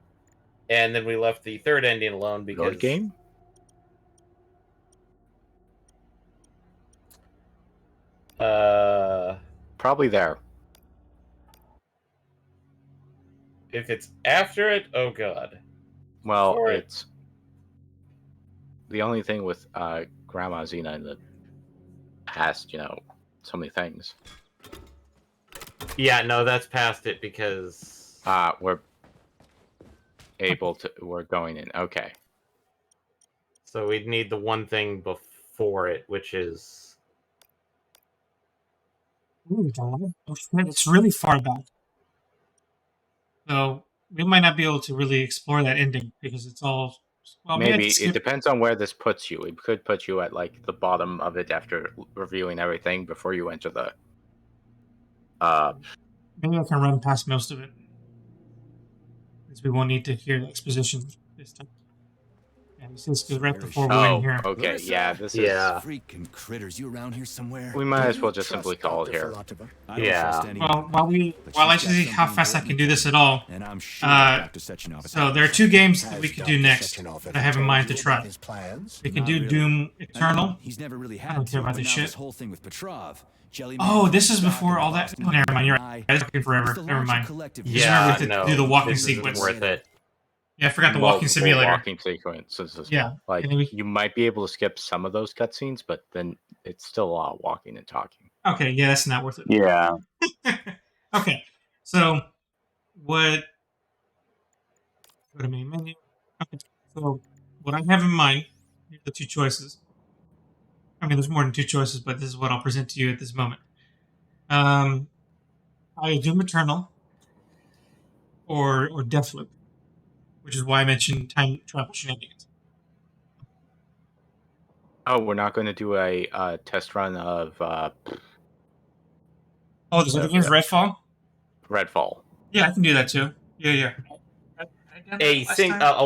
and then we left the third ending alone because... Road game? Probably there. If it's after it, oh god. Well, Before it's... The only thing with Grandma Xena in the past, so many things. Yeah, no, that's past it because... we're going in. Okay. So we'd need the one thing before it, which is... Ooh, it's really far back. So we might not be able to really explore that ending because it's all... Well, maybe it depends on where this puts you. It could put you at the bottom of it after reviewing everything before you enter the... Maybe I can run past most of it. Because we won't need to hear the exposition this time. Yeah, this is right before we went here. Okay, yeah, this is... Freaking critters, you around here somewhere? We might as well just simply call it here. Yeah. Well, while I see how fast I can do this at all, And I'm sure Dr. Sechenov so there are two games that we could do next that I have in mind to try. We can do Doom Eternal. He's never really I don't care about this shit. This whole thing with Petrov. Oh, this is before all that. Oh, never mind. You're right. I was looking forever. Never mind. Yeah, we have to do the walking sequence. Worth it. Yeah, I forgot the walking simulator. Walking sequences. Yeah. You might be able to skip some of those cutscenes, but then it's still a lot of walking and talking. Okay, yeah, that's not worth it. Yeah. Okay, so what? Go to main menu. Okay, so what I have in mind, here are the two choices. I mean, there's more than two choices, but this is what I'll present to you at this moment. Either Doom Eternal or Deathloop, which is why I mentioned time travel shenanigans. Oh, we're not going to do a test run of... there's other games, Redfall? Redfall. Yeah, I can do that too. Yeah. A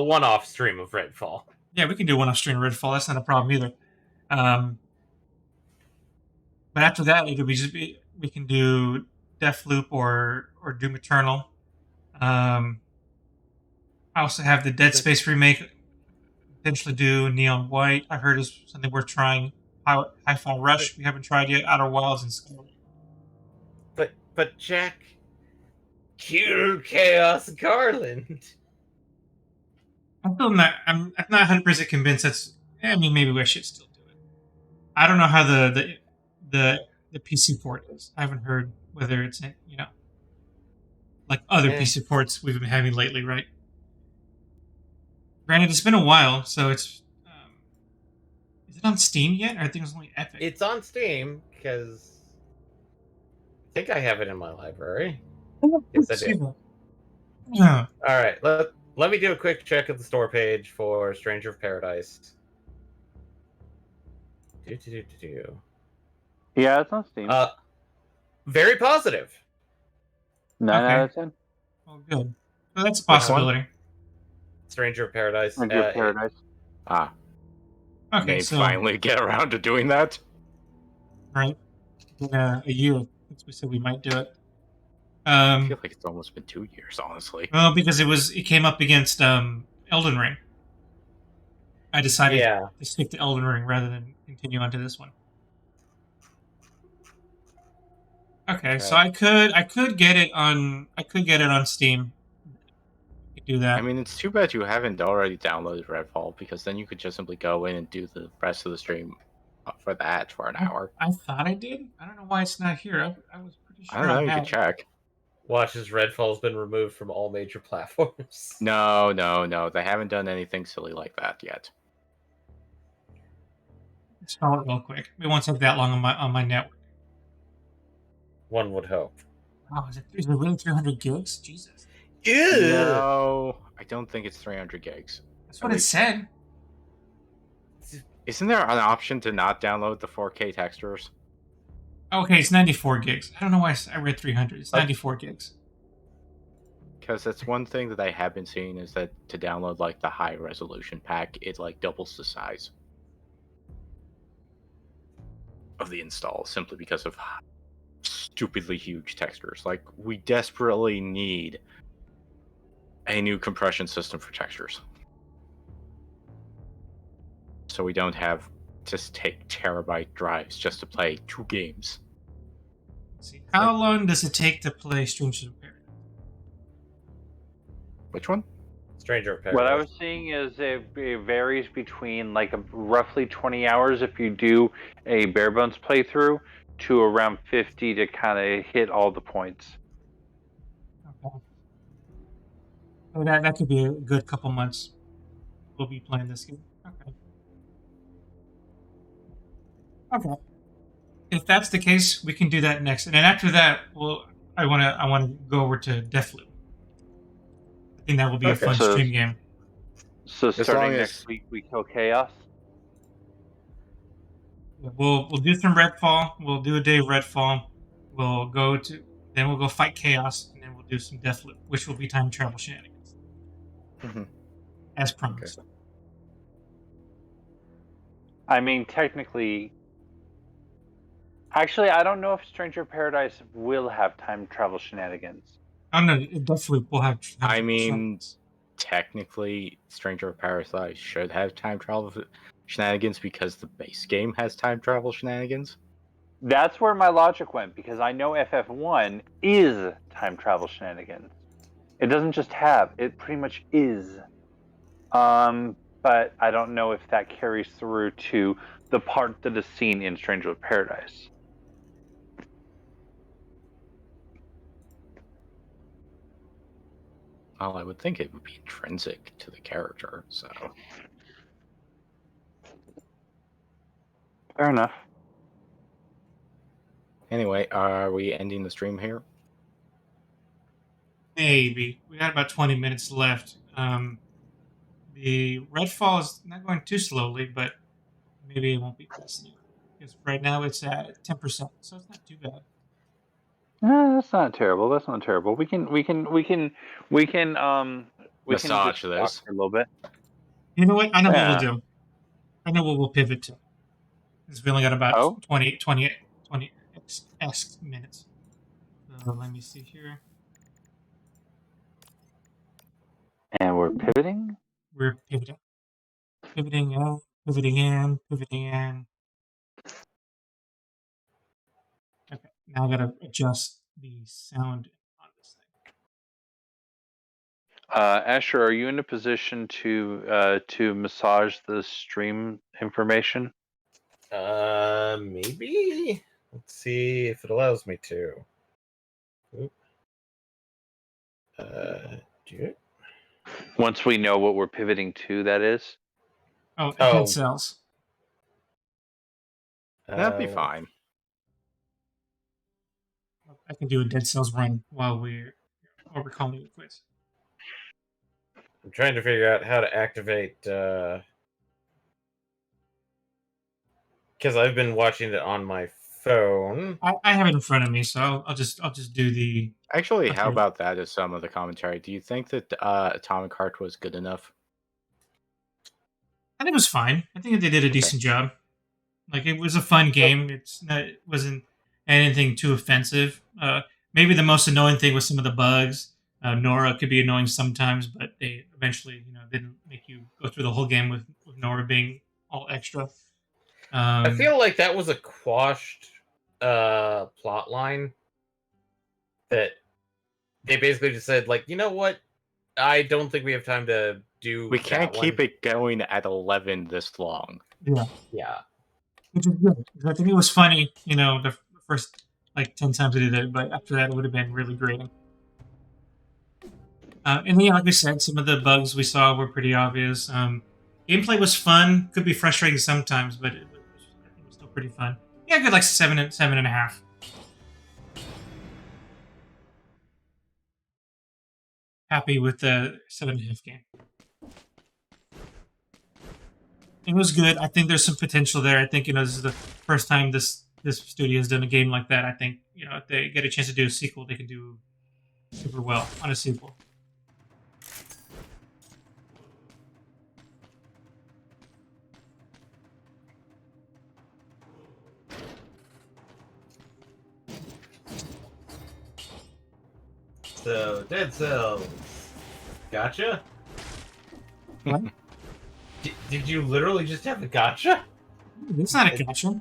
one-off stream of Redfall. Yeah, we can do one-off stream of Redfall. That's not a problem either. But after that, it could be we can do Deathloop or Doom Eternal. I also have the Dead Space remake. Potentially do Neon White. I heard is something worth trying. Hi-Fi Rush we haven't tried yet. Outer Wilds and Skyrim. But Jack, kill Chaos Garland. I'm not 100% convinced that's. I mean, maybe I should still do it. I don't know how the PC port is. I haven't heard whether it's like other PC ports we've been having lately, right? Granted, it's been a while, so it's. Is it on Steam yet, or I think it's only Epic? It's on Steam because I think I have it in my library. Yes, I do. Yeah. All right, let me do a quick check of the store page for Stranger of Paradise. Yeah, it's on Steam. Very positive. 9 out of 10. Oh, good. So that's a possibility. Stranger of Paradise. Stranger of Paradise. Okay, They so finally get around to doing that. Right. In a year, we said we might do it. I feel like it's almost been 2 years, honestly. Well, because it came up against Elden Ring. I decided to stick to Elden Ring rather than continue on to this one. Okay, so I could get it on Steam. I could do that. I mean, it's too bad you haven't already downloaded Redfall, because then you could just simply go in and do the rest of the stream for that for an hour. I thought I did. I don't know why it's not here. I was pretty sure. I don't know. You could check. Watch as Redfall's been removed from all major platforms. No. They haven't done anything silly like that yet. Spell it real quick. It won't take that long on my network. One would hope. Wow, is it really 300 gigs? Jesus. Ew. No, I don't think it's 300 gigs. That's what it said. Isn't there an option to not download the 4K textures? Okay, it's 94 gigs. I don't know why I read 300. It's 94 gigs. Because that's one thing that I have been seeing is that to download like the high resolution pack, it like doubles the size of the install simply because of stupidly huge textures. Like, we desperately need a new compression system for textures, so we don't have to take terabyte drives just to play 2 games. Let's see, how long does it take to play Stranger of Paradise? Which one? Stranger of Paradise. What I was seeing is it varies between like roughly 20 hours if you do a bare bones playthrough to around 50 to kind of hit all the points. Okay. So that could be a good couple months. We'll be playing this game. Okay. If that's the case, we can do that next, and then after that, I want to go over to Deathloop. I think that will be a fun stream game. So starting next week, we kill Chaos. We'll do some Redfall. We'll do a day of Redfall. We'll go fight Chaos, and then we'll do some Deathloop, which will be time travel shenanigans, as promised. Okay. I mean, technically. Actually, I don't know if Stranger of Paradise will have time travel shenanigans. Oh no, Deathloop will have. I mean, technically, Stranger of Paradise should have time travel shenanigans because the base game has time travel shenanigans. That's where my logic went, because I know FF1 is time travel shenanigans. It doesn't just have; it pretty much is. But I don't know if that carries through to the part that is seen in Stranger of Paradise. Well, I would think it would be intrinsic to the character, so. Fair enough. Anyway, are we ending the stream here? Maybe. We got about 20 minutes left. The Redfall is not going too slowly, but maybe it won't be fast enough. Because right now it's at 10%, so it's not too bad. That's not terrible. That's not terrible. We can massage this a little bit. You know what? I know what we'll do. I know what we'll pivot to. Because we only got about 20 X minutes. So let me see here. And we're pivoting? We're pivoting. Pivoting in, pivoting in, pivoting in. Okay, now I gotta adjust the sound on this thing. Asher, are you in a position to massage the stream information? Maybe? Let's see if it allows me to. Oop. Do it? Once we know what we're pivoting to, that is. Oh, dead cells. That'd be fine. I can do a dead cells run while we're calling it quits. I'm trying to figure out how to activate because I've been watching it on my phone. I have it in front of me, so I'll just do the. Actually, okay. How about that as some of the commentary? Do you think that Atomic Heart was good enough? I think it was fine. I think they did a decent job. Like, it was a fun game. It wasn't anything too offensive. Maybe the most annoying thing was some of the bugs. Nora could be annoying sometimes, but they eventually, didn't make you go through the whole game with Nora being all extra. I feel like that was a quashed plot line that they basically just said, like, you know what? I don't think we have time to do. We can't keep it going at 11 this long. Yeah. Yeah. Which is good. I think it was funny, the first 10 times I did it, but after that it would have been really grating. And yeah, like we said, some of the bugs we saw were pretty obvious. Gameplay was fun. Could be frustrating sometimes, but it was still pretty fun. Yeah, good, like 7.5. Happy with the 7.5 game. It was good. I think there's some potential there. I think this is the first time this studio has done a game like that. I think if they get a chance to do a sequel, they can do super well on a sequel. So, Dead Cells. Gotcha? What? Did you literally just have a gotcha? It's not a gotcha.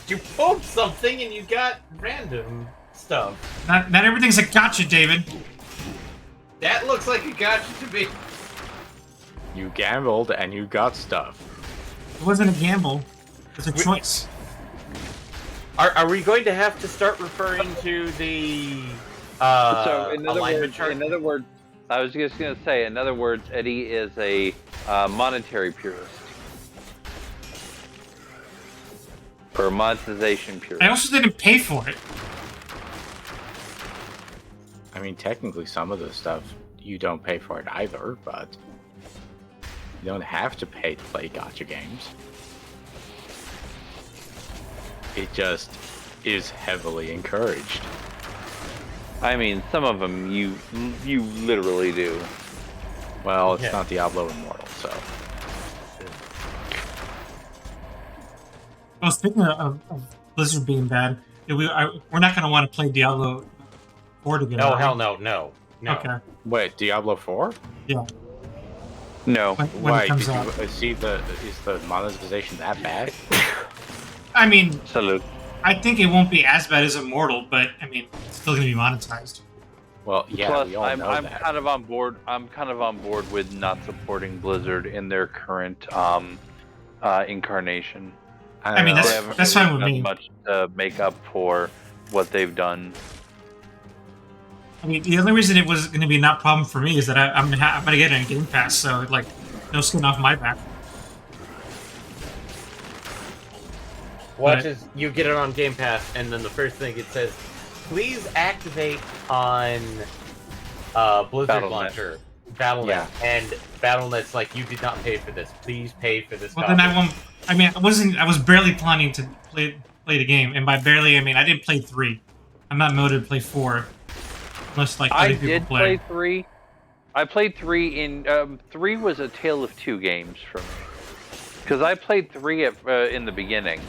You pulled something and you got random stuff. Not everything's a gotcha, David. That looks like a gotcha to me. You gambled and you got stuff. It wasn't a gamble. It was a choice. Are we going to have to start referring to the So in other alignment chart? I was just going to say, in other words, Eddie is a monetary purist. Or a monetization purist. I also didn't pay for it. I mean, technically, some of the stuff you don't pay for it either, but you don't have to pay to play gacha games. It just is heavily encouraged. I mean, some of them you literally do. Well, it's not Diablo Immortal, so. Well, speaking of Blizzard being bad, we're not going to want to play Diablo 4 together. No, hell no. Okay. Wait, Diablo 4? Yeah. No. When Why? it comes Did out. you see is the monetization that bad? I mean, Salute. I think it won't be as bad as Immortal, but I mean, it's still going to be monetized. Well, yeah, Plus, we all I'm know that. kind of on board. I'm kind of on board with not supporting Blizzard in their current incarnation. I mean, that's fine with me. Much to make up for what they've done. I mean, the only reason it was going to be not a problem for me is that I'm going to get it in Game Pass, so no skin off my back. Watch as you get it on Game Pass, and then the first thing it says, please activate on Blizzard Battle.net. Launcher. Battle.net. And Battle.net's like, you did not pay for this. Please pay for this. Well, then I won't. I mean, I was barely planning to play the game, and by barely, I mean I didn't play 3. I'm not motivated to play 4, unless other I people did play. 3. I played 3 in 3 was a tale of two games for me, because I played 3 in the beginning.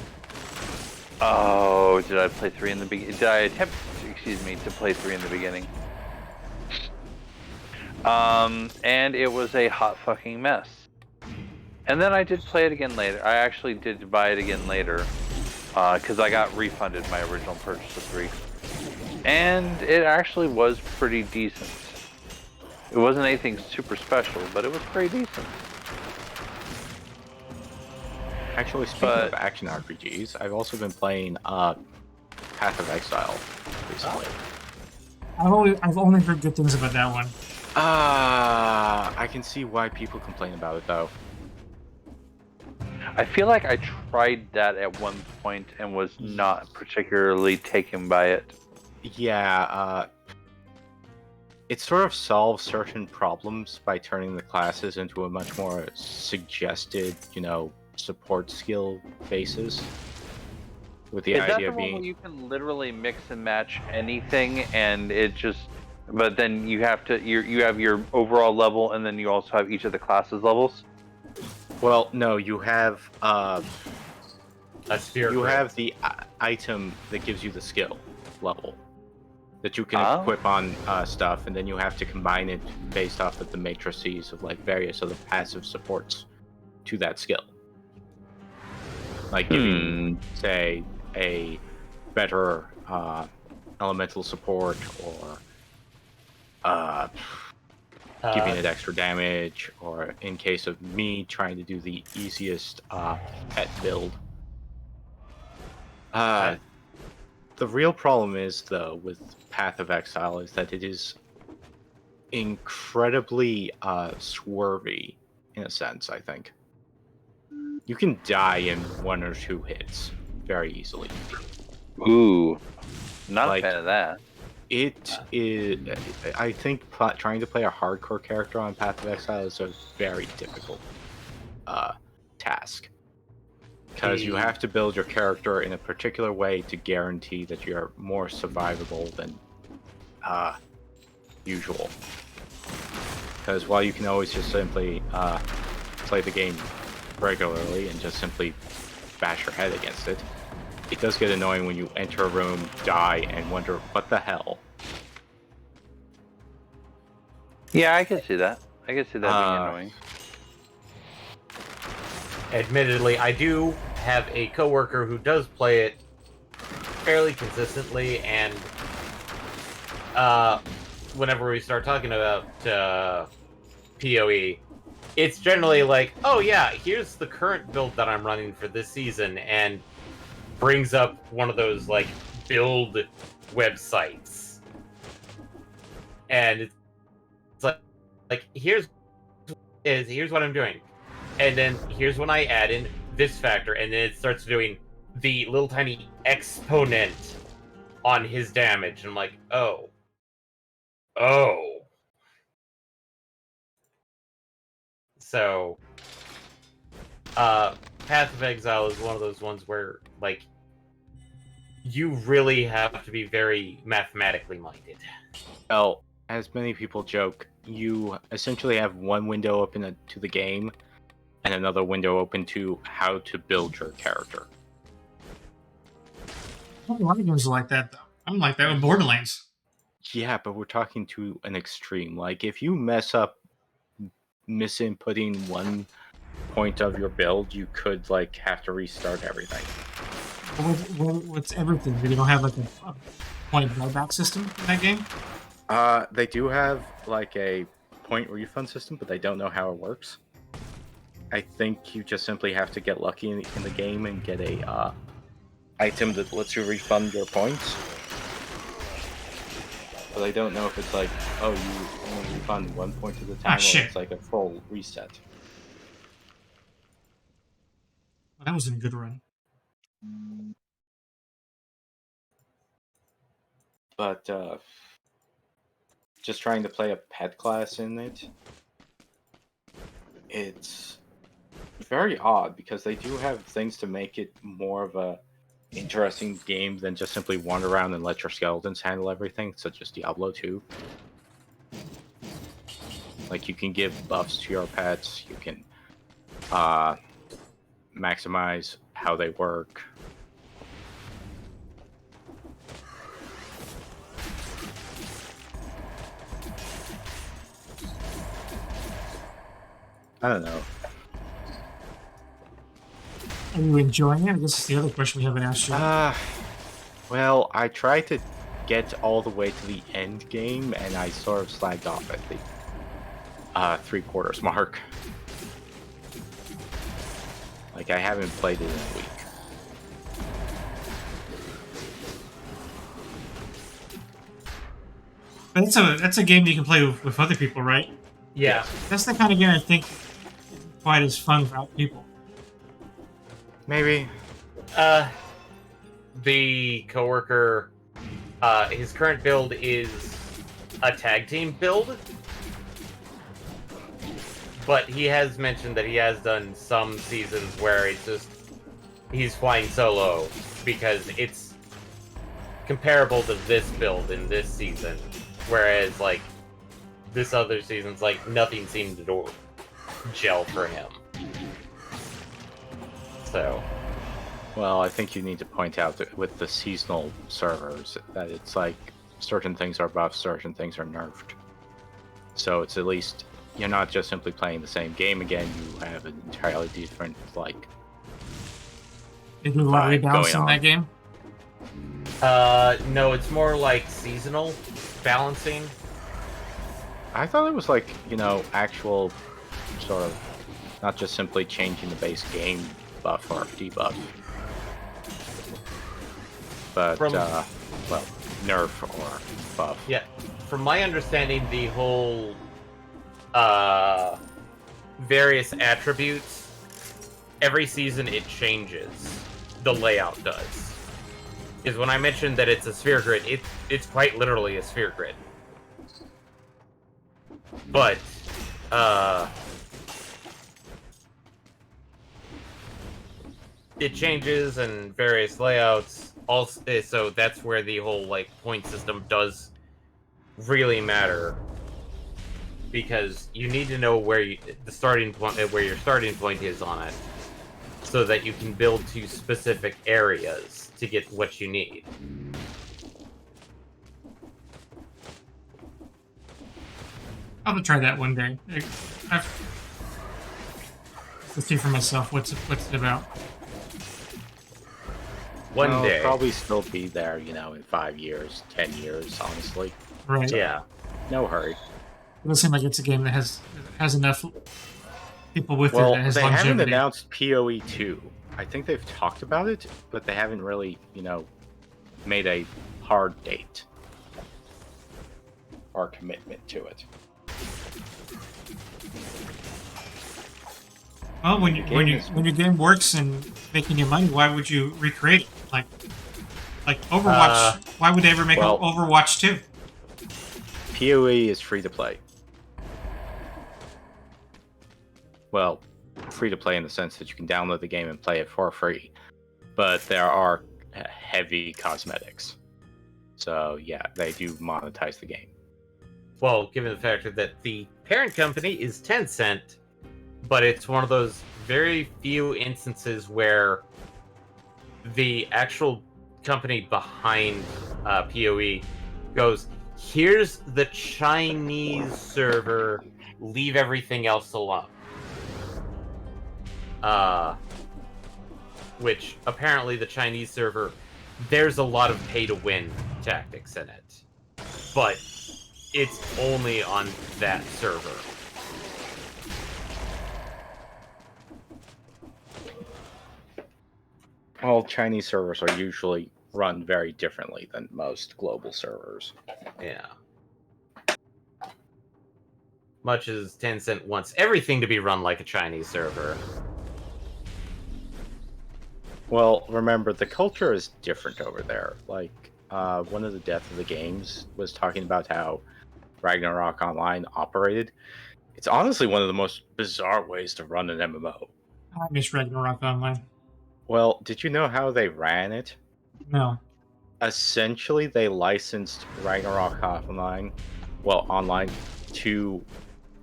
Oh, did I play 3 in the beginning? Did I attempt, excuse me, to play 3 in the beginning? And it was a hot fucking mess. And then I did play it again later. I actually did buy it again later, because I got refunded my original purchase of 3. And it actually was pretty decent. It wasn't anything super special, but it was pretty decent. Actually, speaking of action RPGs, I've also been playing Path of Exile recently. I've only heard good things about that one. I can see why people complain about it, though. I feel like I tried that at one point and was not particularly taken by it. Yeah, it sort of solves certain problems by turning the classes into a much more suggested, support skill basis. With the idea being, where you can literally mix and match anything, and it just, but then you have to, you have your overall level, and then you also have each of the classes levels. Well, no, you have a sphere. You have the item that gives you the skill level that you can equip on stuff, and then you have to combine it based off of the matrices of like various other passive supports to that skill. Like giving, say, a better elemental support, or giving it extra damage, or in case of me trying to do the easiest pet build. The real problem is, though, with Path of Exile is that it is incredibly swervy, in a sense, I think. You can die in 1 or 2 hits very easily. Ooh, not a fan of that. It is, I think, trying to play a hardcore character on Path of Exile is a very difficult task. Because you have to build your character in a particular way to guarantee that you're more survivable than usual. Because while you can always just simply play the game regularly and just simply bash your head against it, it does get annoying when you enter a room, die, and wonder, what the hell? Yeah, I can see that. I can see that being annoying. Admittedly, I do have a coworker who does play it fairly consistently, and whenever we start talking about PoE, it's generally like, oh yeah, here's the current build that I'm running for this season, and brings up one of those like build websites, and it's like here's what I'm doing, and then here's when I add in this factor, and then it starts doing the little tiny exponent on his damage, and I'm like, oh. So, Path of Exile is one of those ones where, like, you really have to be very mathematically minded. Well, as many people joke, you essentially have one window open to the game, and another window open to how to build your character. A lot of games are like that, though. I'm like that with Borderlands. Yeah, but we're talking to an extreme. Like, if you mess up misinputting one point of your build, you could, like, have to restart everything. What's everything? They don't have, like, a point rollback system in that game? They do have, like, a point refund system, but they don't know how it works. I think you just simply have to get lucky in the game and get a item that lets you refund your points. But I don't know if it's like, oh, you only refund 1 point at a time, or it's like a full reset. Well, that was a good run. But just trying to play a pet class in it, it's very odd, because they do have things to make it more of a interesting game than just simply wander around and let your skeletons handle everything, such as Diablo 2. Like, you can give buffs to your pets, you can maximize how they work. I don't know. Are you enjoying it? I guess it's the other question we haven't asked you. Well, I tried to get all the way to the end game, and I sort of slagged off at the 3/4 mark. Like, I haven't played it in a week. But that's a game you can play with other people, right? Yeah. That's the kind of game I think isn't quite as fun without people. Maybe. The coworker, his current build is a tag team build, but he has mentioned that he has done some seasons where it's just he's flying solo because it's comparable to this build in this season, whereas like this other season's like nothing seemed to gel for him. So. Well, I think you need to point out that with the seasonal servers that it's like certain things are buffed, certain things are nerfed. So it's at least you're not just simply playing the same game again. You have an entirely different like. Did you want to rebalance in that game? No, it's more like seasonal balancing. I thought it was like actual sort of not just simply changing the base game buff or debuff. But, well, nerf or buff. Yeah, from my understanding, the whole various attributes, every season it changes. The layout does. Is when I mentioned that it's a sphere grid, it's quite literally a sphere grid. But, it changes and various layouts. Also, so that's where the whole like point system does really matter, because you need to know where the starting point, where your starting point is on it, so that you can build to specific areas to get what you need. I'll have to try that one day. Let's see for myself what's it about. One day. I'll probably still be there, in 5 years, 10 years, honestly. Right. So, yeah. No hurry. It does seem like it's a game that has enough people with it that has they longevity. haven't announced PoE 2. I think they've talked about it, but they haven't really, made a hard date or commitment to it. Well, when your game works and making you money, why would you recreate it? Like Overwatch. Why would they ever make Overwatch 2? PoE is free to play. Well, free to play in the sense that you can download the game and play it for free, but there are heavy cosmetics. So yeah, they do monetize the game. Well, given the fact that the parent company is Tencent, but it's one of those very few instances where the actual company behind PoE goes, here's the Chinese server, leave everything else alone. Which apparently the Chinese server, there's a lot of pay-to-win tactics in it, but it's only on that server. Well, Chinese servers are usually run very differently than most global servers. Yeah. Much as Tencent wants everything to be run like a Chinese server. Well, remember, the culture is different over there. Like, one of the Death of the Games was talking about how Ragnarok Online operated. It's honestly one of the most bizarre ways to run an MMO. I miss Ragnarok Online. Well, did you know how they ran it? No. Essentially, they licensed Ragnarok Online to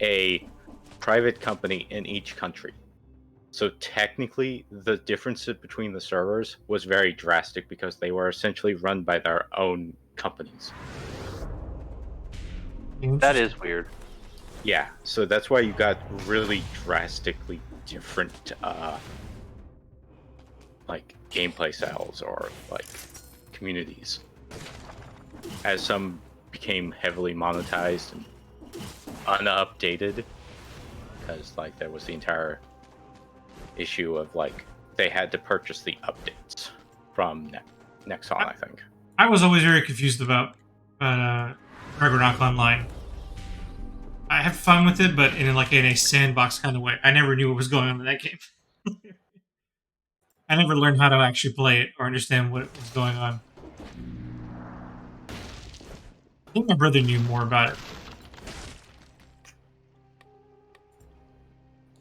a private company in each country. So technically, the difference between the servers was very drastic because they were essentially run by their own companies. That is weird. Yeah, so that's why you got really drastically different like gameplay styles or like communities. As some became heavily monetized and unupdated, because like there was the entire issue of like they had to purchase the updates from Nexon, I think. I was always very confused about Ragnarok Online. I have fun with it, but in a sandbox kind of way. I never knew what was going on in that game. I never learned how to actually play it or understand what was going on. I think my brother knew more about it.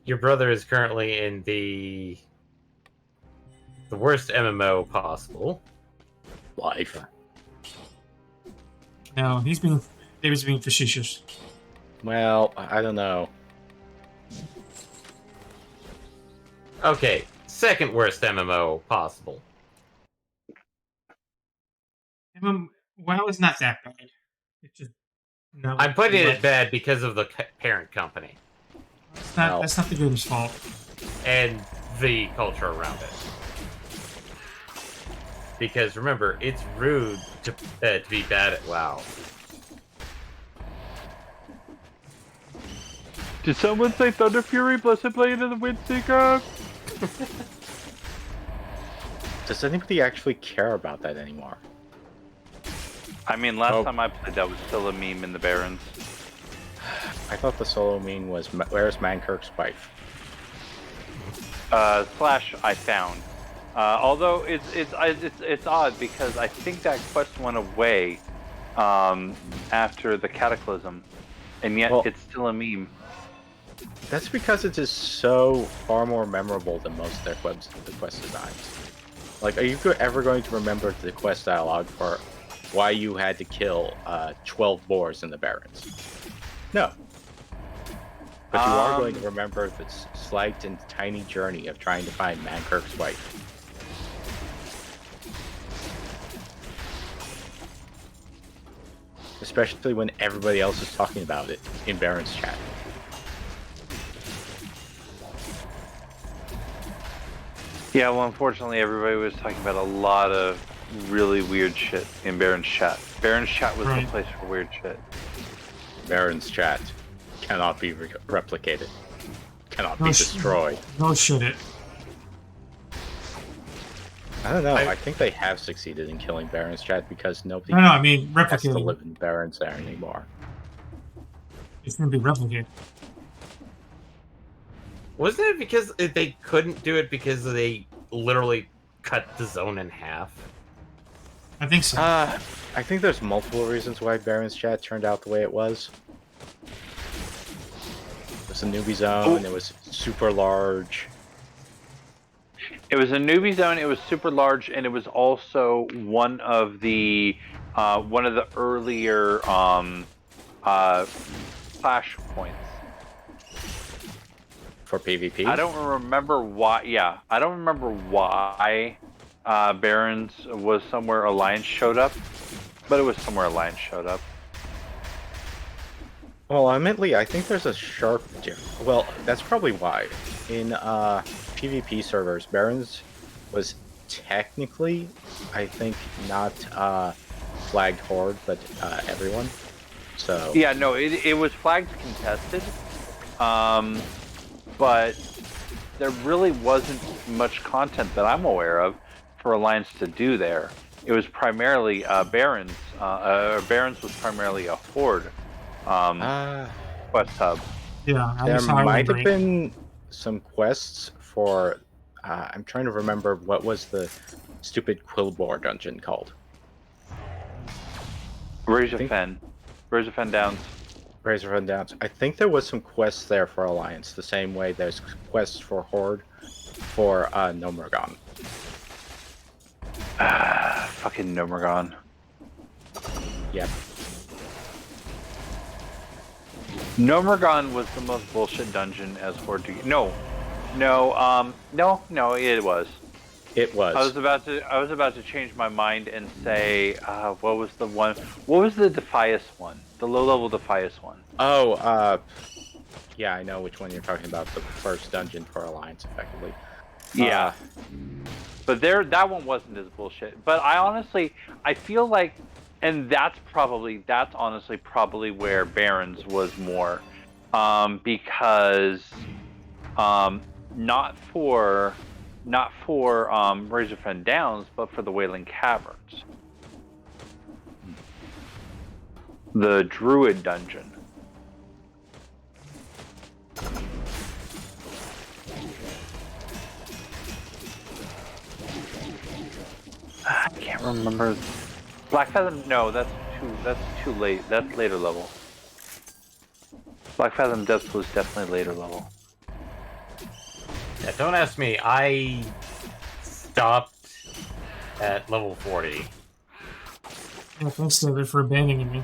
Your brother is currently in the worst MMO possible. Life. No, David's being facetious. Well, I don't know. Okay, second worst MMO possible. WoW is not that bad. It's just no. I'm putting it bad because of the parent company. That's not the game's fault. And the culture around it. Because remember, it's rude to be bad at WoW. Did someone say Thunder Fury Blessed Blade of the Windseeker? Does anybody actually care about that anymore? I mean, last time I played that was still a meme in the Barrens. I thought the solo meme was where's Mankirk's wife? Slash I found. Although it's odd because I think that quest went away after the Cataclysm, and yet it's still a meme. That's because it is so far more memorable than most of their quest designs. Like, are you ever going to remember the quest dialogue for why you had to kill 12 boars in the Barrens? No. But you are going to remember the slight and tiny journey of trying to find Mankirk's wife. Especially when everybody else is talking about it in Baron's chat. Yeah, well, unfortunately, everybody was talking about a lot of really weird shit in Baron's chat. Baron's chat was the place for weird shit. Baron's chat cannot be replicated. Cannot be destroyed. No should it. I don't know. I think they have succeeded in killing Baron's chat because nobody I mean has to replicating. live in Baron's there anymore. It's going to be replicated. Wasn't it because they couldn't do it because they literally cut the zone in half? I think so. I think there's multiple reasons why Baron's chat turned out the way it was. It was a newbie zone. It was super large. It was a newbie zone. It was super large, and it was also one of the earlier flash points for PvP. I don't remember why. Yeah, I don't remember why Barons was somewhere Alliance showed up, but it was somewhere Alliance showed up. Well, admittedly, I think there's a sharp difference. Well, that's probably why. In PvP servers, Barons was technically, I think, not flagged Horde, but everyone. So yeah, no, it was flagged contested, but there really wasn't much content that I'm aware of for Alliance to do there. It was primarily Barons. Barons was primarily a Horde quest hub. Yeah, there might have been some quests for. I'm trying to remember what was the stupid Quillbore dungeon called. Razorfen Downs. Razorfen Downs. I think there was some quests there for Alliance, the same way there's quests for Horde for Nomergon. Fucking Nomergon. Yep. Nomergon was the most bullshit dungeon as Horde to get. No, it was. It was. I was about to change my mind and say, what was the one? What was the Defias one? The low-level Defias one? Oh, yeah, I know which one you're talking about. The first dungeon for Alliance, effectively. Yeah. But that one wasn't as bullshit. But I feel like, and that's honestly probably where Barons was more, because, not for Razorfen Downs, but for the Wailing Caverns, the Druid dungeon. I can't remember. Black Fathom? No, that's too late. That's later level. Black Fathom Depths was definitely later level. Yeah, don't ask me. I stopped at level 40. Yeah, thanks, David, for abandoning me.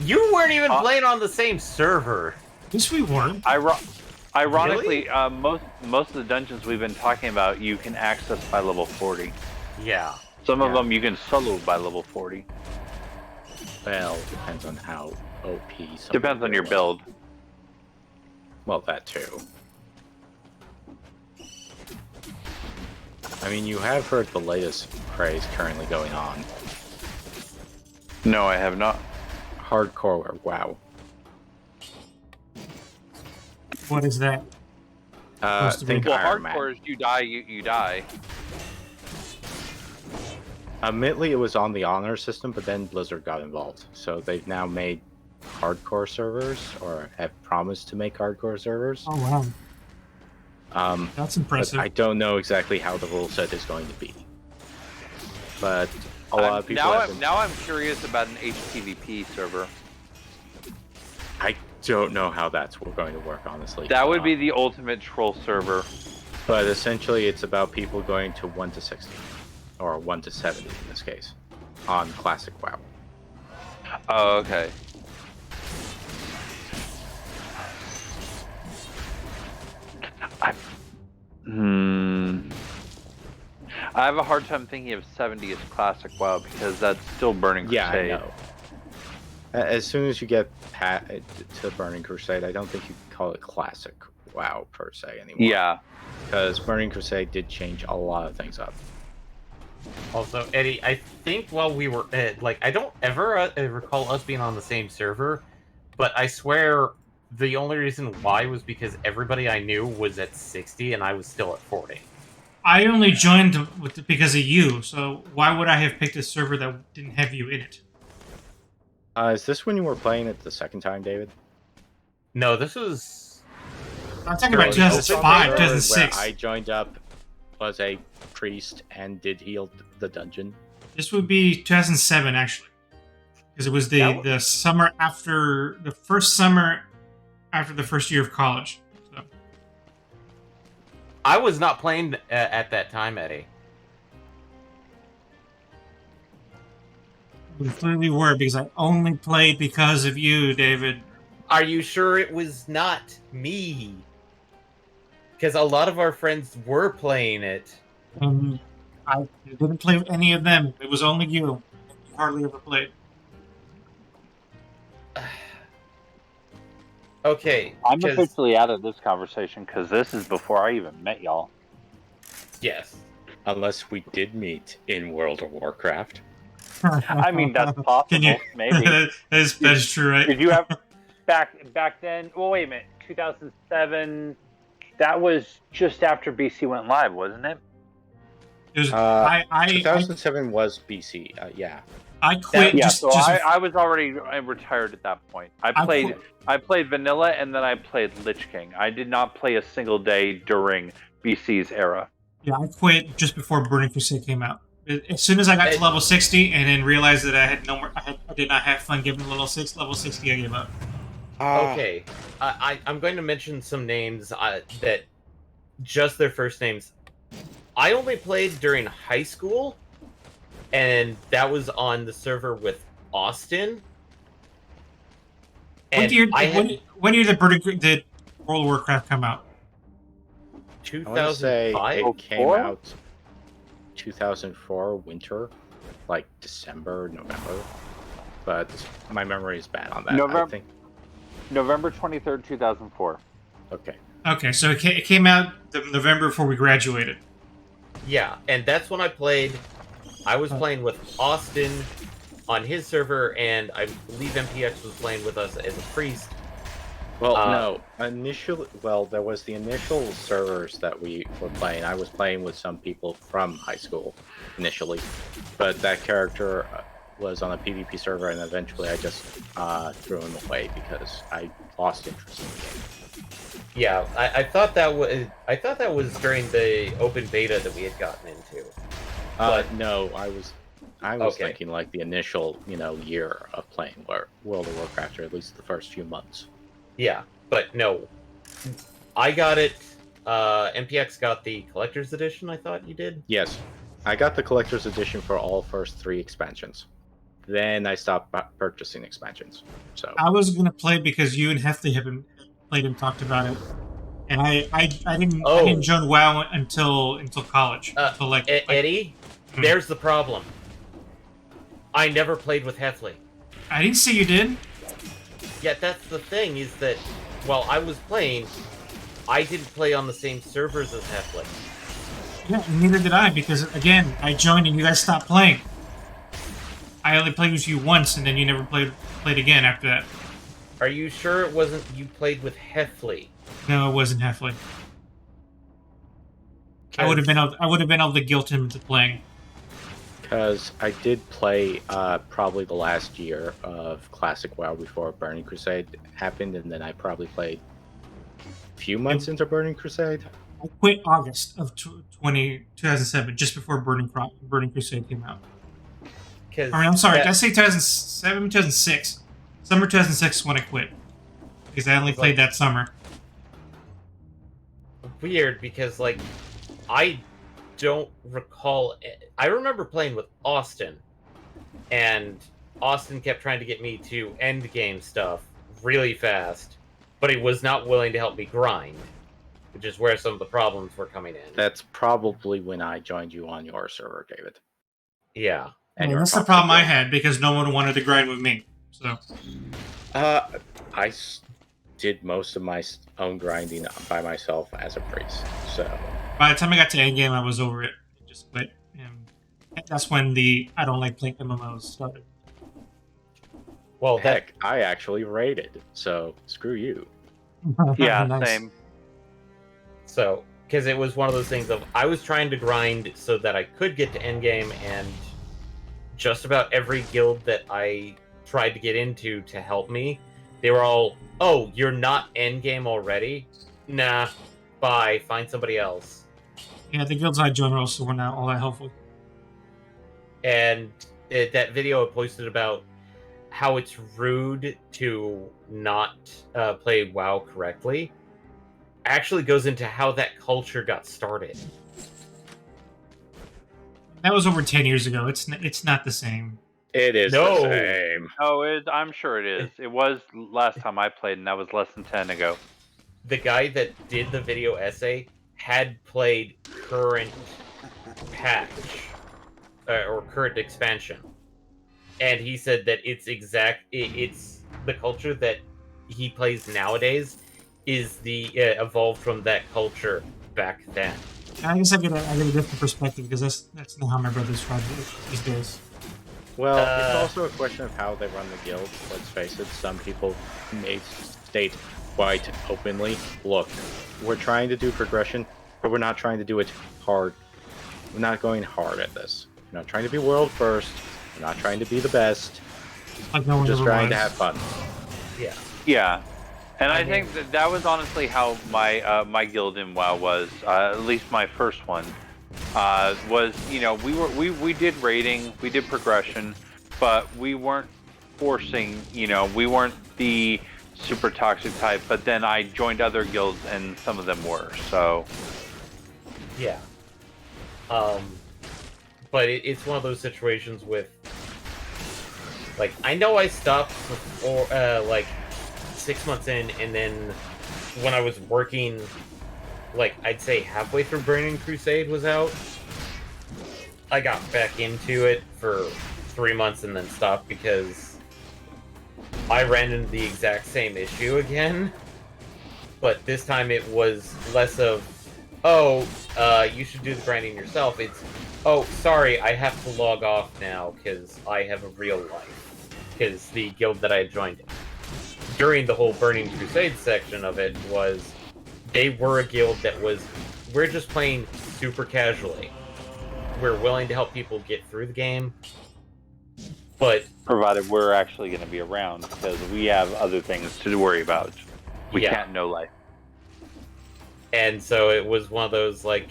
You weren't even playing on the same server. Yes, we weren't. Ironically, really? most of the dungeons we've been talking about, you can access by level 40. Yeah. Some of them you can solo by level 40. Well, depends on how OP. Depends on your build. Well, that too. I mean, you have heard the latest craze currently going on. No, I have not. Hardcore WoW. What is that? Think Iron Man. Hardcore is you die, you die. Admittedly, it was on the honor system, but then Blizzard got involved. So they've now made hardcore servers, or have promised to make hardcore servers. Oh, wow. That's impressive. I don't know exactly how the rule set is going to be. But a lot of people now I'm curious about an HTVP server. I don't know how that's going to work, honestly. That would be the ultimate troll server. But essentially, it's about people going to 1 to 60. Or 1 to 70 in this case. On Classic WoW. Oh, okay. I have a hard time thinking of 70 as Classic WoW because that's still Burning Crusade. Yeah, I know. As soon as you get to Burning Crusade, I don't think you can call it Classic WoW per se anymore. Yeah. Because Burning Crusade did change a lot of things up. Also, Eddie, I think while we were I don't ever recall us being on the same server, but I swear the only reason why was because everybody I knew was at 60 and I was still at 40. I only joined because of you, so why would I have picked a server that didn't have you in it? Is this when you were playing it the second time, David? No, this was... I'm talking about 2005, 2006. I joined up, was a priest, and did heal the dungeon. This would be 2007, actually. Because it was the summer after... The first summer after the first year of college. So. I was not playing at that time, Eddie. We clearly were, because I only played because of you, David. Are you sure it was not me? Because a lot of our friends were playing it. I didn't play with any of them. It was only you. You hardly ever played. Okay. I'm officially out of this conversation because this is before I even met y'all. Yes. Unless we did meet in World of Warcraft. I mean, that's possible. Maybe. that is true, right? Did you have back then? Well, wait a minute. 2007. That was just after BC went live, wasn't it? It was, 2007 was BC. Yeah. I quit. I was already retired at that point. I played vanilla and then I played Lich King. I did not play a single day during BC's era. Yeah, I quit just before Burning Crusade came out. As soon as I got to level 60 and then realized that I had no more, I did not have fun giving level 60, I gave up. Okay, I'm going to mention some names that just their first names. I only played during high school, and that was on the server with Austin. When did World of Warcraft come out? 2005. It came out 2004 winter, like December, November. But my memory is bad on that. I think November 23rd, 2004. Okay. Okay, so it came out the November before we graduated. Yeah, and that's when I played. I was playing with Austin on his server, and I believe MPX was playing with us as a priest. Well, no. There was the initial servers that we were playing. I was playing with some people from high school initially, but that character was on a PvP server, and eventually I just threw him away because I lost interest in the game. Yeah, I thought that was during the open beta that we had gotten into. No, I was thinking like the initial, year of playing World of Warcraft, or at least the first few months. Yeah, but no, I got it. MPX got the collector's edition. I thought you did. Yes, I got the collector's edition for all first 3 expansions. Then I stopped purchasing expansions. So I was gonna play because you and Hefley have been played and talked about it, and I didn't join WoW until college. Eddie, there's the problem. I never played with Hefley. I didn't say you did. Yeah, that's the thing, is that while I was playing, I didn't play on the same servers as Hefley. Yeah, neither did I, because, again, I joined and you guys stopped playing. I only played with you once, and then you never played again after that. Are you sure it wasn't you played with Hefley? No, it wasn't Hefley. I would have been able to guilt him into playing. Because I did play probably the last year of Classic WoW before Burning Crusade happened, and then I probably played a few months into Burning Crusade. I quit August of 2007, just before Burning Crusade came out. I'm sorry, did I say 2007, 2006? Summer 2006 when I quit. Because I only played that summer. Weird, because, I don't recall. I remember playing with Austin, and Austin kept trying to get me to end game stuff really fast, but he was not willing to help me grind, which is where some of the problems were coming in. That's probably when I joined you on your server, David. Yeah. And that's the problem I had, because no one wanted to grind with me. So, I did most of my own grinding by myself as a priest. So by the time I got to endgame, I was over it. I just quit. And that's when the I don't like playing MMOs started. Well, heck, I actually raided. So screw you. Yeah, Nice. same. So, because it was one of those things of I was trying to grind so that I could get to endgame, and just about every guild that I tried to get into to help me, they were all, "Oh, you're not endgame already? Nah, bye. Find somebody else." Yeah, the guilds I joined also were not all that helpful. And that video I posted about how it's rude to not play WoW correctly actually goes into how that culture got started. That was over 10 years ago. It's not the same. It is the same. Oh, I'm sure it is. It was last time I played, and that was less than 10 ago. The guy that did the video essay had played current patch or current expansion, and he said that it's the culture that he plays nowadays is the evolved from that culture back then. I guess I get a different perspective, because that's not how my brothers run these days. Well, it's also a question of how they run the guild. Let's face it, some people may state quite openly, look, we're trying to do progression, but we're not trying to do it hard. We're not going hard at this. We're not trying to be world first. We're not trying to be the best. Like no one we're just ever trying was. to have fun. Yeah. Yeah. And I think that was honestly how my guild in WoW was, at least my first one, was, we did raiding, we did progression, but we weren't forcing, we weren't the super toxic type, but then I joined other guilds and some of them were, so. Yeah. But it's one of those situations with, I know I stopped before, 6 months in, and then when I was working, I'd say halfway through Burning Crusade was out, I got back into it for 3 months and then stopped because I ran into the exact same issue again. But this time it was less of, oh, you should do the grinding yourself. It's, oh, sorry, I have to log off now because I have a real life. Because the guild that I had joined during the whole Burning Crusade section of it was, they were a guild that was, we're just playing super casually. We're willing to help people get through the game, but provided we're actually going to be around, because we have other things to worry about. We can't know life. And so it was one of those, like,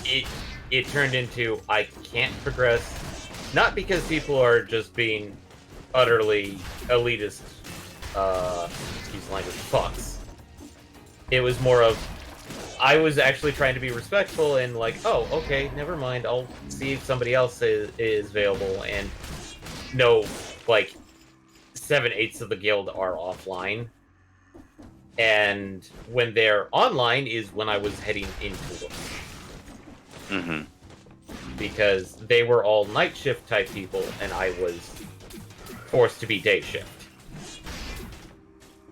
it turned into, I can't progress, not because people are just being utterly elitist, excuse the language, fucks. It was more of, I was actually trying to be respectful and like, oh, okay, never mind, I'll see if somebody else is available, and no, like, 7/8 of the guild are offline. And when they're online is when I was heading into work. Mm-hmm. Because they were all night shift type people, and I was forced to be day shift.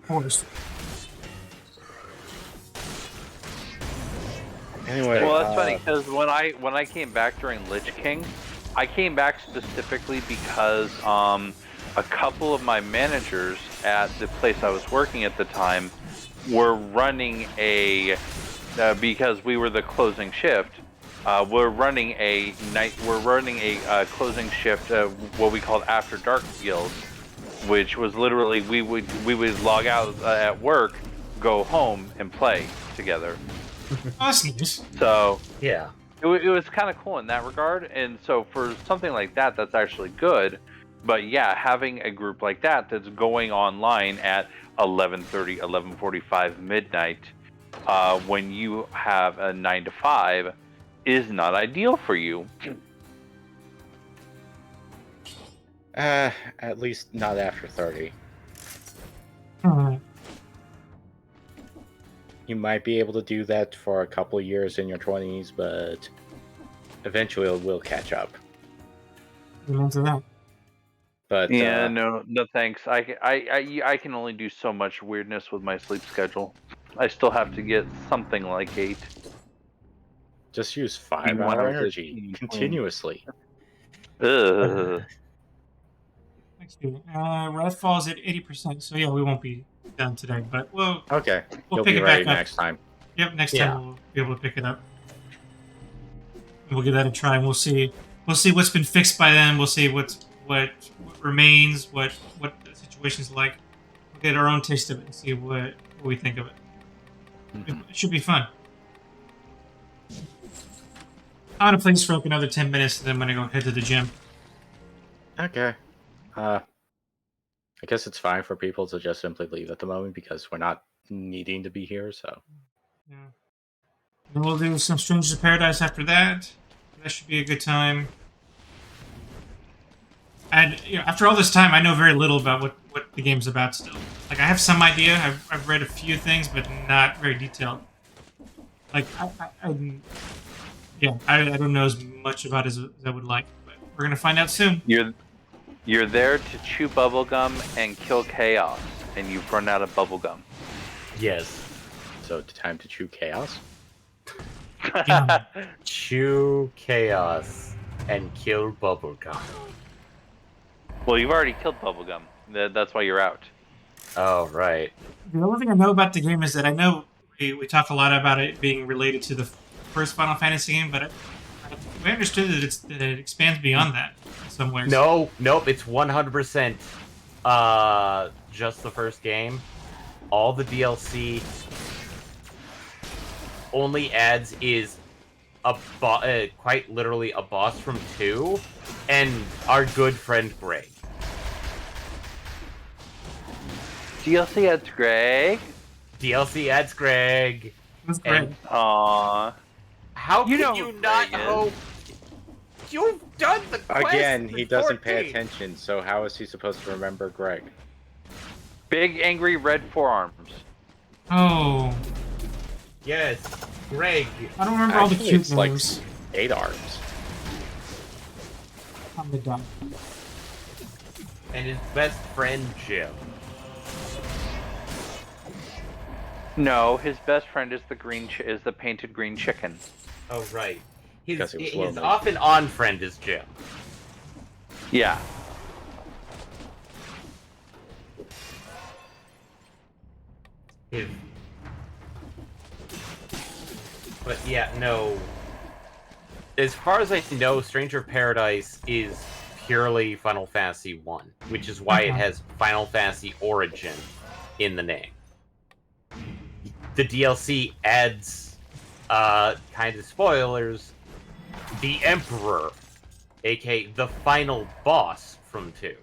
Forced. Anyway, well, that's funny because when I came back during Lich King, I came back specifically because a couple of my managers at the place I was working at the time were running a because we were the closing shift. We're running a closing shift, what we called After Dark guild, which was literally we would log out at work, go home, and play together. That's nice. So yeah, it was kind of cool in that regard, and so for something like that, that's actually good. But yeah, having a group like that that's going online at 11:30, 11:45 midnight, when you have a 9 to 5, is not ideal for you. At least not after 30. You might be able to do that for a couple of years in your 20s, but eventually it will catch up. Into that. But yeah, no thanks. I can only do so much weirdness with my sleep schedule. I still have to get something like 8. Just use 5-hour energy continuously. Ugh. Redfall's at 80%, so yeah, we won't be done today, but we'll okay. We'll pick it back up next time. Yep, next time we'll be able to pick it up. We'll give that a try, and we'll see what's been fixed by then. We'll see what remains, what the situation's like. We'll get our own taste of it and see what we think of it. It should be fun. I'm gonna play this for like another 10 minutes, and then I'm gonna go head to the gym. Okay. I guess it's fine for people to just simply leave at the moment because we're not needing to be here, so. Yeah. And we'll do some Strangers of Paradise after that. That should be a good time. And after all this time, I know very little about what the game's about still. Like, I have some idea. I've read a few things, but not very detailed. Like, I don't know as much about it as I would like, but we're gonna find out soon. You're there to chew bubblegum and kill chaos, and you've run out of bubblegum. Yes. So time to chew chaos? Chew chaos and kill bubblegum. Well, you've already killed bubblegum. That's why you're out. Oh, right. The only thing I know about the game is that I know we talk a lot about it being related to the first Final Fantasy game, but we understood that it expands beyond that in some ways. Nope, it's 100% just the first game. All the DLC only adds is quite literally a boss from 2 and our good friend Greg. DLC adds Greg. DLC adds Greg. Who's Greg? Aww. How can you not hope? You've done the quest. Again, he doesn't pay attention, so how is he supposed to remember Greg? Big angry red forearms. Oh. Yes, Greg. I don't remember all the cute names. Like 8 arms. I'm the dog. And his best friend, Jim. No, his best friend is the painted green chicken. Oh, right. Because His he was lonely. off and on friend is Jim. Yeah. But yeah, no. As far as I know, Stranger of Paradise is purely Final Fantasy 1, which is why it has Final Fantasy Origin in the name. The DLC adds, kind of spoilers, the Emperor, aka the final boss from 2.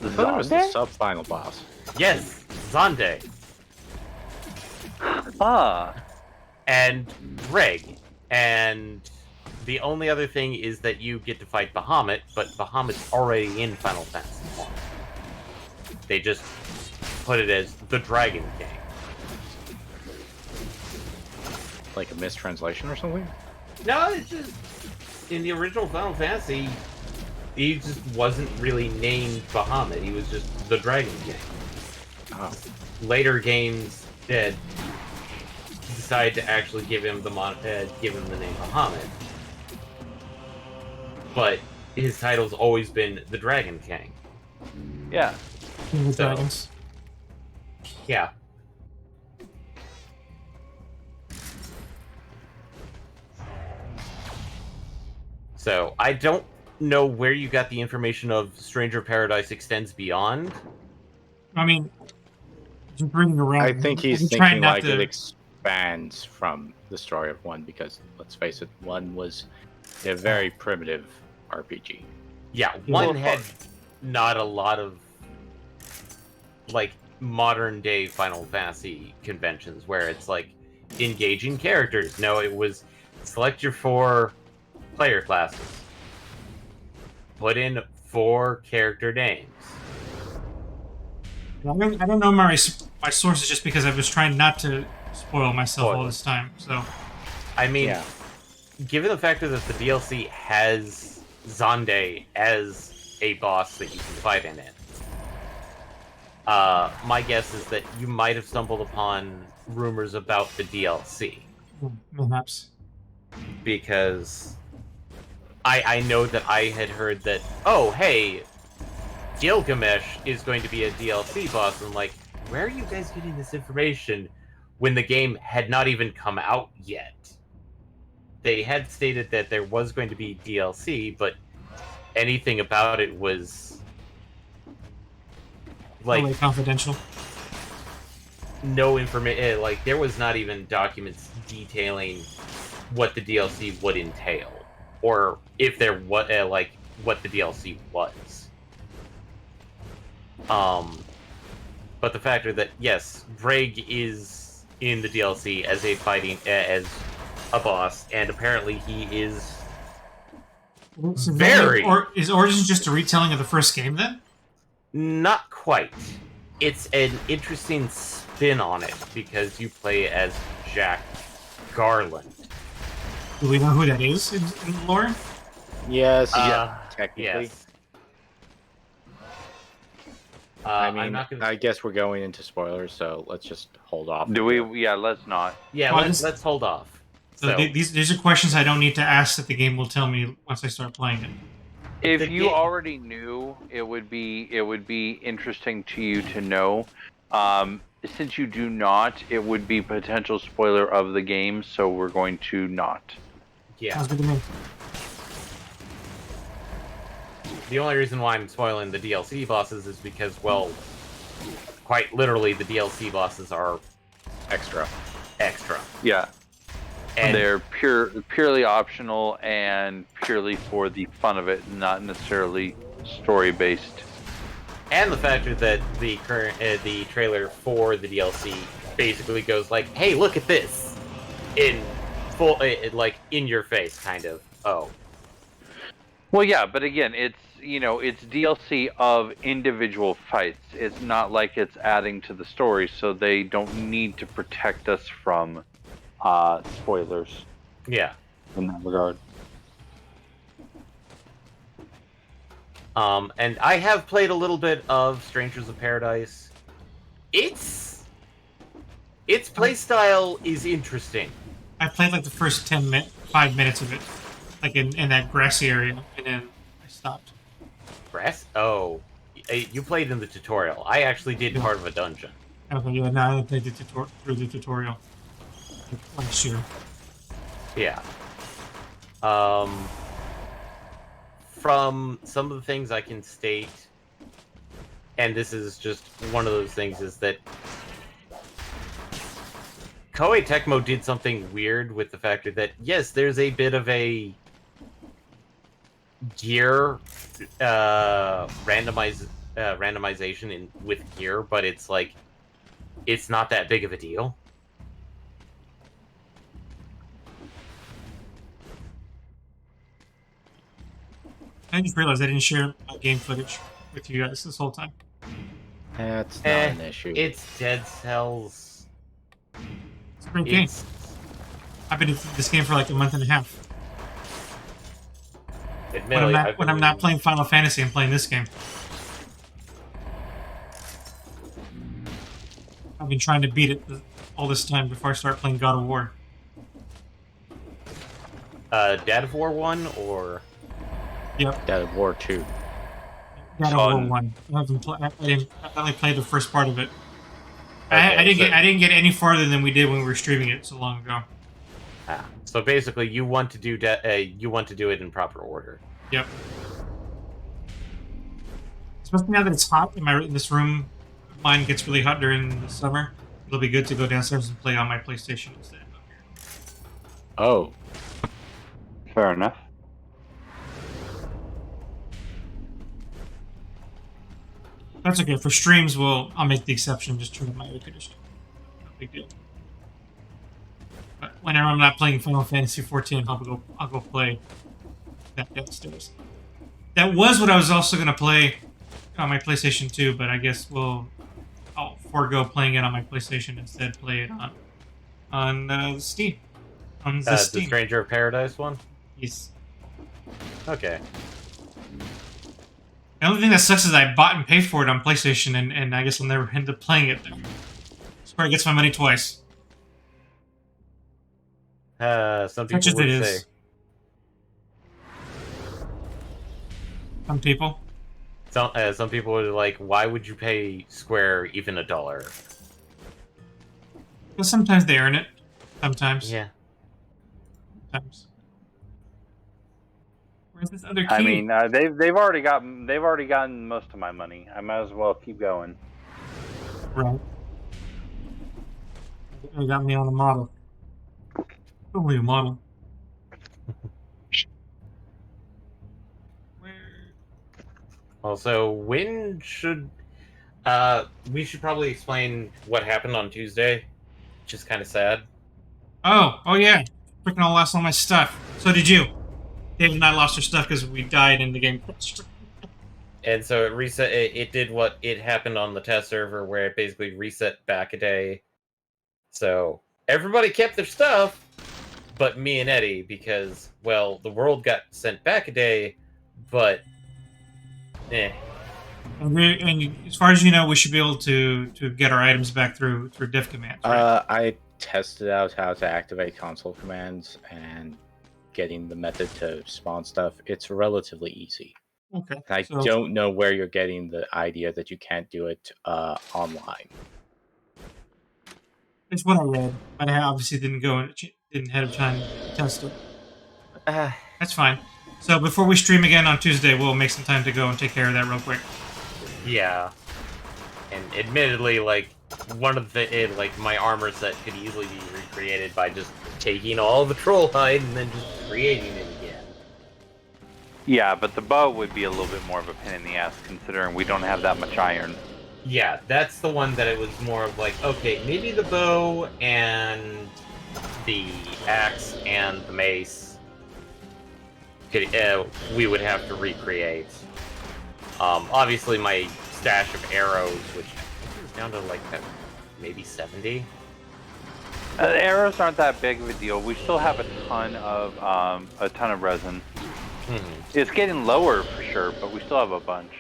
I thought it was the sub-final boss. Yes, Zande. Ah. And Reg. And the only other thing is that you get to fight Bahamut, but Bahamut's already in Final Fantasy 1. They just put it as the Dragon King. Like a mistranslation or something? No, it's just in the original Final Fantasy, he just wasn't really named Bahamut. He was just the Dragon King. Oh. Later games did decide to actually give him the name Bahamut, but his title's always been the Dragon King. Yeah. The dragons. Yeah. So, I don't know where you got the information of Stranger of Paradise extends beyond. I mean, just bringing around. I think he's thinking like it expands from the story of 1 because, let's face it, 1 was a very primitive RPG. Yeah, 1 had not a lot of, like, modern-day Final Fantasy conventions where it's, like, engaging characters. No, it was select your 4 player classes. Put in 4 character names. I don't know my sources just because I was trying not to spoil myself all this time. So, I mean, given the fact that the DLC has Zande as a boss that you can fight in it, my guess is that you might have stumbled upon rumors about the DLC. Perhaps. Because I know that I had heard that, oh, hey, Gilgamesh is going to be a DLC boss. And I'm like, where are you guys getting this information when the game had not even come out yet? They had stated that there was going to be DLC, but anything about it was like really confidential. No information. Like, there was not even documents detailing what the DLC would entail, or if there was like what the DLC was. But the factor that yes, Reg is in the DLC as a a boss, and apparently he is very. Or is Origins just a retelling of the first game then? Not quite. It's an interesting spin on it because you play as Jack Garland. Do we know who that is in lore? Yes, technically. Yes. I mean, I guess we're going into spoilers, so let's just hold off. Do we? Yeah, let's not. Yeah, let's hold off. So these are questions I don't need to ask that the game will tell me once I start playing it. If you already knew, it would be interesting to you to know. Since you do not, it would be potential spoiler of the game, so we're going to not. Yeah. Sounds good to me. The only reason why I'm spoiling the DLC bosses is because, well, quite literally, the DLC bosses are extra. Yeah. And they're purely optional and purely for the fun of it, not necessarily story-based. And the factor that the trailer for the DLC basically goes like, "Hey, look at this," in full, like in your face, kind of. Oh. Well, yeah, but again, it's it's DLC of individual fights. It's not like it's adding to the story, so they don't need to protect us from spoilers. Yeah. In that regard. And I have played a little bit of Strangers of Paradise. Its playstyle is interesting. I played like the first 5 minutes of it, like in that grassy area, and then I stopped. Grass? Oh, you played in the tutorial. I actually did part of a dungeon. Okay, yeah, no, I played through the tutorial last year. Yeah. From some of the things I can state, and this is just one of those things, is that Koei Tecmo did something weird with the factor that, yes, there's a bit of a gear randomization with gear, but it's like, it's not that big of a deal. I just realized I didn't share my game footage with you guys this whole time. That's not an issue. It's Dead Cells. It's a great game. I've been in this game for like a month and a half. When I'm not playing Final Fantasy, I'm playing this game. I've been trying to beat it all this time before I start playing God of War. Dad of War 1 or? Yep. Dad of War 2. God of War 1. I only played the first part of it. Okay, I didn't get any farther than we did when we were streaming it so long ago. So basically, you want to do it in proper order. Yep. Especially now that it's hot in this room. Mine gets really hot during the summer. It'll be good to go downstairs and play on my PlayStation instead. Oh. Fair enough. That's okay. For streams, I'll make the exception. Just turn up my air conditioning. No big deal. But whenever I'm not playing Final Fantasy XIV, I'll go play that downstairs. That was what I was also gonna play on my PlayStation 2, but I guess I'll forego playing it on my PlayStation instead. Play it on Steam. On the Steam. The Stranger of Paradise one? Yes. Okay. The only thing that sucks is I bought and paid for it on PlayStation, and I guess I'll never end up playing it there. Square gets my money twice. Some people would say. Some people? Some people are like, why would you pay Square even $1? Because sometimes they earn it. Sometimes. Yeah. Sometimes. Where's this other key? I mean, they've already gotten most of my money. I might as well keep going. Right. They got me on a model. Only a model. Also, when should we should probably explain what happened on Tuesday, which is kind of sad. Oh yeah, freaking all lost all my stuff. So did you? Dave and I lost our stuff because we died in the game. And so it reset. It did what it happened on the test server, where it basically reset back a day. So everybody kept their stuff, but me and Eddie, because well, the world got sent back a day, but. And as far as you know, we should be able to get our items back through diff commands. Right? I tested out how to activate console commands and getting the method to spawn stuff. It's relatively easy. Okay. I don't know where you're getting the idea that you can't do it online. It's what I read, but I obviously didn't have time to test it. That's fine. So before we stream again on Tuesday, we'll make some time to go and take care of that real quick. Yeah. And admittedly, like, one of my armor set could easily be recreated by just taking all the troll hide and then just creating it again. Yeah, but the bow would be a little bit more of a pain in the ass, considering we don't have that much iron. Yeah, that's the one that it was more of like, okay, maybe the bow and the axe and the mace we would have to recreate. Obviously my stash of arrows, which I think is down to like maybe 70. Arrows aren't that big of a deal. We still have a ton of resin. It's getting lower for sure, but we still have a bunch.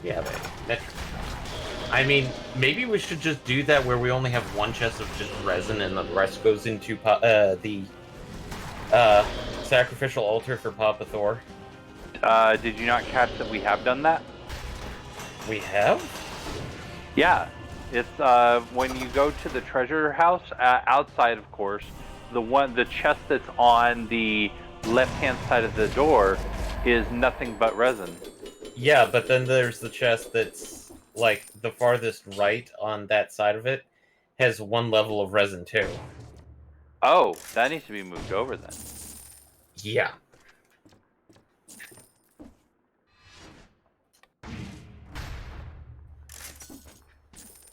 Yeah, I mean, maybe we should just do that where we only have one chest of just resin and the rest goes into the sacrificial altar for Papa Thor. Did you not catch that we have done that? We have? Yeah. It's when you go to the treasure house, outside of course, the chest that's on the left-hand side of the door is nothing but resin. Yeah, but then there's the chest that's like the farthest right on that side of it has one level of resin too. Oh, that needs to be moved over then. Yeah.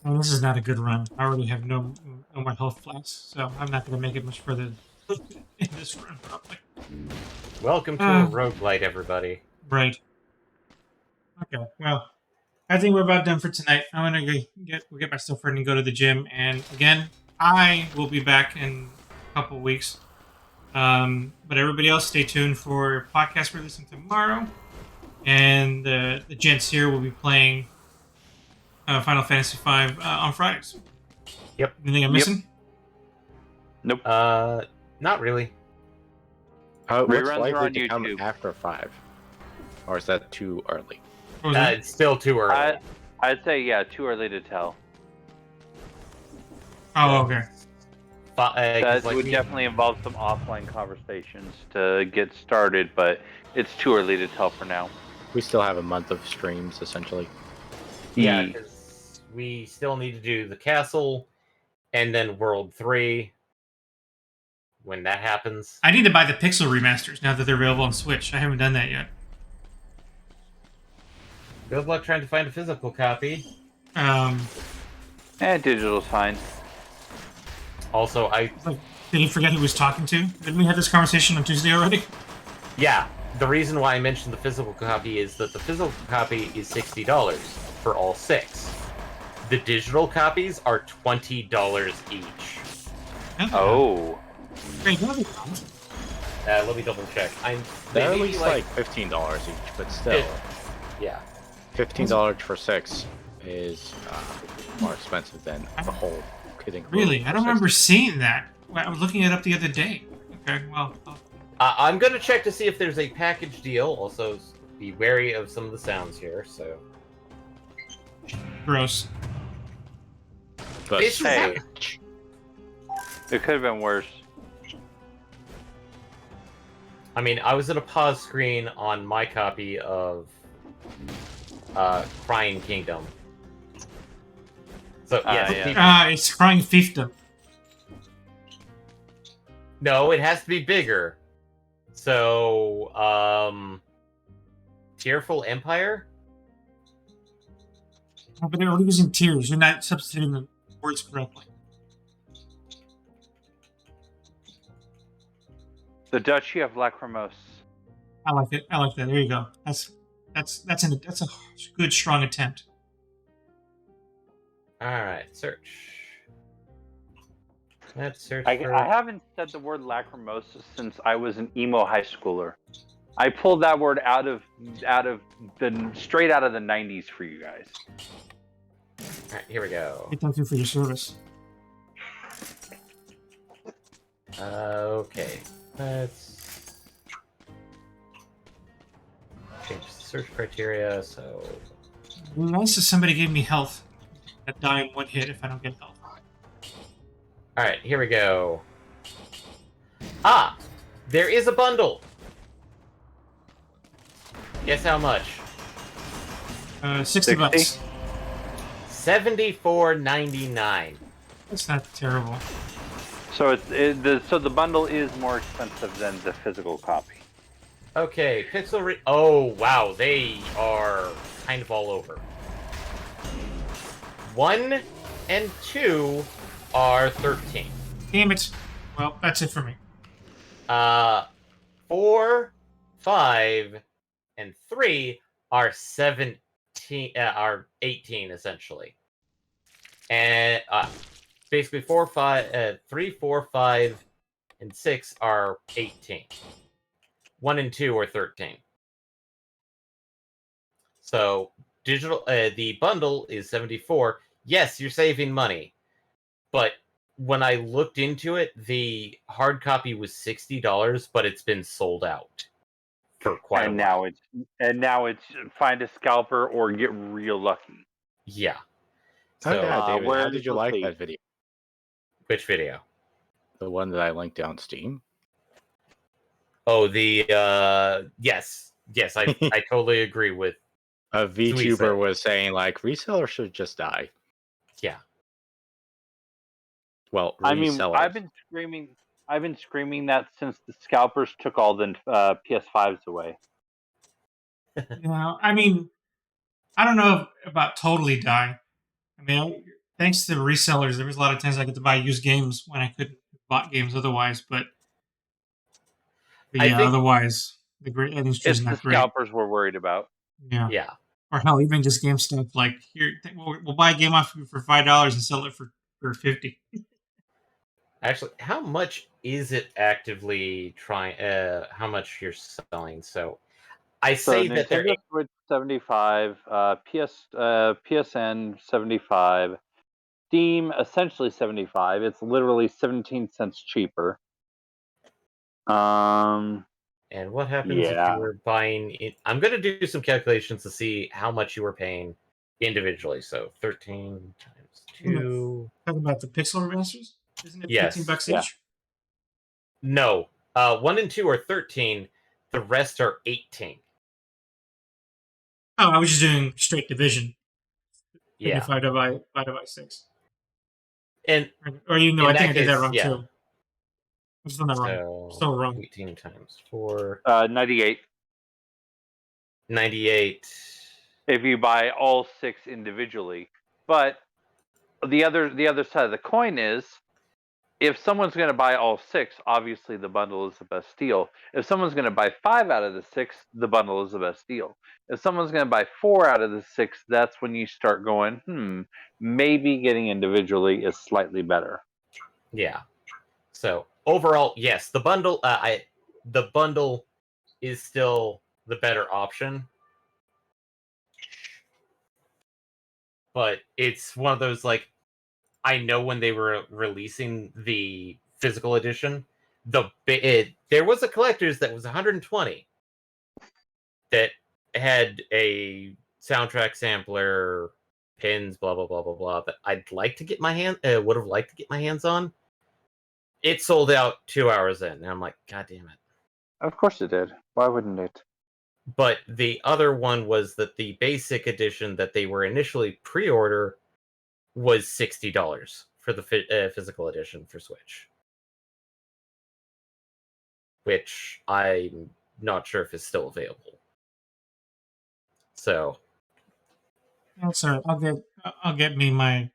Well, this is not a good run. I already have no more health flasks, so I'm not going to make it much further in this run, probably. Welcome to a roguelite, everybody. Right. Okay, well, I think we're about done for tonight. I'm going to get my stuff ready and go to the gym. And again, I will be back in a couple weeks. But everybody else, stay tuned for podcast releasing tomorrow. And the gents here will be playing Final Fantasy V on Fridays. Yep. Anything I'm missing? Nope. Not really. What's Reruns are likely on to come YouTube. after 5? Or is that too early? It's still too early. I'd say, yeah, too early to tell. Oh, okay. That would definitely involve some offline conversations to get started, but it's too early to tell for now. We still have a month of streams, essentially. Yeah, because we still need to do the castle and then World 3 when that happens. I need to buy the Pixel remasters now that they're available on Switch. I haven't done that yet. Good luck trying to find a physical copy. Digital's fine. Also, did he forget who he was talking to? Didn't we have this conversation on Tuesday already? Yeah, the reason why I mentioned the physical copy is that the physical copy is $60 for all 6. The digital copies are $20 each. Oh. Wait, let me double check. They're at least like $15 each, but still. Yeah. $15 for 6 is more expensive than the whole kidding. Really? I don't remember seeing that. I was looking it up the other day. Okay, well. I'm going to check to see if there's a package deal. Also, be wary of some of the sounds here, so. Gross. But hey, it could have been worse. I mean, I was at a pause screen on my copy of Crying Kingdom. So, yes. It's Crying Fiefdom. No, it has to be bigger. So, Tearful Empire? Oh, but they're only using tears. You're not substituting the words correctly. The Duchy of Lacrimose. I like it. I like that. There you go. That's a good, strong attempt. Alright, search. Let's search I for... haven't said the word lacrimosa since I was an emo high schooler. I pulled that word straight out of the 90s for you guys. Alright, here we go. Thank you for your service. Okay. Let's change the search criteria, so... It'd be nice if somebody gave me health. I'd die in one hit if I don't get health. Alright, here we go. Ah! There is a bundle! Guess how much? 60 bucks. $74.99. That's not terrible. So so the bundle is more expensive than the physical copy. Okay, oh wow, they are kind of all over. 1 and 2 are 13. Damn it. Well, that's it for me. 4, 5, and 3 are 18 essentially. And basically 3, 4, 5, and 6 are 18. 1 and 2 are 13. So digital, the bundle is $74. Yes, you're saving money, but when I looked into it, the hard copy was $60, but it's been sold out for quite a while. Now it's find a scalper or get real lucky. Yeah. Oh So, yeah, David, where how is did you the like fleet? that video? Which video? The one that I linked on Steam. Oh, the yes, I totally agree with. A Sweet VTuber said. was saying like resellers should just die. Yeah. Well, I mean, resellers. I've been screaming that since the scalpers took all the PS5s away. Yeah, I mean, I don't know about totally die. I mean, thanks to resellers, there was a lot of times I get to buy used games when I couldn't have bought games otherwise. But I yeah, think otherwise the great industry is It's the not great. scalpers we're worried about. Yeah. Yeah. Or hell, even just game stuff like here, we'll buy a game off you for $5 and sell it for $50. Actually, how much is it actively trying? How much you're selling? So, I So say that they're Nintendo Switch 75, PSN 75, Steam essentially 75. It's literally 17 cents cheaper. And what happens if you Yeah. were buying it? I'm going to do some calculations to see how much you were paying individually. So 13 times 2. Talking about the Pixel remasters? Isn't it Yes. $15 Yeah. each? No. 1 and 2 are 13. The rest are 18. Oh, I was just doing straight division. Yeah. 5 divided by 6. And or even though in I think that I did that case, wrong yeah. too. I'm still not wrong. So Still wrong. 18 times 4. 98. 98. If you buy all 6 individually. But the other side of the coin is, if someone's going to buy all 6, obviously the bundle is the best deal. If someone's going to buy 5 out of the 6, the bundle is the best deal. If someone's going to buy 4 out of the 6, that's when you start going, maybe getting individually is slightly better. Yeah. So overall, yes, the bundle. The bundle is still the better option, but it's one of those like, I know when they were releasing the physical edition, there was a collector's that was 120 that had a soundtrack sampler, pins, blah blah blah blah blah. That I'd like to get my would have liked to get my hands on. It sold out 2 hours in, and I'm like, God damn it. Of course it did. Why wouldn't it? But the other one was that the basic edition that they were initially pre-order was $60 for the physical edition for Switch. Which I'm not sure if is still available. So That's all right. I'll get me my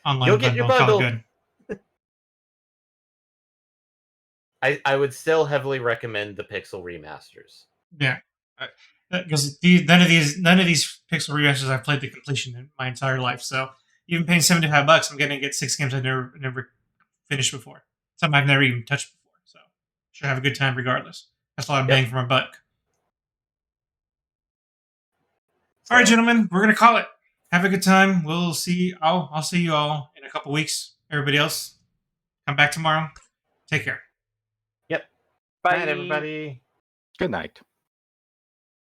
online you'll bundle. get your bundle. Good. I would still heavily recommend the Pixel remasters. Yeah, because none of these Pixel remasters I've played the completion in my entire life. So even paying $75, I'm going to get 6 games I've never finished before. Some I've never even touched before. So should have a good time regardless. That's a lot of bang for my buck. All right, gentlemen, we're going to call it. Have a good time. We'll see. I'll see you all in a couple weeks. Everybody else, come back tomorrow. Take care. Yep. Bye, night, everybody. Good night.